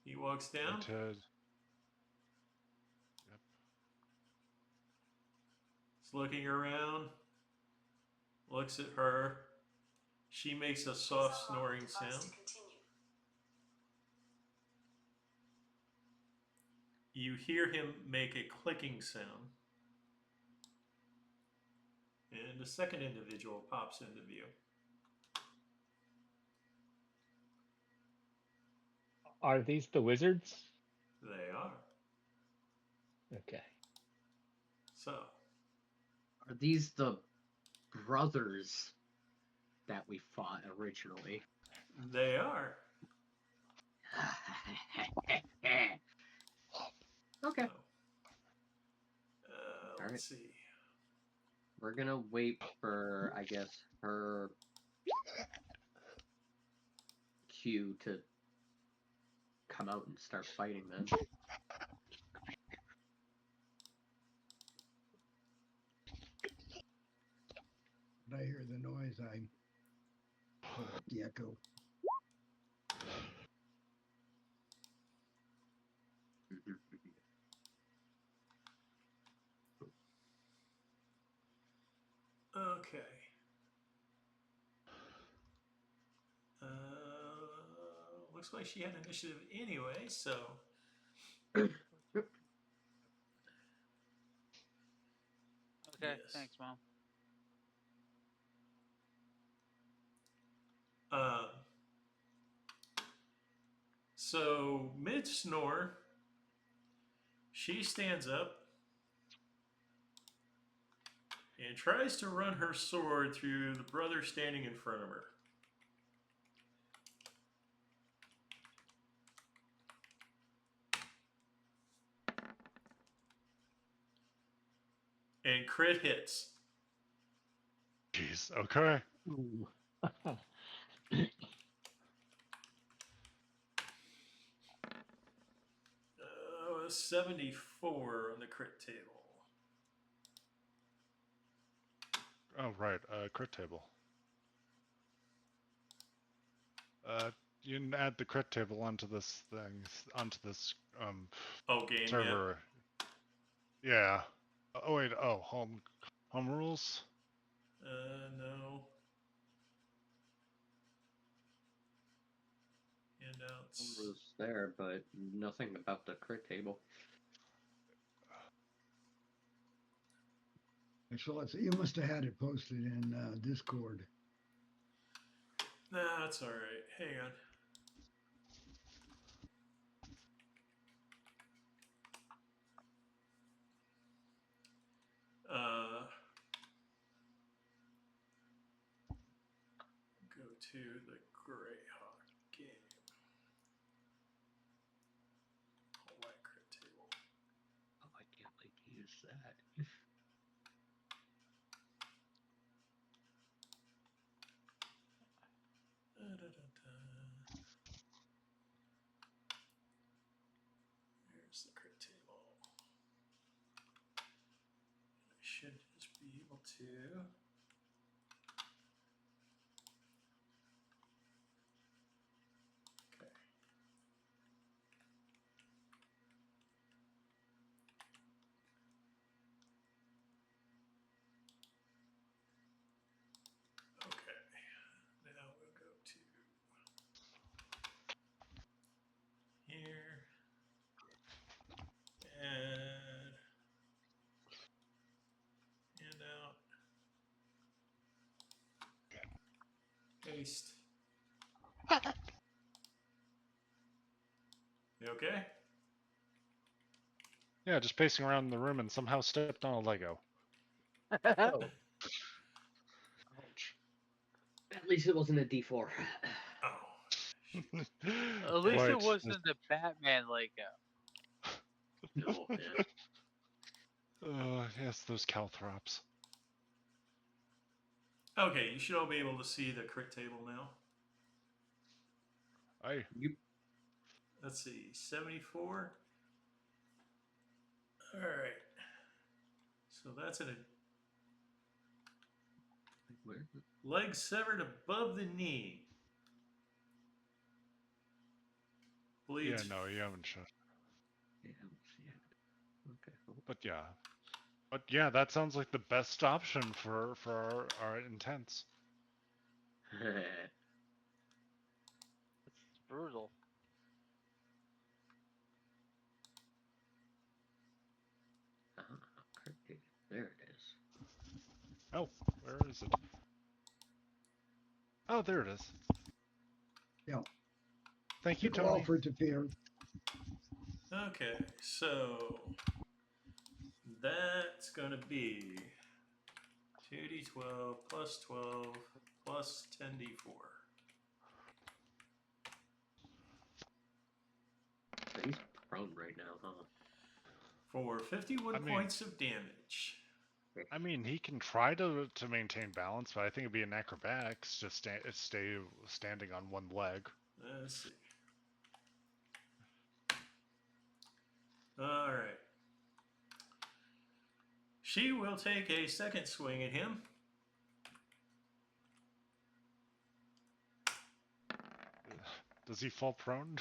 He walks down. Yep. He's looking around. Looks at her. She makes a soft snoring sound. You hear him make a clicking sound. And a second individual pops into view. Are these the wizards? They are. Okay. So, Are these the brothers that we fought originally? They are. Okay. Let's right. see. We're gonna wait for, I guess, her cue to come out and start fighting then. When I hear the noise, I pull up the echo. Okay. Looks like she had initiative anyway, so. Okay, Yes. thanks, Mom. So mid snore, she stands up and tries to run her sword through the brother standing in front of her. And crit hits. Jeez. Okay. Ooh. 74 on the crit table. Oh right. Crit table. You can add the crit table onto this thing, onto this Game, server. Yeah. Oh wait. Oh, home rules. No. Handouts. Was there, but nothing about the crit table. So let's see. You must have had it posted in Discord. Nah, that's all right. Hang on. Go to the Greyhawk game. Hold my crit table. Oh, I can't wait to use that. Here's the crit table. I should just be able to. Okay. Okay. Now we'll go to here. Add handout. Paste. You okay? Yeah, just pacing around the room and somehow stepped on a Lego. Oh. Ouch. At least it wasn't a D4. Oh. At least Right. it wasn't the Batman Lego. No, man. Yes, those calthrops. Okay, you should all be able to see the crit table now. Let's see, 74. All right. So that's a Where? leg severed above the knee. Bleeds. Yeah, no, you haven't shown. Yeah, I don't see it. Okay. But yeah, that sounds like the best option for our intents. It's brutal. There it is. Oh, where is it? Oh, there it is. Yeah. Thank you, Go Tony. offer to fear. Okay, so that's going to be 2d12 plus 12 plus 10d4. prone right now, huh? For 51 I mean- points of damage. I mean, he can try to maintain balance, but I think it'd be an acrobatics just stay standing on one leg. Let's see. All right. She will take a second swing at him. Does he fall prone?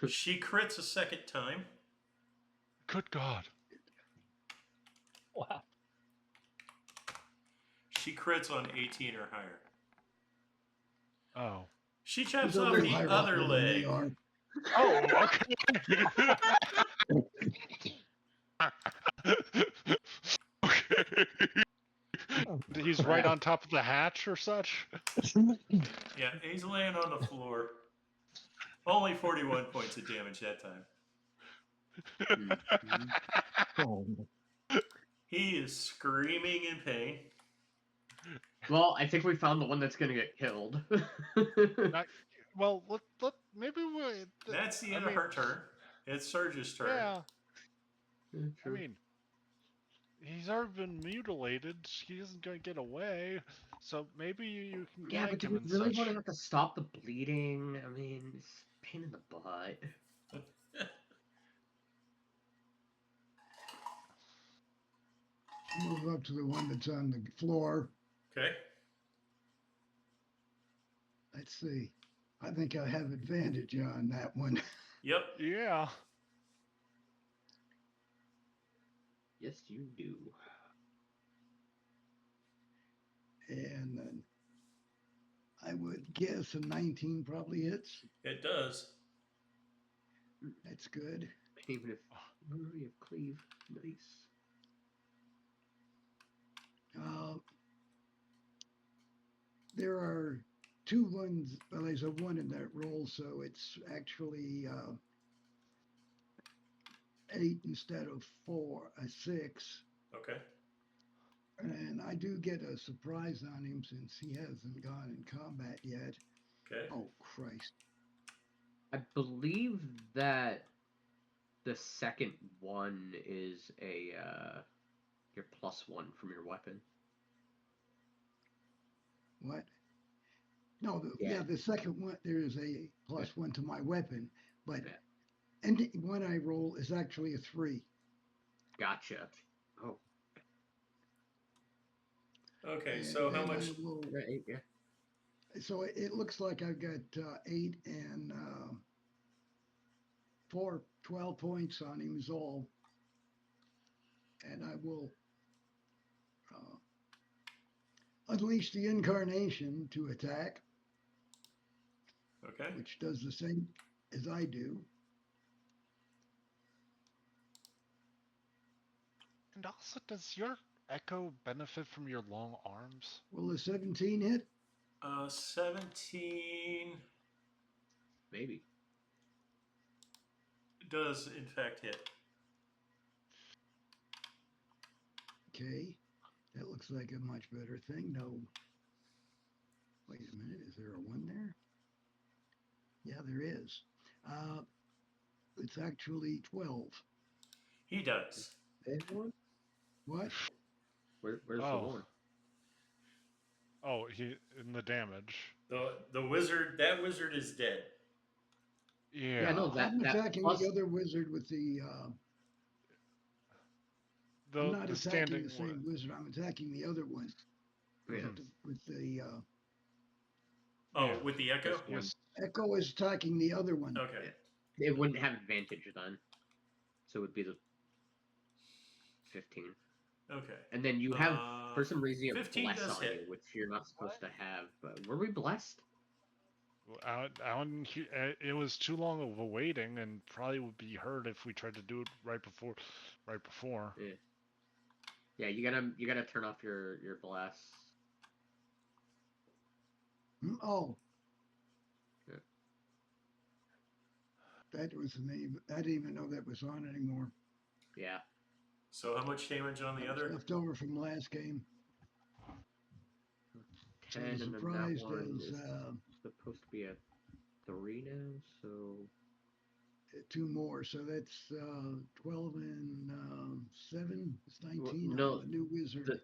She crits a second time. Good God. Wow. She crits on 18 or higher. Oh. She He's chops a off little the higher other up than we leg. are. Oh, okay. Okay. He's right Wow. on top of the hatch or such. Yeah, he's laying on the floor. Only 41 points of damage that time. Mhm. Oh, He is screaming in pain. Well, I think we found the one that's gonna get killed. Well, let maybe we. That's the I end mean, of her turn. It's Surge's turn. Yeah, I True. mean, he's already been mutilated. He isn't going to get away. So maybe you can Yeah, but gag do him we and really such. want to have to stop the bleeding? I mean, it's a pain in the butt. Move up to the one that's on the floor. Okay. Let's see. I think I have advantage on that one. Yep. Yeah. Yes, you do. And then I would guess a 19 probably hits. It does. That's good. Even if you have cleave, nice. There are two ones. Well, there's a one in that roll, so it's actually 8 instead of 4, a 6. Okay. And I do get a surprise on him since he hasn't gone in combat yet. Okay. Oh, Christ. I believe that the second one is a your +1 from your weapon. What? No, Yeah. the second one, there is a +1 to my weapon, but Yeah. and one I roll is actually a 3. Gotcha. Oh, Okay. And So how then much? I will, right. Yeah. so it looks like I've got 8 and 4, 12 points on him is all. And I will unleash the incarnation to attack, Okay. which does the same as I do. And also, does your echo benefit from your long arms? Will the 17 hit? 17 Maybe. does in fact hit. Okay. That looks like a much better thing. No. Wait a minute. Is there a 1 there? Yeah, there is. It's actually 12. He does. Anyone? What? Where's the Oh. one? Oh, he in the damage. The wizard. That wizard is dead. Yeah. Yeah, no, I'm that attacking plus, the other wizard with the. I'm not the attacking standing the same wizard. I'm attacking the other one. Yeah. With the Oh, Yeah. with the echo. Just one. Yes. Echo is attacking the other one. Okay. It wouldn't have advantage then, so it would be the 15. Okay. And then you have, for some reason, you have 15 bless does on hit. you, which you're not supposed to have. But were we blessed? It was too long of a waiting, and probably would be hurt if we tried to do it right before. Yeah, you gotta turn off your bless. Oh. Yeah. That was the name. I didn't even know that was on anymore. Yeah. So how much damage on the That was other? left over from last game. So 10, the and then that surprise one is is supposed to be a 3 now, so 2 more. So that's 12 and 7. It's 19 No, on the new wizard.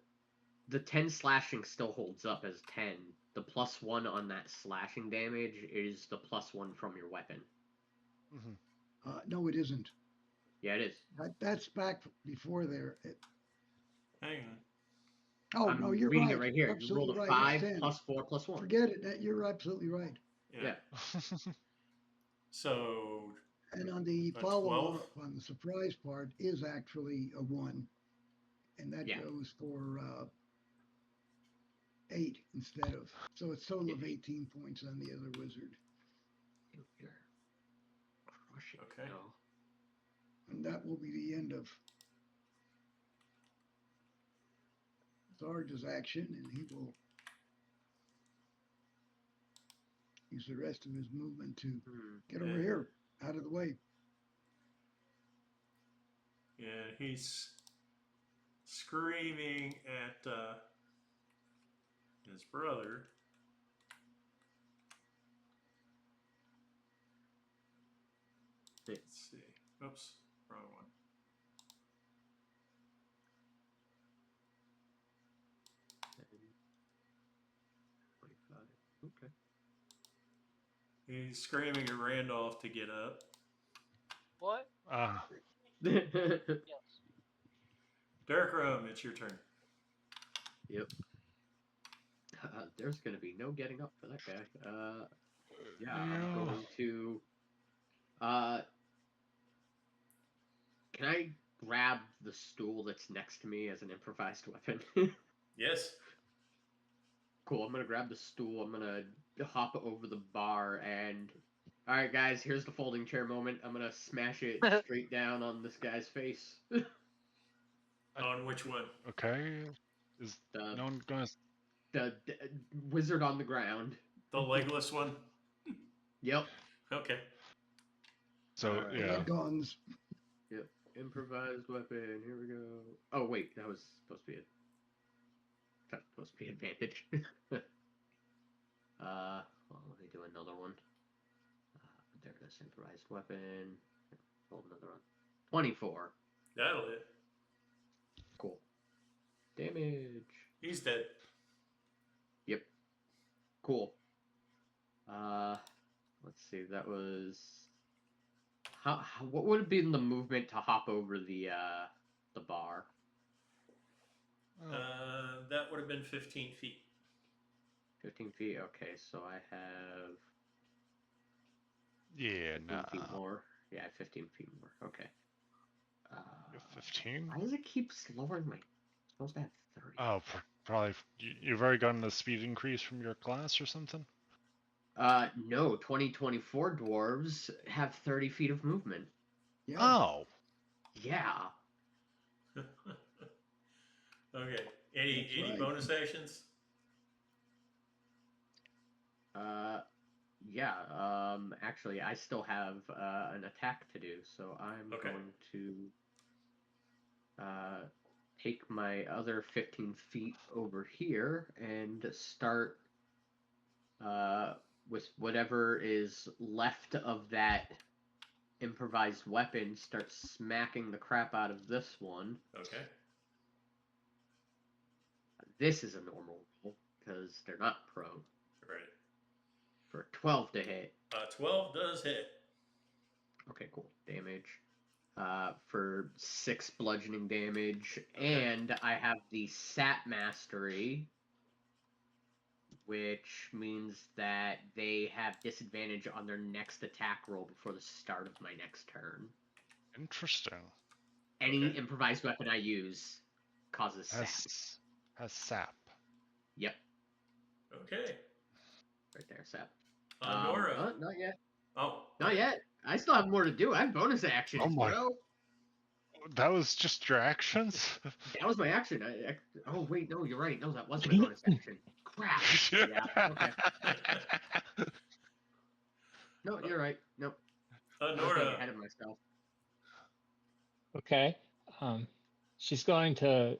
The 10 slashing still holds up as 10. The +1 on that slashing damage is the +1 from your weapon. No, it isn't. Yeah, it is. That's back before there. Hang on. Oh, I'm no, you're reading right. it right here. You Absolutely roll a right. 5 It's 10. +4 +1. Forget it. You're absolutely right. Yeah. So And on the A follow 12? up, on the surprise part, is actually a 1. And that Yeah. goes for 8 instead of. So it's total of 18 points on the other wizard. You're crushing it, Okay. though. And that will be the end of Sarge's action, and he will use the rest of his movement to get over here, out of the way. Yeah, he's screaming at his brother. Let's see. Oops, wrong one. Okay. He's screaming at Randolph to get up. What? Yep. Yes. Derek Rome, it's your turn. There's going to be no getting up for that guy. Yeah, I'm Yeah. going to. Can I grab the stool that's next to me as an improvised weapon? Yes. Cool. I'm gonna grab the stool. I'm gonna hop over the bar and. All right, guys. Here's the folding chair moment. I'm gonna smash it straight down on this guy's face. On which one? Okay. Is The, no one gonna? the wizard on the ground. The legless one? Yep. Okay. So Alright. yeah. Red guns. Yep. Improvised weapon. Here we go. Oh wait, that was supposed to be advantage. Well, let me do another one. There it is. Improvised weapon. Roll another one. 24. That'll hit. Cool. Damage. He's dead. Yep. Cool. Let's see. That was. What would have been the movement to hop over the bar? That would have been 15 feet. 15 feet. Okay, so I have Yeah. 15 Nah. feet more. Yeah, 15 feet more. Okay. You have 15. Why does it keep lowering my? I'm supposed to have 30. Oh, probably. You've already gotten a speed increase from your class or something. No. 2024 dwarves have 30 feet of movement. Yeah. Oh. Yeah. Okay. Any That's right. bonus actions? Yeah. Actually, I still have an attack to do, so I'm Okay. going to take my other 15 feet over here and start with whatever is left of that improvised weapon. Start smacking the crap out of this one. Okay. This is a normal roll because they're not prone. Right. For 12 to hit. 12 does hit. Okay, cool. Damage. For 6 bludgeoning damage. Okay. And I have the Sap Mastery, which means that they have disadvantage on their next attack roll before the start of my next turn. Interesting. Any Okay. improvised weapon I use causes sap. Has sap. Yep, Okay. right there, sap. Nora. Not yet. Oh. Not yet. I still have more to do. I have bonus actions, Oh my- bro. That was just your actions. That was my action. Oh, wait, no, you're right. No, that was my bonus action. Crap. Yeah, okay. No, you're right. Nope. I was getting Nora. ahead of myself. Okay. She's going to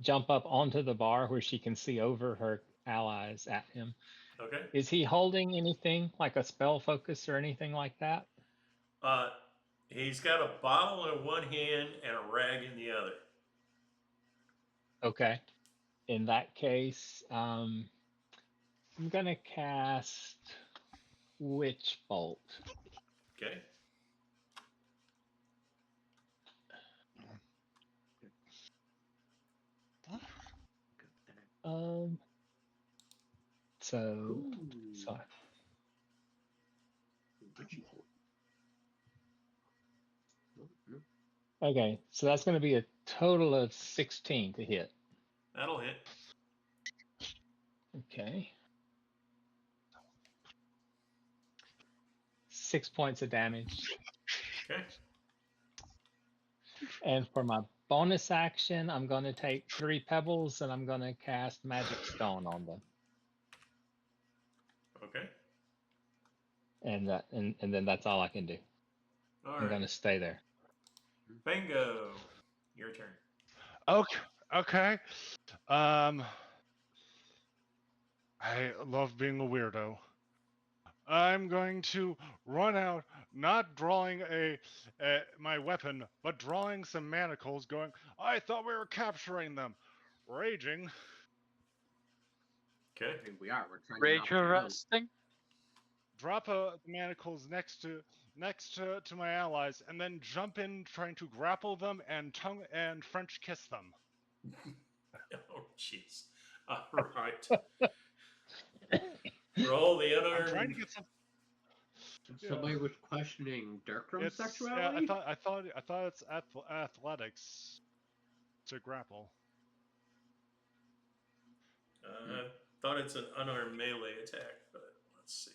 jump up onto the bar where she can see over her allies at him. Okay. Is he holding anything like a spell focus or anything like that? He's got a bottle in one hand and a rag in the other. Okay. In that case, I'm gonna cast Witch Bolt. Okay. So okay, so that's gonna be a total of 16 to hit. That'll hit. Okay. 6 points of damage. Okay. And for my bonus action, I'm going to take 3 pebbles and I'm going to cast Magic Stone on them. Okay. And then that's all I can do. All I'm going right. to stay there. Bingo. Your turn. Okay. I love being a weirdo. I'm going to run out, not drawing my weapon, but drawing some manacles, going, I thought we were capturing them. Raging. Okay. I mean, we are. We're trying Rage to knock them down. arresting. Drop the manacles next to my allies, and then jump in trying to grapple them and tongue and French kiss them. Oh, jeez. All right. Roll the unarmed. I'm trying to get some. Somebody was questioning Dirkram's I sexuality. thought it's athletics to grapple. I thought it's an unarmed melee attack, but let's see.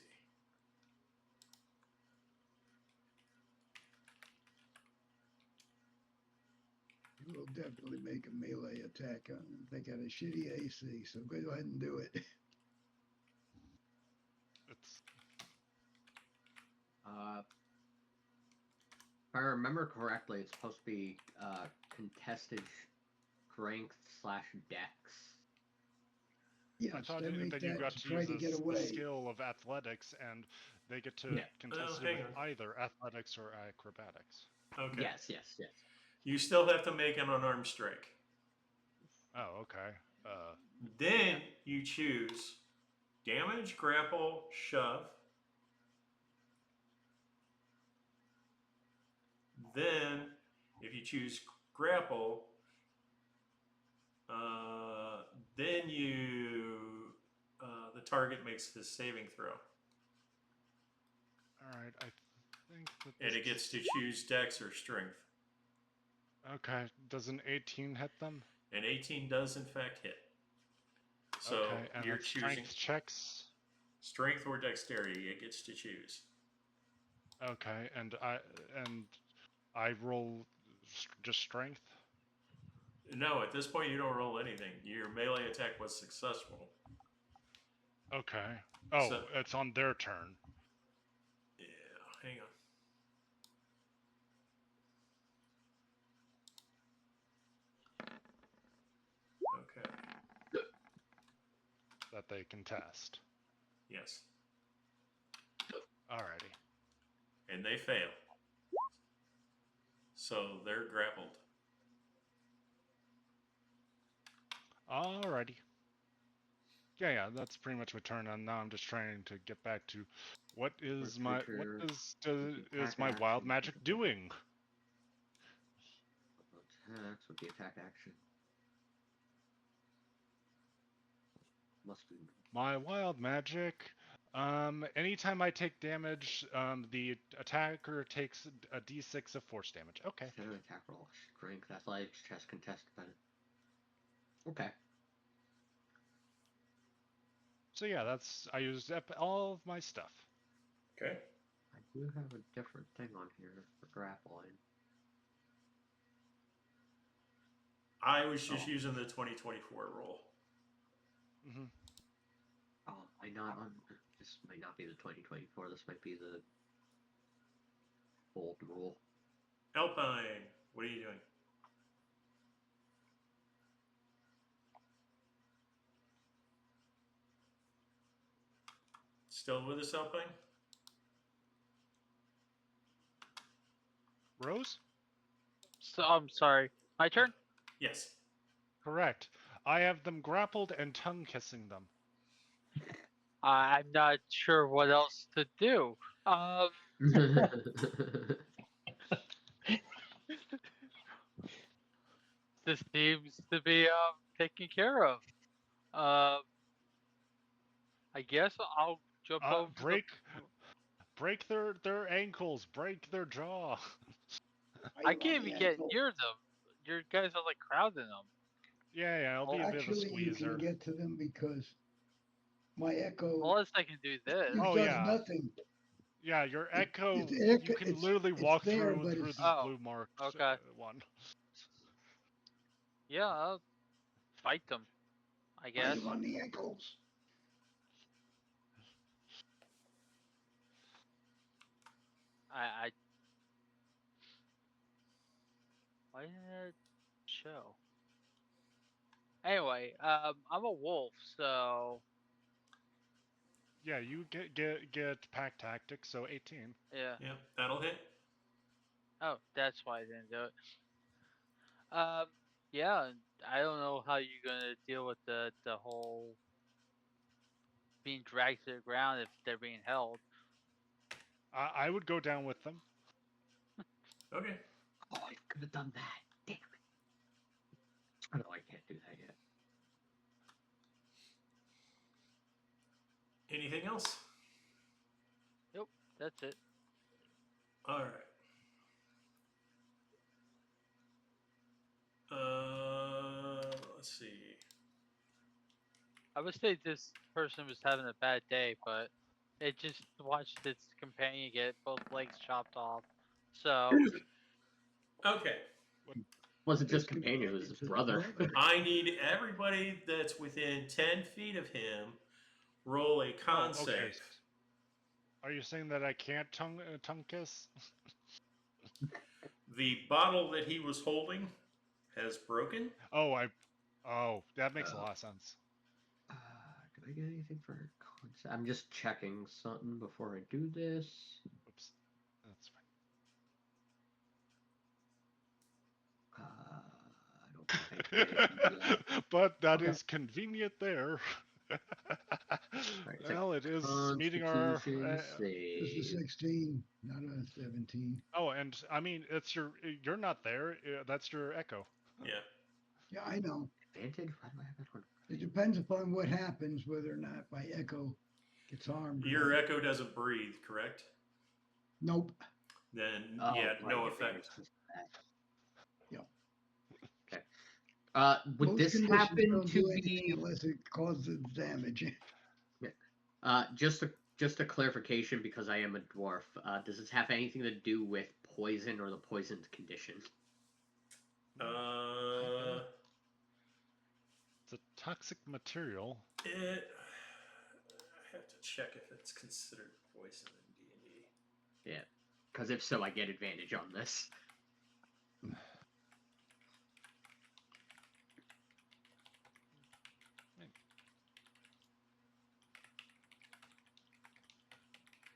It will definitely make a melee attack. They got a shitty AC, so go ahead and do it. It's If I remember correctly, it's supposed to be contested strength / dex. Yes, I thought they make that you that got to to try use to get the away. skill of athletics, and they get to Yeah. contest Oh, it hang with on. either athletics or acrobatics. Okay. Yes. You still have to make an unarmed strike. Oh, okay. Then you choose damage, grapple, shove. Then, if you choose grapple, then the target makes the saving throw, All right. I think that. and it gets to choose dex or strength. Okay. Does an 18 hit them? And 18 does in fact hit. So okay, and you're it's choosing strength checks. strength or dexterity. It gets to choose. Okay, and I roll just strength. No, at this point you don't roll anything. Your melee attack was successful. Okay. Oh, So- it's on their turn. Yeah, hang on. Okay. That they contest. Yes. Alrighty. And they fail. So they're grappled. Alrighty. Yeah, that's pretty much my turn. And now I'm just trying to get back to what is my wild magic doing? Attacks with the attack action. Must be. My wild magic. Anytime I take damage, the attacker takes a d6 of force damage. Okay. Standard attack roll. Strength, athletics, chest, contest, dependent. Okay. So yeah, I used up all of my stuff. Okay. I do have a different thing on here for grappling. I was just using the 2024 roll. Mm-hmm. Oh, this might not be the 2024. This might be the old rule. Alpine, what are you doing? Still with us, Alpine? Rose? So I'm sorry. My turn. Yes. Correct. I have them grappled and tongue kissing them. I'm not sure what else to do. This seems to be taken care of. Um, I guess I'll jump over Break their ankles, break their jaw. I can't even get near them. Your guys are like crowding them. Yeah, I'll be a bit of a Actually, you squeezer. can get to them because my echo Unless I can do this. Oh, does yeah. nothing. Yeah, your echo. It's You can literally walk there, through but the it's blue mark okay. one. Yeah, I'll fight them. I right guess. on the ankles. I why didn't it show? Anyway, I'm a wolf, so Yeah, you get pack tactics, so 18. yeah. Yeah, that'll hit. Oh, that's why I didn't do it. Yeah, I don't know how you're gonna deal with the whole being dragged to the ground if they're being held. I would go down with them. Okay. Oh, I could have done that. Damn it. No, I can't do that yet. Anything else? Nope, that's it. All right. Let's see. I would say this person was having a bad day, but it just watched its companion get both legs chopped off. So Okay. Wasn't just companion, it was his brother. I need everybody that's within 10 feet of him roll a con save. Are you saying that I can't tongue kiss? The bottle that he was holding has broken. Oh, that makes a lot of sense. Did I get anything for concept? I'm just checking something before I do this. Oops, that's fine. I don't think I can do that. But that Okay. is convenient there. Right, Well, it is meeting our. Constitution This is save. 16, not a 17. Oh, and I mean, you're not there. That's your echo. Yeah. Yeah, I know. Advantage? Why do I have that one? It depends upon what happens, whether or not my echo gets harmed. Your echo doesn't breathe, correct? Nope. Then, Oh, yeah, right, no advantage effect. is that. Yep. Okay. Would Most this conditions happen don't to do anything be unless it causes damage. just a clarification because I am a dwarf? Does this have anything to do with poison or the poisoned condition? It's a toxic material. I have to check if it's considered poison in D&D. Yeah, because if so, I get advantage on this.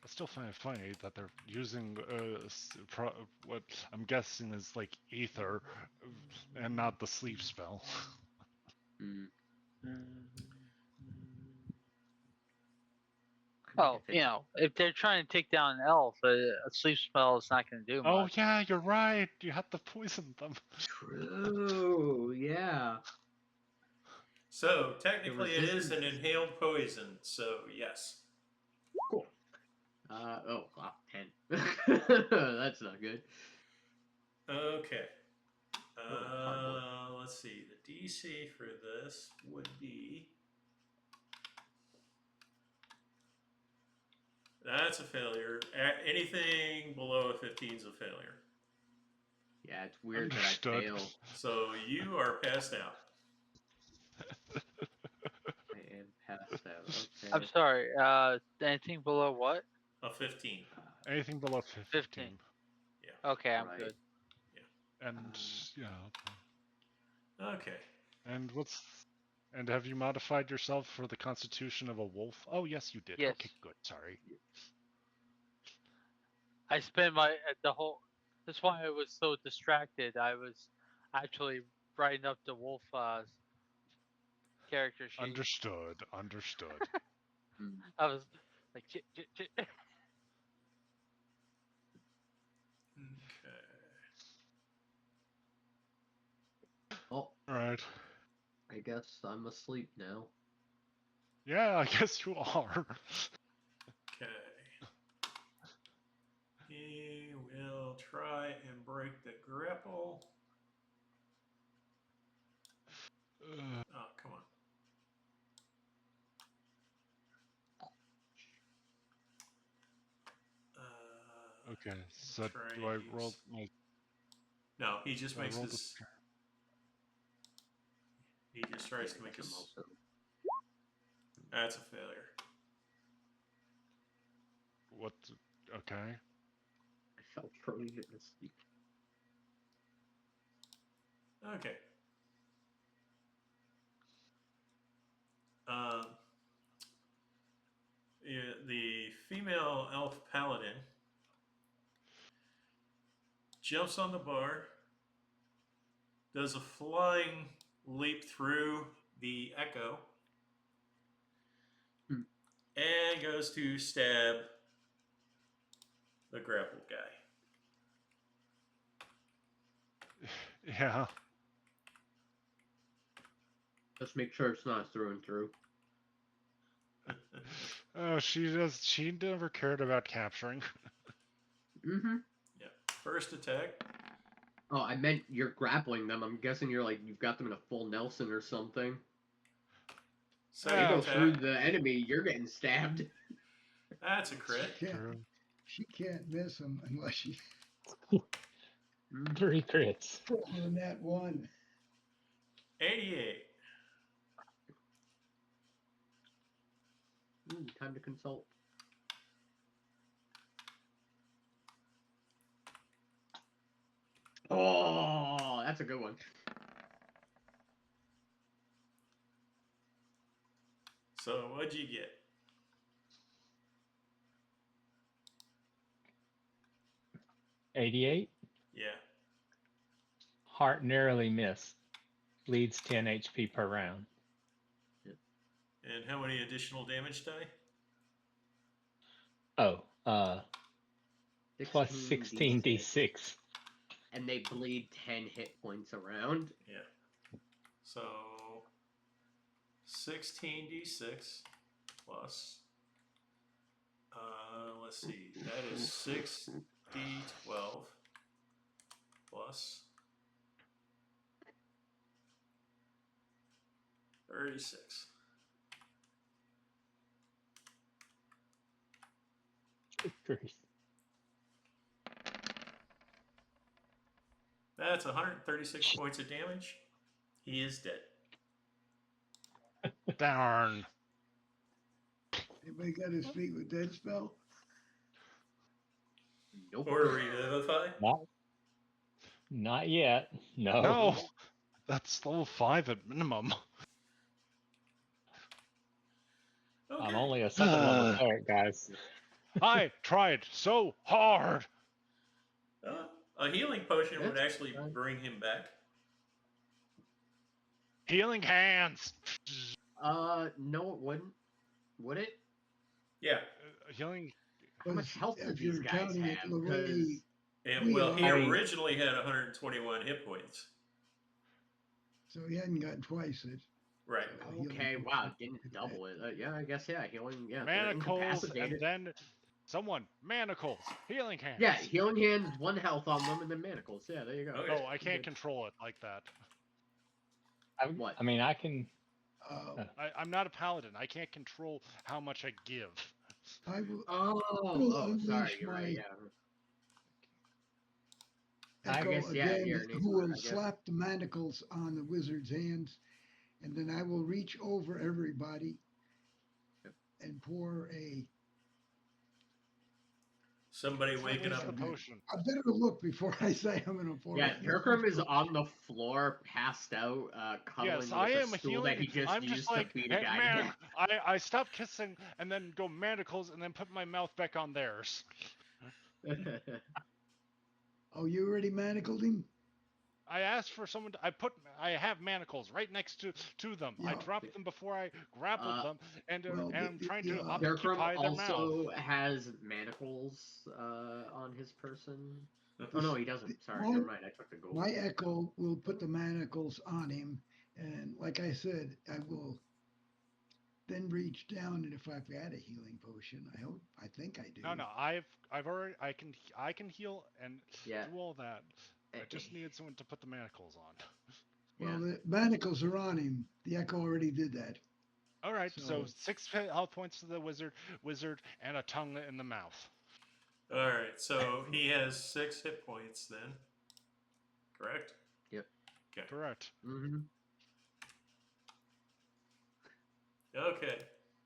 I still find it funny that they're using what I'm guessing is like ether, and not the sleep spell. Oh, if they're trying to take down an elf, a sleep spell is not going to do much. Oh yeah, you're right. You have to poison them. True. Yeah. So technically, it is an inhaled poison. So yes. Cool. 10. That's not good. Okay. Let's see. The DC for this would be. That's a failure. Anything below a 15 is a failure. Yeah, it's weird Understood. that I fail. So you are passed out. I am passed out. Okay. I'm sorry. Anything below what? A 15. Anything below 15. Yeah. Okay, I'm good. Yeah. And yeah. Okay. And have you modified yourself for the constitution of a wolf? Oh yes, you did. Yes. Okay, good. Sorry. I spend the whole That's why I was so distracted. I was actually writing up the wolf character sheet. Understood. Understood. I was like, chit. Okay. Oh, Right. I guess I'm asleep now. Yeah, I guess you are. Okay. He will try and break the grapple. Oh, come on. Okay, so try do I and roll use- my? No, he just Do I makes roll his. He just tries to make him his. also. That's a failure. What? Okay. I felt frozen asleep. Okay. Yeah, the female elf paladin jumps on the bar, does a flying leap through the echo, and goes to stab the grappled guy. Yeah. Just make sure it's not through and through. Oh, she does. She never cared about capturing. Mm-hmm. Yeah. First attack. Oh, I meant you're grappling them. I'm guessing you've got them in a full Nelson or something. Second You go attack. through the enemy, you're getting stabbed. That's a crit. She can't miss him unless she 3 crits. rolls a net 1. 88. Time to consult. Oh, that's a good one. So what'd you get? $88. Yeah. Heart narrowly missed. Leads 10 HP per round. And how many additional damage die? Oh, plus 16d6. And they bleed 10 hit points around. Yeah. So 16d6 plus. Let's see. That is 6d12 plus 36. That's 136 points of damage. He is dead. Darn. Anybody got his feet with dead spell? Nope. Or revivify? Not yet. No. No, that's level 5 at minimum. Okay. I'm only a 2nd level cleric, guys. I tried so hard. A healing potion would That's actually fine. bring him back. Healing hands. No, it wouldn't. Would it? Yeah. Healing. How much health do if these you're guys counting it have? the way, And, We well, he are- originally had 121 hit points. so he hadn't gotten twice it. Right. Okay, wow, didn't double it. Yeah, I guess, yeah, healing, yeah. they're Manacles, incapacitated. and then someone manacles. Healing hands. Yeah, healing hands, 1 health on them, and then manacles. Yeah, there you go. Okay. No, I can't control it like that. What? I mean, I can. I'm not a paladin. I can't control how much I give. I will Oh, unleash sorry, you're my right, yeah. I echo guess, yeah, again, here, who will I guess. slap the manacles on the wizard's hands, and then I will reach over everybody and pour Somebody waking Where's up. the potion? I better look before I say I'm going to pour Yeah, it. Dirkram is on the floor, passed out, cuddling Yes, with I a am stool that he just I'm used just to like, feed a hey, guy. man, I stop kissing and then go manacles and then put my mouth back on theirs. Oh, you already manacled him? I asked for someone to, I have manacles right next to them. I Yeah. dropped them before I grappled them, and Well, I'm trying to Darkrum occupy their mouth. also has manacles on his person. Oh no, he doesn't. Sorry, my, never mind. I took the gold. my echo will put the manacles on him, and like I said, I will then reach down, and if I've got a healing potion, I think I do. No, I've already, I can heal and Yeah. do all that. I just needed someone to put the manacles on. Well, the manacles are on him. The echo already did that. All right, so So- 6 health points to the wizard, and a tongue in the mouth. All right, so he has 6 hit points then. Correct? Yep. Okay. Correct. Mm-hmm. Okay.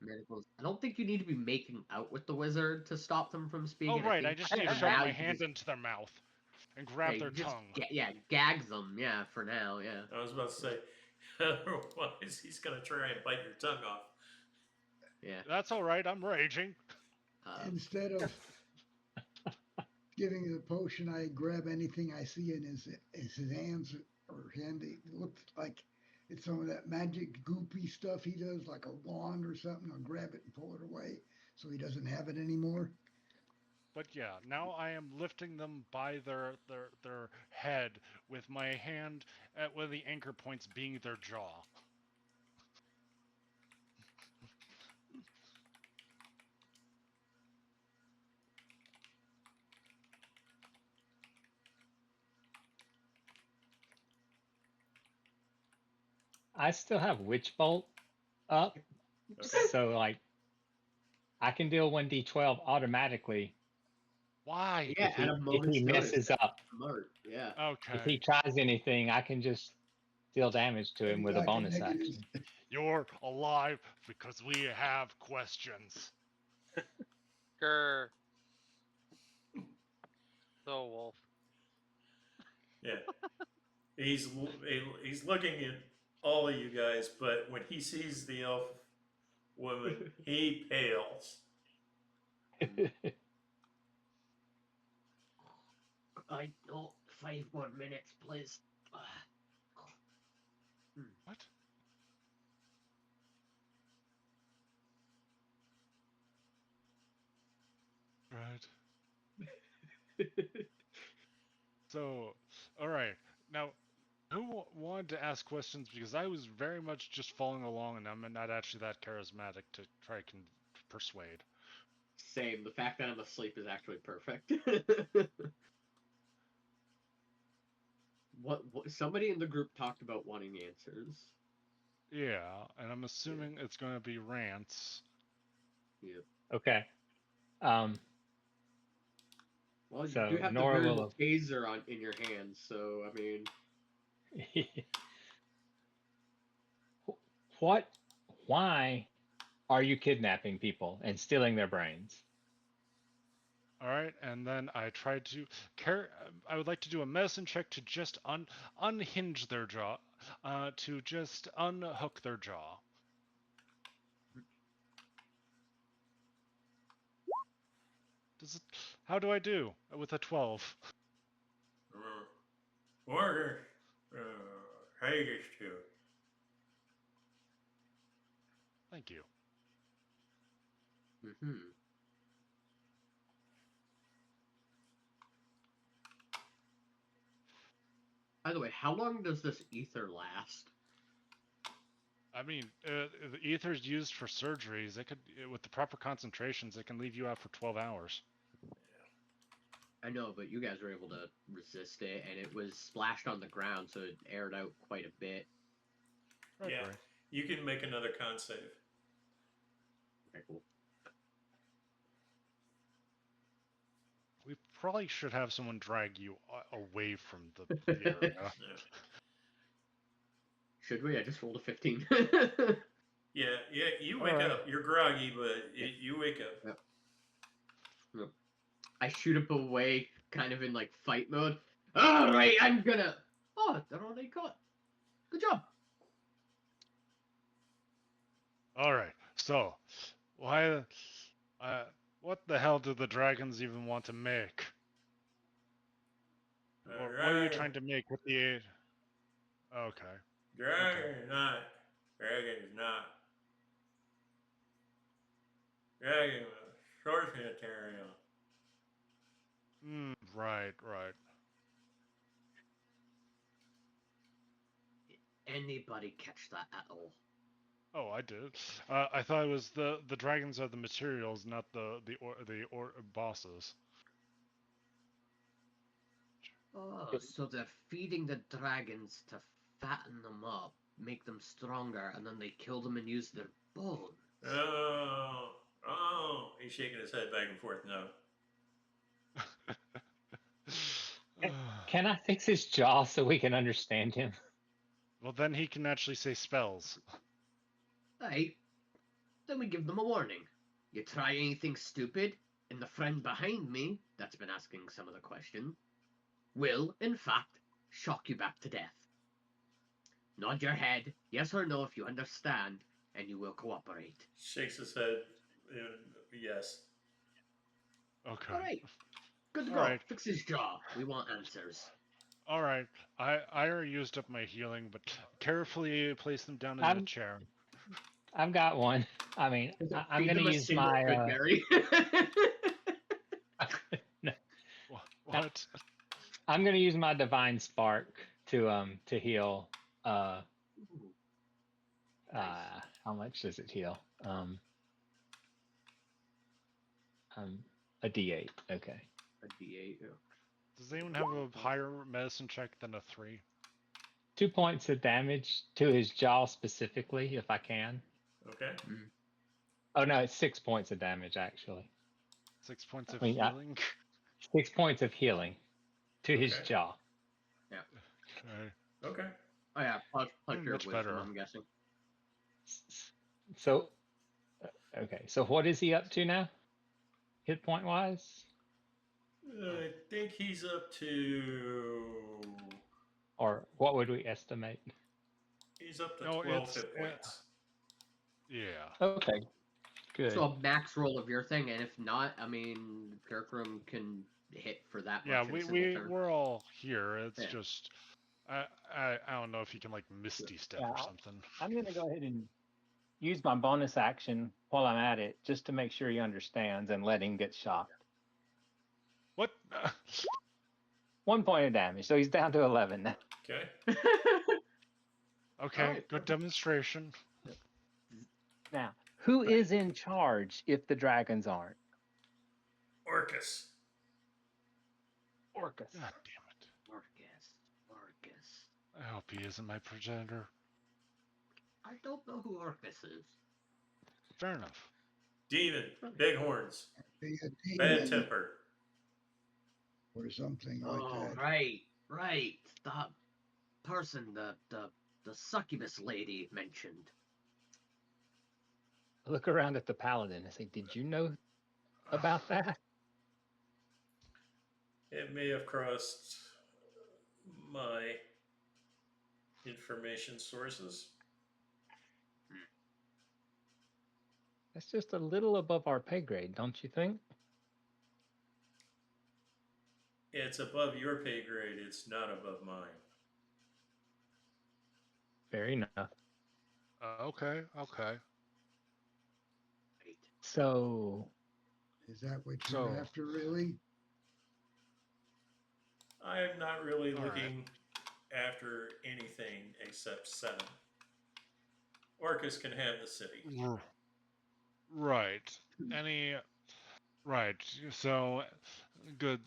Manacles. I don't think you need to be making out with the wizard to stop them from speaking. Oh right, I think just need to for shove now my you can hand just- into their mouth and grab yeah, their you just tongue. gags them. Yeah, for now. Yeah. I was about to say, otherwise he's going to try and bite your tongue off. Yeah. That's all right. I'm raging. Instead of giving the potion, I grab anything I see in his hands or hand. It looks like it's some of that magic goopy stuff he does, like a wand or something. I'll grab it and pull it away so he doesn't have it anymore. But yeah, now I am lifting them by their head with my hand at one of the anchor points being their jaw. I still have Witch Bolt up, Okay. so like I can deal 1d12 automatically Why? Yeah, if at a he moment's notice. messes That's up. smart. Yeah. If he Okay. tries anything, I can just deal damage to him with a Attack and bonus negatives. action. You're alive because we have questions. Grr. So wolf. Yeah. He's looking at all of you guys, but when he sees the elf woman, he pales. I know. 5 more minutes, please. What? Right. So, all right. Now, who wanted to ask questions? Because I was very much just following along, and I'm not actually that charismatic to try to persuade. Same. The fact that I'm asleep is actually perfect. what somebody in the group talked about wanting answers. Yeah, and I'm assuming it's going to be rants. Yep. Okay. Well, So you do have Nora the variable will- taser in your hands, so I mean, Why are you kidnapping people and stealing their brains? All right, and then I tried to I would like to do a medicine check to just unhinge their jaw, to just unhook their jaw. How do I do with a 12? Order. Haggis too. Thank you. mm-hmm. By the way, how long does this ether last? I mean, the ether's used for surgeries. It could, with the proper concentrations, it can leave you out for 12 hours. I know, but you guys were able to resist it, and it was splashed on the ground, so it aired out quite a bit. Right, Yeah. right. You can make another con save. Okay, cool. We probably should have someone drag you away from the area. Yeah. Should we? I just rolled a 15. Yeah, you wake Alright. up. You're groggy, but you wake up. Yep. I shoot up away, kind of in like fight mode. All right, I'm gonna. Oh, they're already caught. Good job. All right. So, why? What the hell do the dragons even want to make? What are you trying to make with the? Okay. Dragon is not. Dragon is not. Dragon is source material. Right. Anybody catch that at all? Oh, I did. I thought it was the dragons are the materials, not the bosses. Oh, so they're feeding the dragons to fatten them up, make them stronger, and then they kill them and use their bones. Oh, he's shaking his head back and forth. No. Can I fix his jaw so we can understand him? Well, then he can actually say spells. Right. Then we give them a warning. You try anything stupid, and the friend behind me, that's been asking some of the questions, will, in fact, shock you back to death. Nod your head, yes or no if you understand, and you will cooperate. Shakes his head. Yes. Okay. All right. Good to All go. right. Fix his jaw. We want answers. All right. I already used up my healing, but carefully place them down in the chair. I've got one. I mean, I'm Feed going them to a use single my. good berry. What? I'm going to use my divine spark to heal. Nice. How much does it heal? A D8. Okay. A D8. Yeah. Does anyone have a higher medicine check than a 3? 2 points of damage to his jaw specifically, if I can. Okay. Oh no, it's 6 points of damage actually. 6 points of healing. 6 points of healing to his jaw. Yeah. Okay. Oh yeah, plus your much wisdom, better. I'm guessing. So, okay. So what is he up to now? Hit point wise? I think he's up to. Or what would we estimate? He's up to 12 hit points. Yeah. Okay. Good. So a max roll of your thing, and if not, I mean, Kirkram can hit for that much. Yeah, we're all here. It's just I don't know if you can like misty step or something. I'm gonna go ahead and use my bonus action while I'm at it, just to make sure he understands and let him get shocked. What? 1 point of damage, so he's down to 11 now. Okay. Okay, right. Good demonstration. Now, who is in charge if the dragons aren't? Orcus. Orcus. God damn it. Orcus. I hope he isn't my progenitor. I don't know who Orcus is. Fair enough. Demon. Big horns. Demon. Bad temper. Or something like that. Right. The person, the succubus lady mentioned. I look around at the paladin and say, did you know about that? It may have crossed my information sources. That's just a little above our pay grade, don't you think? It's above your pay grade. It's not above mine. Fair enough. Okay. So, is that what you're after, really? I'm not really looking after anything except 7. Orcus can have the city. Right. Right. So, good,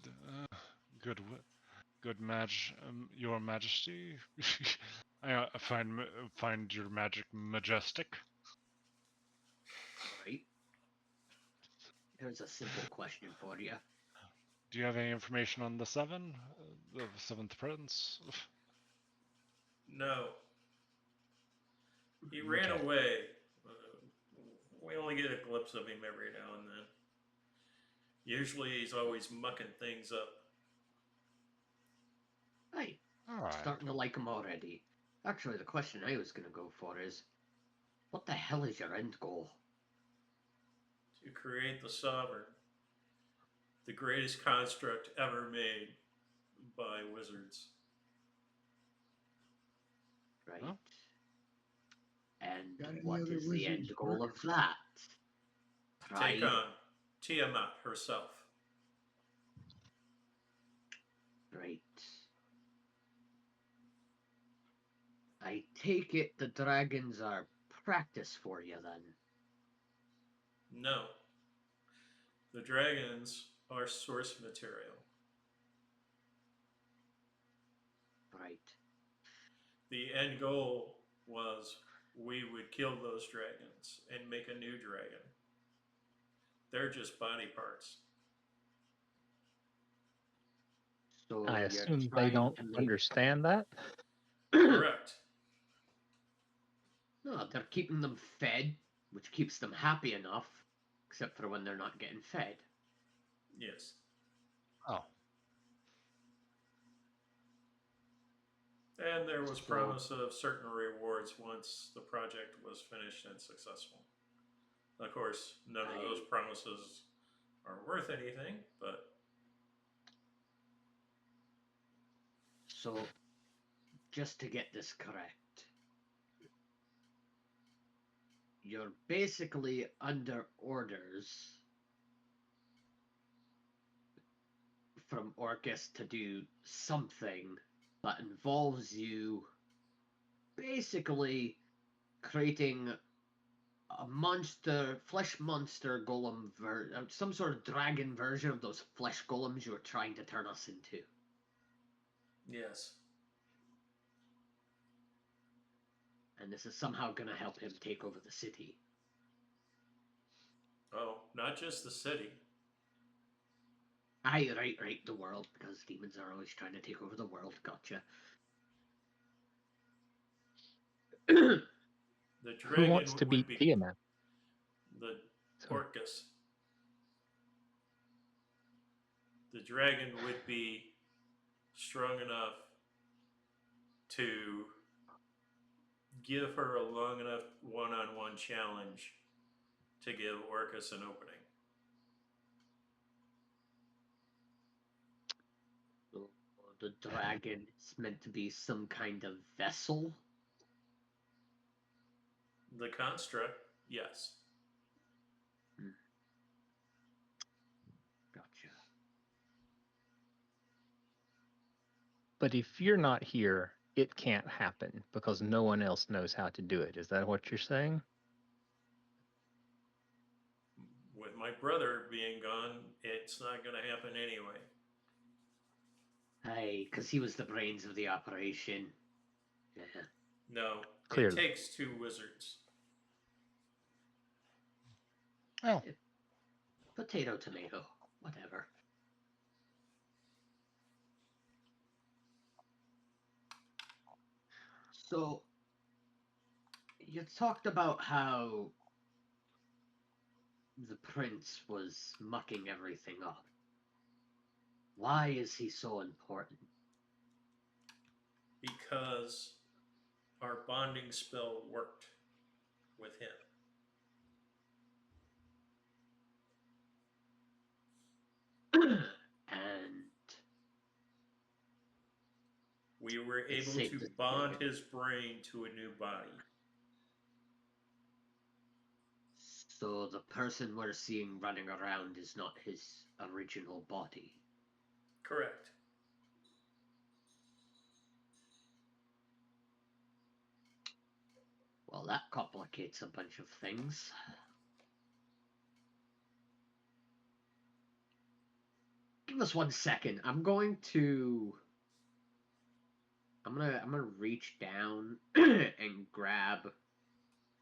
Your Majesty. I find your magic majestic. Right. Here's a simple question for you. Do you have any information on the 7? The 7th prince? No. He ran away. We only get a glimpse of him every now and then. Usually he's always mucking things up. Hey, Alright. Starting to like him already. Actually, the question I was going to go for is, what the hell is your end goal? To create the Sovereign. The greatest construct ever made by wizards. Right. Huh? And Got any what other is the end wizards goal working? of that? Take Pride? on Tiamat herself. Right. I take it the dragons are practice for you then. No. The dragons are source material. Right. The end goal was we would kill those dragons and make a new dragon. They're just body parts. So I you're assume they trying don't to make... understand that. Correct. No, they're keeping them fed, which keeps them happy enough, except for when they're not getting fed. Yes. Oh. And there was So- promise of certain rewards once the project was finished and successful. Of course, none of those promises are worth anything, but So, just to get this correct, you're basically under orders from Orcus to do something that involves you basically creating a flesh monster golem, some sort of dragon version of those flesh golems you were trying to turn us into. yes. And this is somehow going to help him take over the city. Oh, not just the city. Aye, right, the world, because demons are always trying to take over the world. Gotcha. The Who dragon wants to would beat be Tiamat? the So- Orcus. The dragon would be strong enough to give her a long enough one-on-one challenge to give Orcus an opening. So the dragon is meant to be some kind of vessel. The construct, yes. Gotcha. But if you're not here, it can't happen because no one else knows how to do it. Is that what you're saying? With my brother being gone, it's not going to happen anyway. Aye, because he was the brains of the operation. Yeah. No, Clearly. it takes two wizards. Oh. Potato, tomato, whatever. So, you talked about how the prince was mucking everything up. Why is he so important? Because our bonding spell worked with him. And We were It's able safe to to say bond it. his brain to a new body. so the person we're seeing running around is not his original body. Correct. Well, that complicates a bunch of things. Give us 1 second. I'm gonna reach down and grab,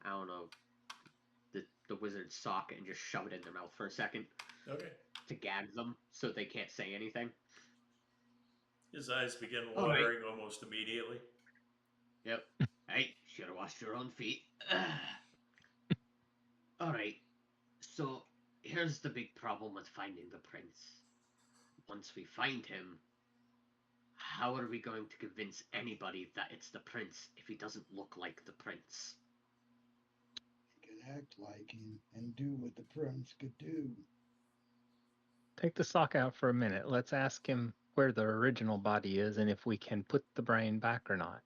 I don't know, the wizard's socket and just shove it in their mouth for a second Okay. to gag them so they can't say anything. His eyes begin All right. watering almost immediately. Yep. Hey, should have washed your own feet. Alright. So, here's the big problem with finding the prince. Once we find him, how are we going to convince anybody that it's the prince if he doesn't look like the prince? He can act like him and do what the prince could do. Take the sock out for a minute. Let's ask him where the original body is and if we can put the brain back or not.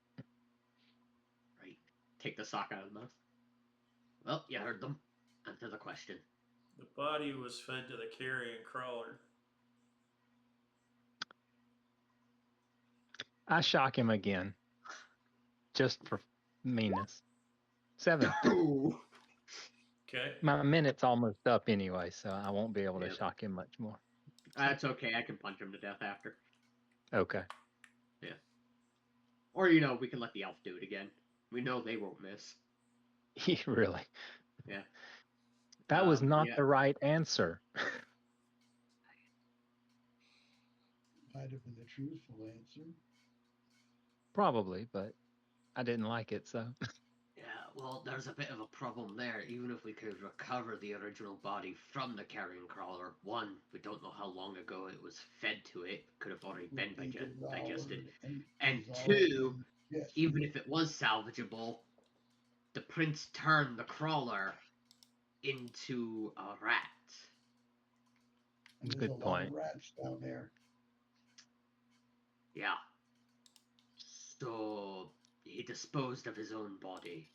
Right. Take the sock out of the mouth. Well, you heard them. Answer the question. The body was fed to the carrion crawler. I shock him again. Just for meanness. 7. Ooh. Okay. My minute's almost up anyway, so I won't be able to Yeah. shock him much more. That's okay. I can punch him to death after. Okay. Or, we can let the elf do it again. We know they won't miss. Really? Yeah. That was not yeah. the right answer. Might have been the truthful answer. Probably, but I didn't like it, so. Yeah, well, there's a bit of a problem there. Even if we could recover the original body from the carrion crawler, one, we don't know how long ago it was fed to it. Could have already been digested. And two, yes, even if it was salvageable, the prince turned the crawler into a rat. and there's Good a lot point. of rats down there. Yeah. So he disposed of his own body.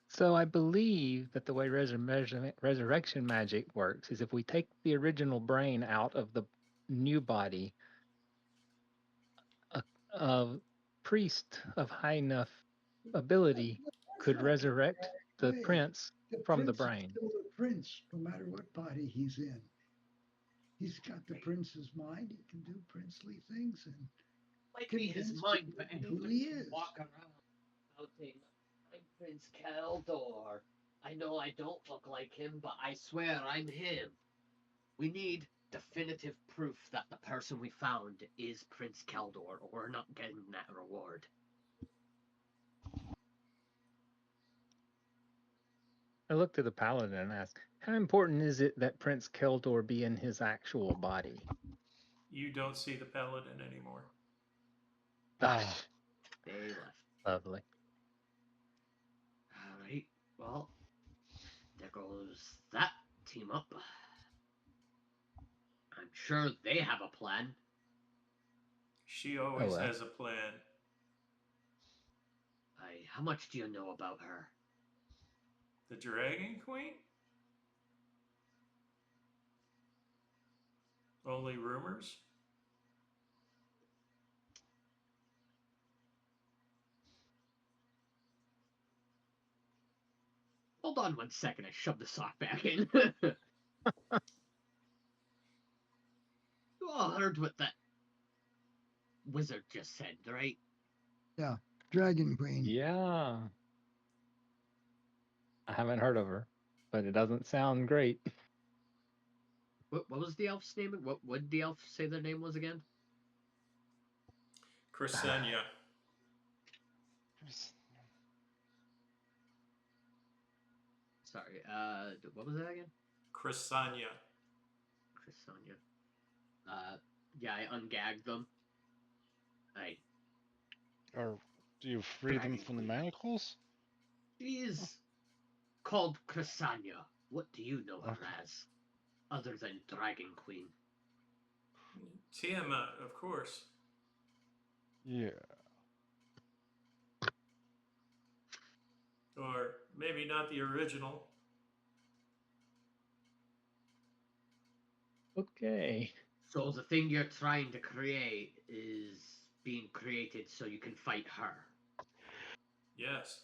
So I believe that the way resurrection magic works is if we take the original brain out of the new body, a priest of high enough ability could resurrect the Hey, prince from the brain. Is still the prince, no matter what body he's in. He's got the prince's mind. He can do princely things, and Might be his convinced mind, but who anybody he can is. walk around without saying, I'm Prince Keldor. I know I don't look like him, but I swear I'm him. We need definitive proof that the person we found is Prince Keldor, or we're not getting that reward. I looked at the paladin and asked, how important is it that Prince Keldor be in his actual body? You don't see the paladin anymore. Ah, They left. lovely. Alright, well, there goes that team up. I'm sure they have a plan. She always well. has a plan. How much do you know about her? The Dragon Queen? Only rumors? Hold on 1 second, I shoved the sock back in. You all heard what that wizard just said, right? Yeah, Dragon Queen. Yeah. I haven't heard of her, but it doesn't sound great. What was the elf's name? What did the elf say their name was again? Crescenia. Sorry, what was that again? Crescenia. Crescenia. Yeah, I ungagged them. Or do you free them from the manacles? She's called Crescenia. What do you know her as? Other than Dragon Queen. Tiamat, of course. Yeah. Or maybe not the original. Okay. So the thing you're trying to create is being created so you can fight her. Yes.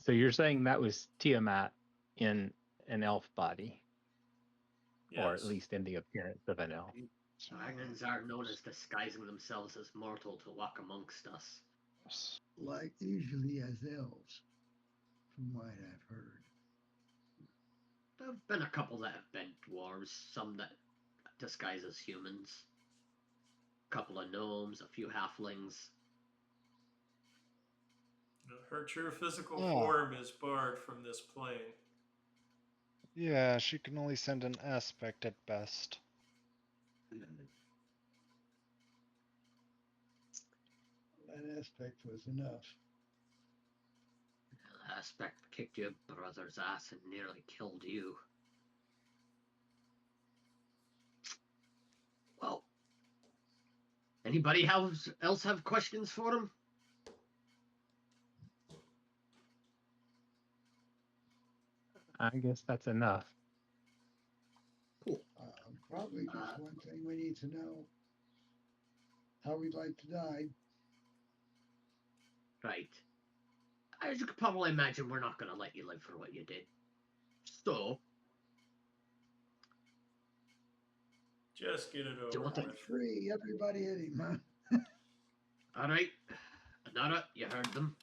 So you're saying that was Tiamat in an elf body? Yes. Or at least in the appearance of an elf. Dragons are known as disguising themselves as mortal to walk amongst us. Like usually as elves, from what I've heard. There have been a couple that have been dwarves, some that disguise as humans, a couple of gnomes, a few halflings. Her true physical Oh. form is barred from this plane. Yeah, she can only send an aspect at best. That aspect was enough. The aspect kicked your brother's ass and nearly killed you. Anybody else have questions for him? I guess that's enough. Cool. Probably just one thing we need to know: how we'd like to die. Right. As you could probably imagine, we're not going to let you live for what you did. So, Just get it Do you over want to- with. Free everybody at him, huh? all right. Anara, you heard them.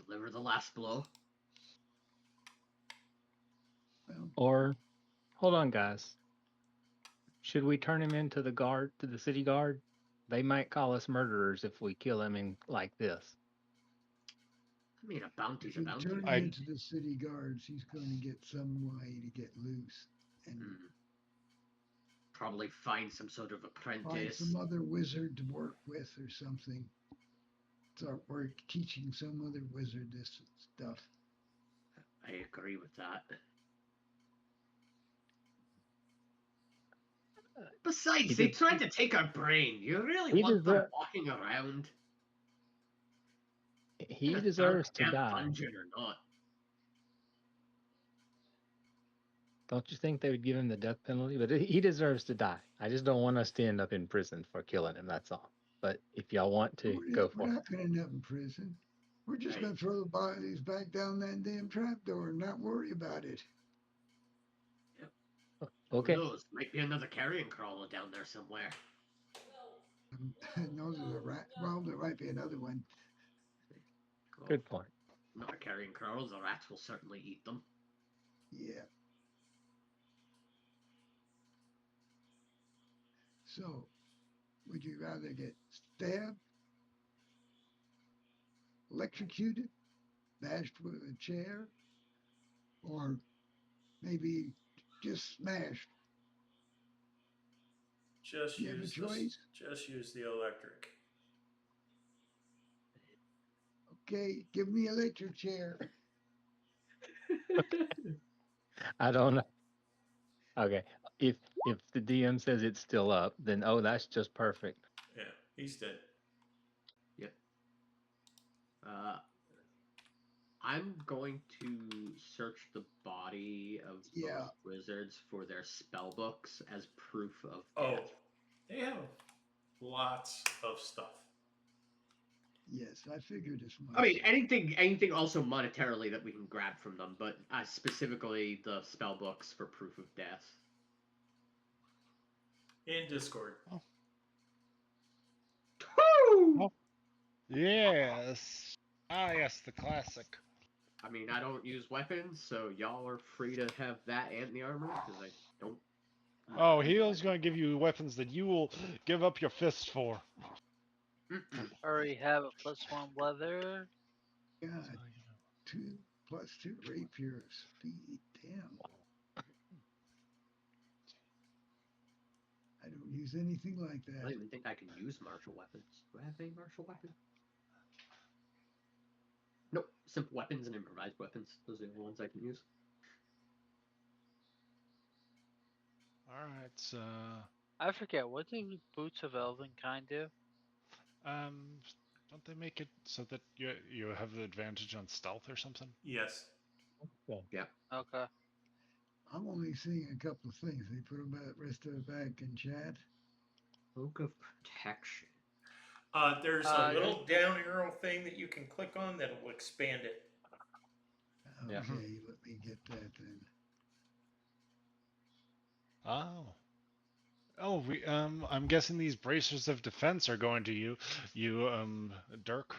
Deliver the last blow. Well, Or, hold on, guys. Should we turn him into the guard, to the city guard? They might call us murderers if we kill him in like this. I mean, a bounty's if a you bounty. turn him I- into the city guards, he's going to get some way to get loose and Probably find some sort of find apprentice. some other wizard to work with or something. Start teaching some other wizard this stuff. I agree with that. Besides, they tried to take our brain. You really want them walking around? He in a deserves dark, to damp die. dungeon or not? Don't you think they would give him the death penalty? But he deserves to die. I just don't want us to end up in prison for killing him. That's all. But if y'all want to, go for We're it. not going to end up in prison. We're just Right. going to throw the bodies back down that damn trapdoor and not worry about it. Okay. Who knows? Might be another carrion crawler down there somewhere. No, there's a rat. Well, there might be another one. Well, Good point. not a carrion crawler. The rats will certainly eat them. Yeah. So, would you rather get stabbed, electrocuted, bashed with a chair, or maybe just smashed? Just You have a use choice? Just use the electric. Okay, give me electric chair. I don't know. Okay. If the DM says it's still up, then that's just perfect. Yeah, he's dead. Yep. I'm going to search the body of both wizards for their spell books as proof of death. Oh, they have lots of stuff. Yes, I figured as much. I mean, anything also monetarily that we can grab from them, but specifically the spell books for proof of death. In Discord. Woo! Yes. Ah, yes, the classic. I mean, I don't use weapons, so y'all are free to have that and the armor, because I don't. Oh, he's going to give you weapons that you will give up your fist for. Already have a +1 leather. God, 2+2 rapier speed. Damn. I don't use anything like I that. don't even think I can use martial weapons. Do I have any martial weapons? Nope. Simple weapons and improvised weapons. Those are the only ones I can use. Alright, so... I forget, what do Boots of Elvenkind do? Don't they make it so that you have the advantage on stealth or something? Yes. Yeah. Okay. I'm only seeing a couple of things. They put them rest of it back in chat. Cloak of Protection. There's a little down arrow thing that you can click on that will expand it. Okay, Yeah. let me get that then. Oh. Oh, I'm guessing these bracers of defense are going to you, Dirk.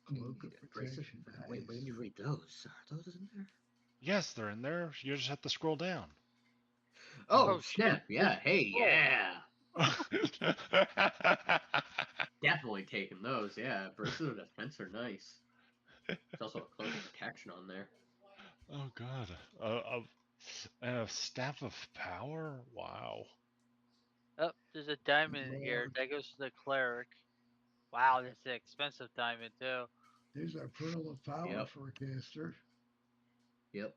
Cloak of protection. Wait, when you read those, are those in there? Yes, they're in there. You just have to scroll down. Oh, snap. Yeah, hey, cool. yeah. Definitely taking those, yeah. Braces of defense are nice. There's also a cloak of protection on there. Oh god. A staff of power? Wow. Oh, there's a diamond in here. That goes to the cleric. Wow, that's an expensive diamond too. There's our pearl of power forecaster. Yep.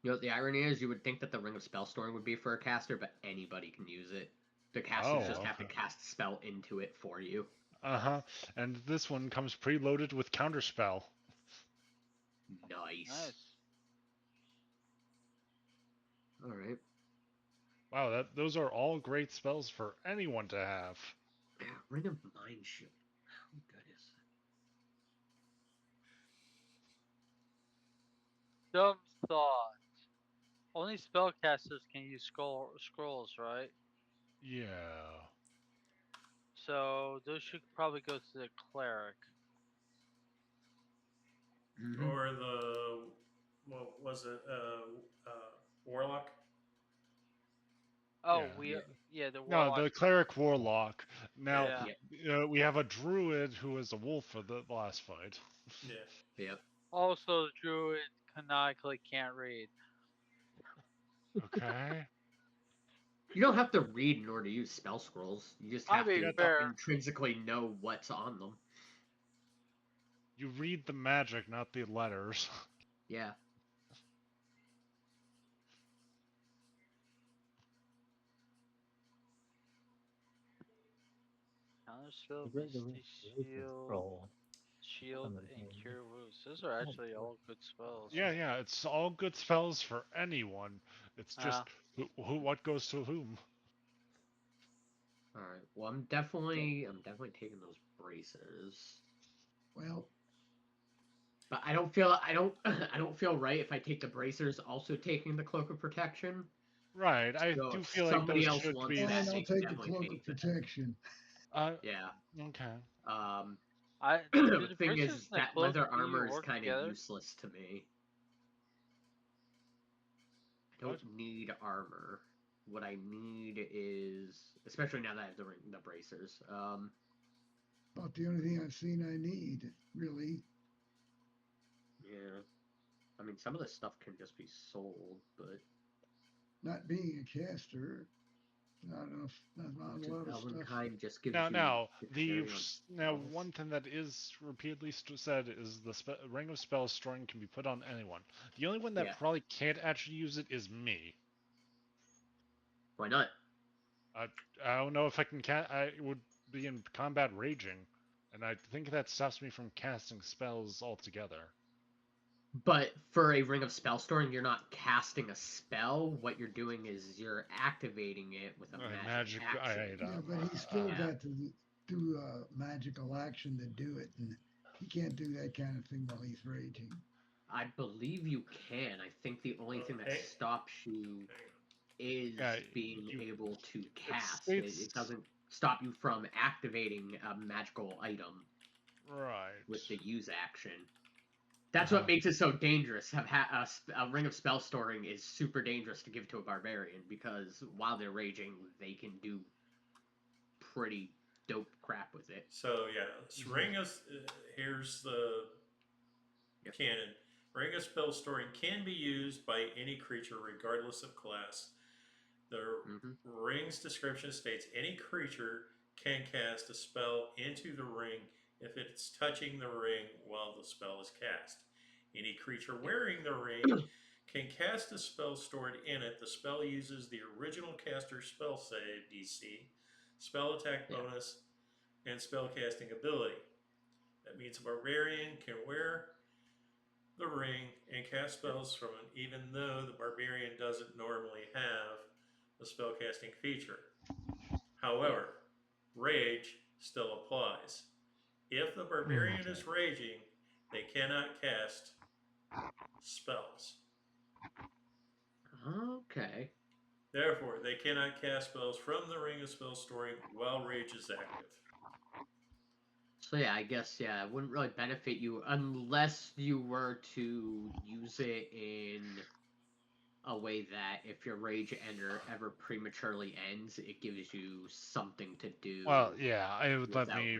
You know what the irony is? You would think that the Ring of Spell Storing would be for a caster, but anybody can use it. The casters just have to cast a spell into it for you. And this one comes preloaded with counterspell. Nice. All right. Wow, those are all great spells for anyone to have. Yeah, Ring of Mind Shield. How good is that? Dumb thought. Only spellcasters can use scrolls, right? Yeah. So those should probably go to the cleric. Mm-hmm. Or the, what was it, warlock? Oh, the warlock. No, the cleric warlock. Now Yeah. we have a druid who is a wolf for the last fight. Yeah. Yep. Also, the druid canonically can't read. Okay. You don't have to read in order to use spell scrolls. You just have to fair. intrinsically know what's on them. You read the magic, not the letters. Yeah. Counterspell, Misty Shield, and Cure Wounds. Those are actually all good spells. Yeah, it's all good spells for anyone. It's just what goes to whom. All right. Well, I'm definitely taking those bracers. Well, but I don't feel right if I take the bracers also taking the cloak of protection. Right. I do feel like those should be. Fine, I'll take the cloak of protection. Yeah. Okay. The thing is that leather armor is kind of useless to me. I don't need armor. What I need is, especially now that I have the bracers. About the only thing I've seen I need, really. Yeah. I mean, some of this stuff can just be sold, but not being a caster, not a lot of stuff. Kind just gives now one thing that is repeatedly said is the Ring of Spell Storing can be put on anyone. The only one that probably can't actually use it is me. Why not? I don't know if I can. I would be in combat raging, and I think that stops me from casting spells altogether. But for a Ring of Spell Storing, you're not casting a spell. What you're doing is you're activating it with a magic action. Yeah, but he's still got to do a magical action to do it, and he can't do that kind of thing while he's raging. I believe you can. I think the only thing that stops you is being able to cast. It doesn't stop you from activating a magical item. Right. With the use action. That's what makes it so dangerous. A Ring of Spell Storing is super dangerous to give to a barbarian because while they're raging, they can do pretty dope crap with it. So yeah, here's the canon. Ring of Spell Storing can be used by any creature regardless of class. The ring's description states any creature can cast a spell into the ring if it's touching the ring while the spell is cast. Any creature wearing the ring can cast a spell stored in it. The spell uses the original caster's spell save DC, spell attack bonus, and spell casting ability. That means a barbarian can wear the ring and cast spells from it even though the barbarian doesn't normally have a spellcasting feature. However, rage still applies. If the barbarian is raging, they cannot cast spells. Okay. Therefore, they cannot cast spells from the Ring of Spell Storing while rage is active. So yeah, I guess it wouldn't really benefit you unless you were to use it in a way that if your rage ever prematurely ends, it gives you something to do. Well, I would let me,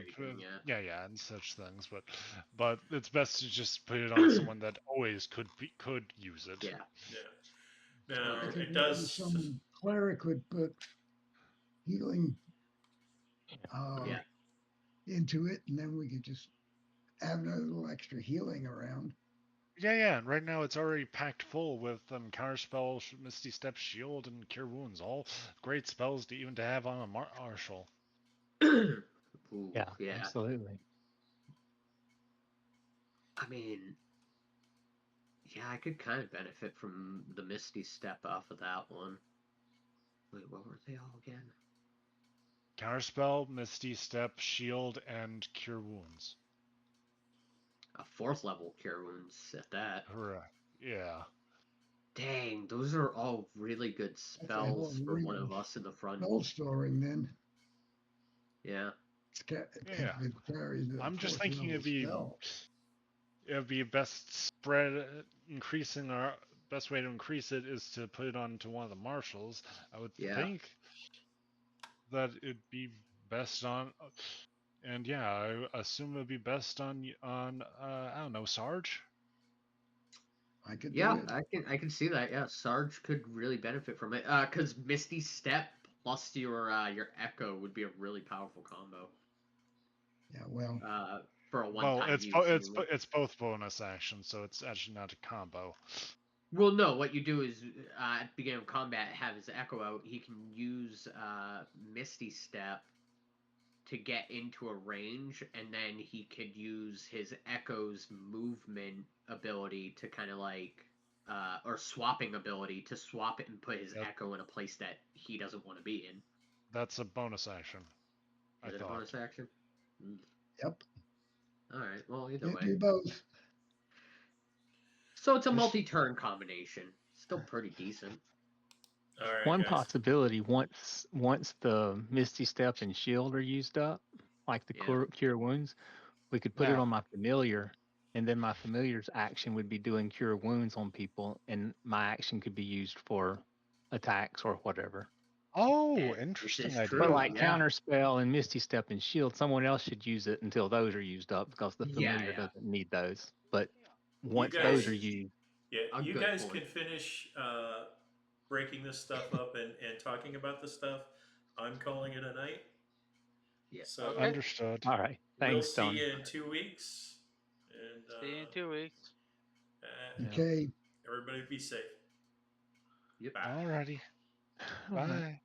and such things, but it's best to just put it on someone that always could use it. Yeah. Now it does. Some cleric would put healing into it, and then we could just have a little extra healing around. Yeah. And right now it's already packed full with Counterspell, Misty Step, Shield, and Cure Wounds. All great spells to even to have on a marshal. Ooh, Yeah, yeah. absolutely. I mean, yeah, I could kind of benefit from the Misty Step off of that one. Wait, what were they all again? Counterspell, Misty Step, Shield, and Cure Wounds. A 4th level Cure Wounds at that. Correct. Yeah. Dang, those are all really good That's a hell spells of a for ring one of of us in the front. spell storing then. Yeah. Yeah. If it carries a I'm just 4th thinking level spell. it'd be best spread increasing our best way to increase it is to put it onto one of the marshals. I would Yeah. think that it'd be best on, and yeah, I assume it'd be best on I don't know, Sarge. I could do Yeah, it. I can see that. Yeah, Sarge could really benefit from it. Because Misty Step plus your Echo would be a really powerful combo. Yeah, well, For a Well, one-time it's use. it's both bonus actions, so it's actually not a combo. Well, no. What you do is at the beginning of combat, have his Echo out. He can use Misty Step to get into a range, and then he could use his Echo's movement ability to kind of like, or swapping ability to swap it and put his Yep. Echo in a place that he doesn't want to be in. That's a bonus action. Is it a bonus action? Yep. All right. Well, either You way. do both. So it's a multi-turn combination. Still pretty decent. All right, One guys. possibility once the Misty Step and Shield are used up, like the Yeah. cure Wounds, we could put it Yeah. on my familiar, and then my familiar's action would be doing Cure Wounds on people, and my action could be used for attacks or whatever. Oh, This interesting is idea. true. But like Yeah. Counterspell and Misty Step and Shield, someone else should use it until those are used up because the Yeah, familiar yeah. doesn't need those. But You once guys, those are used, yeah, A you good guys point. can finish breaking this stuff up and talking about this stuff. I'm calling it a night. Yeah. So Okay. Understood. all right. we'll Thanks, see Tony. you in 2 weeks. And See you in 2 weeks. Yeah. Okay. everybody be safe. Yep. Bye. Alrighty. All right. Bye.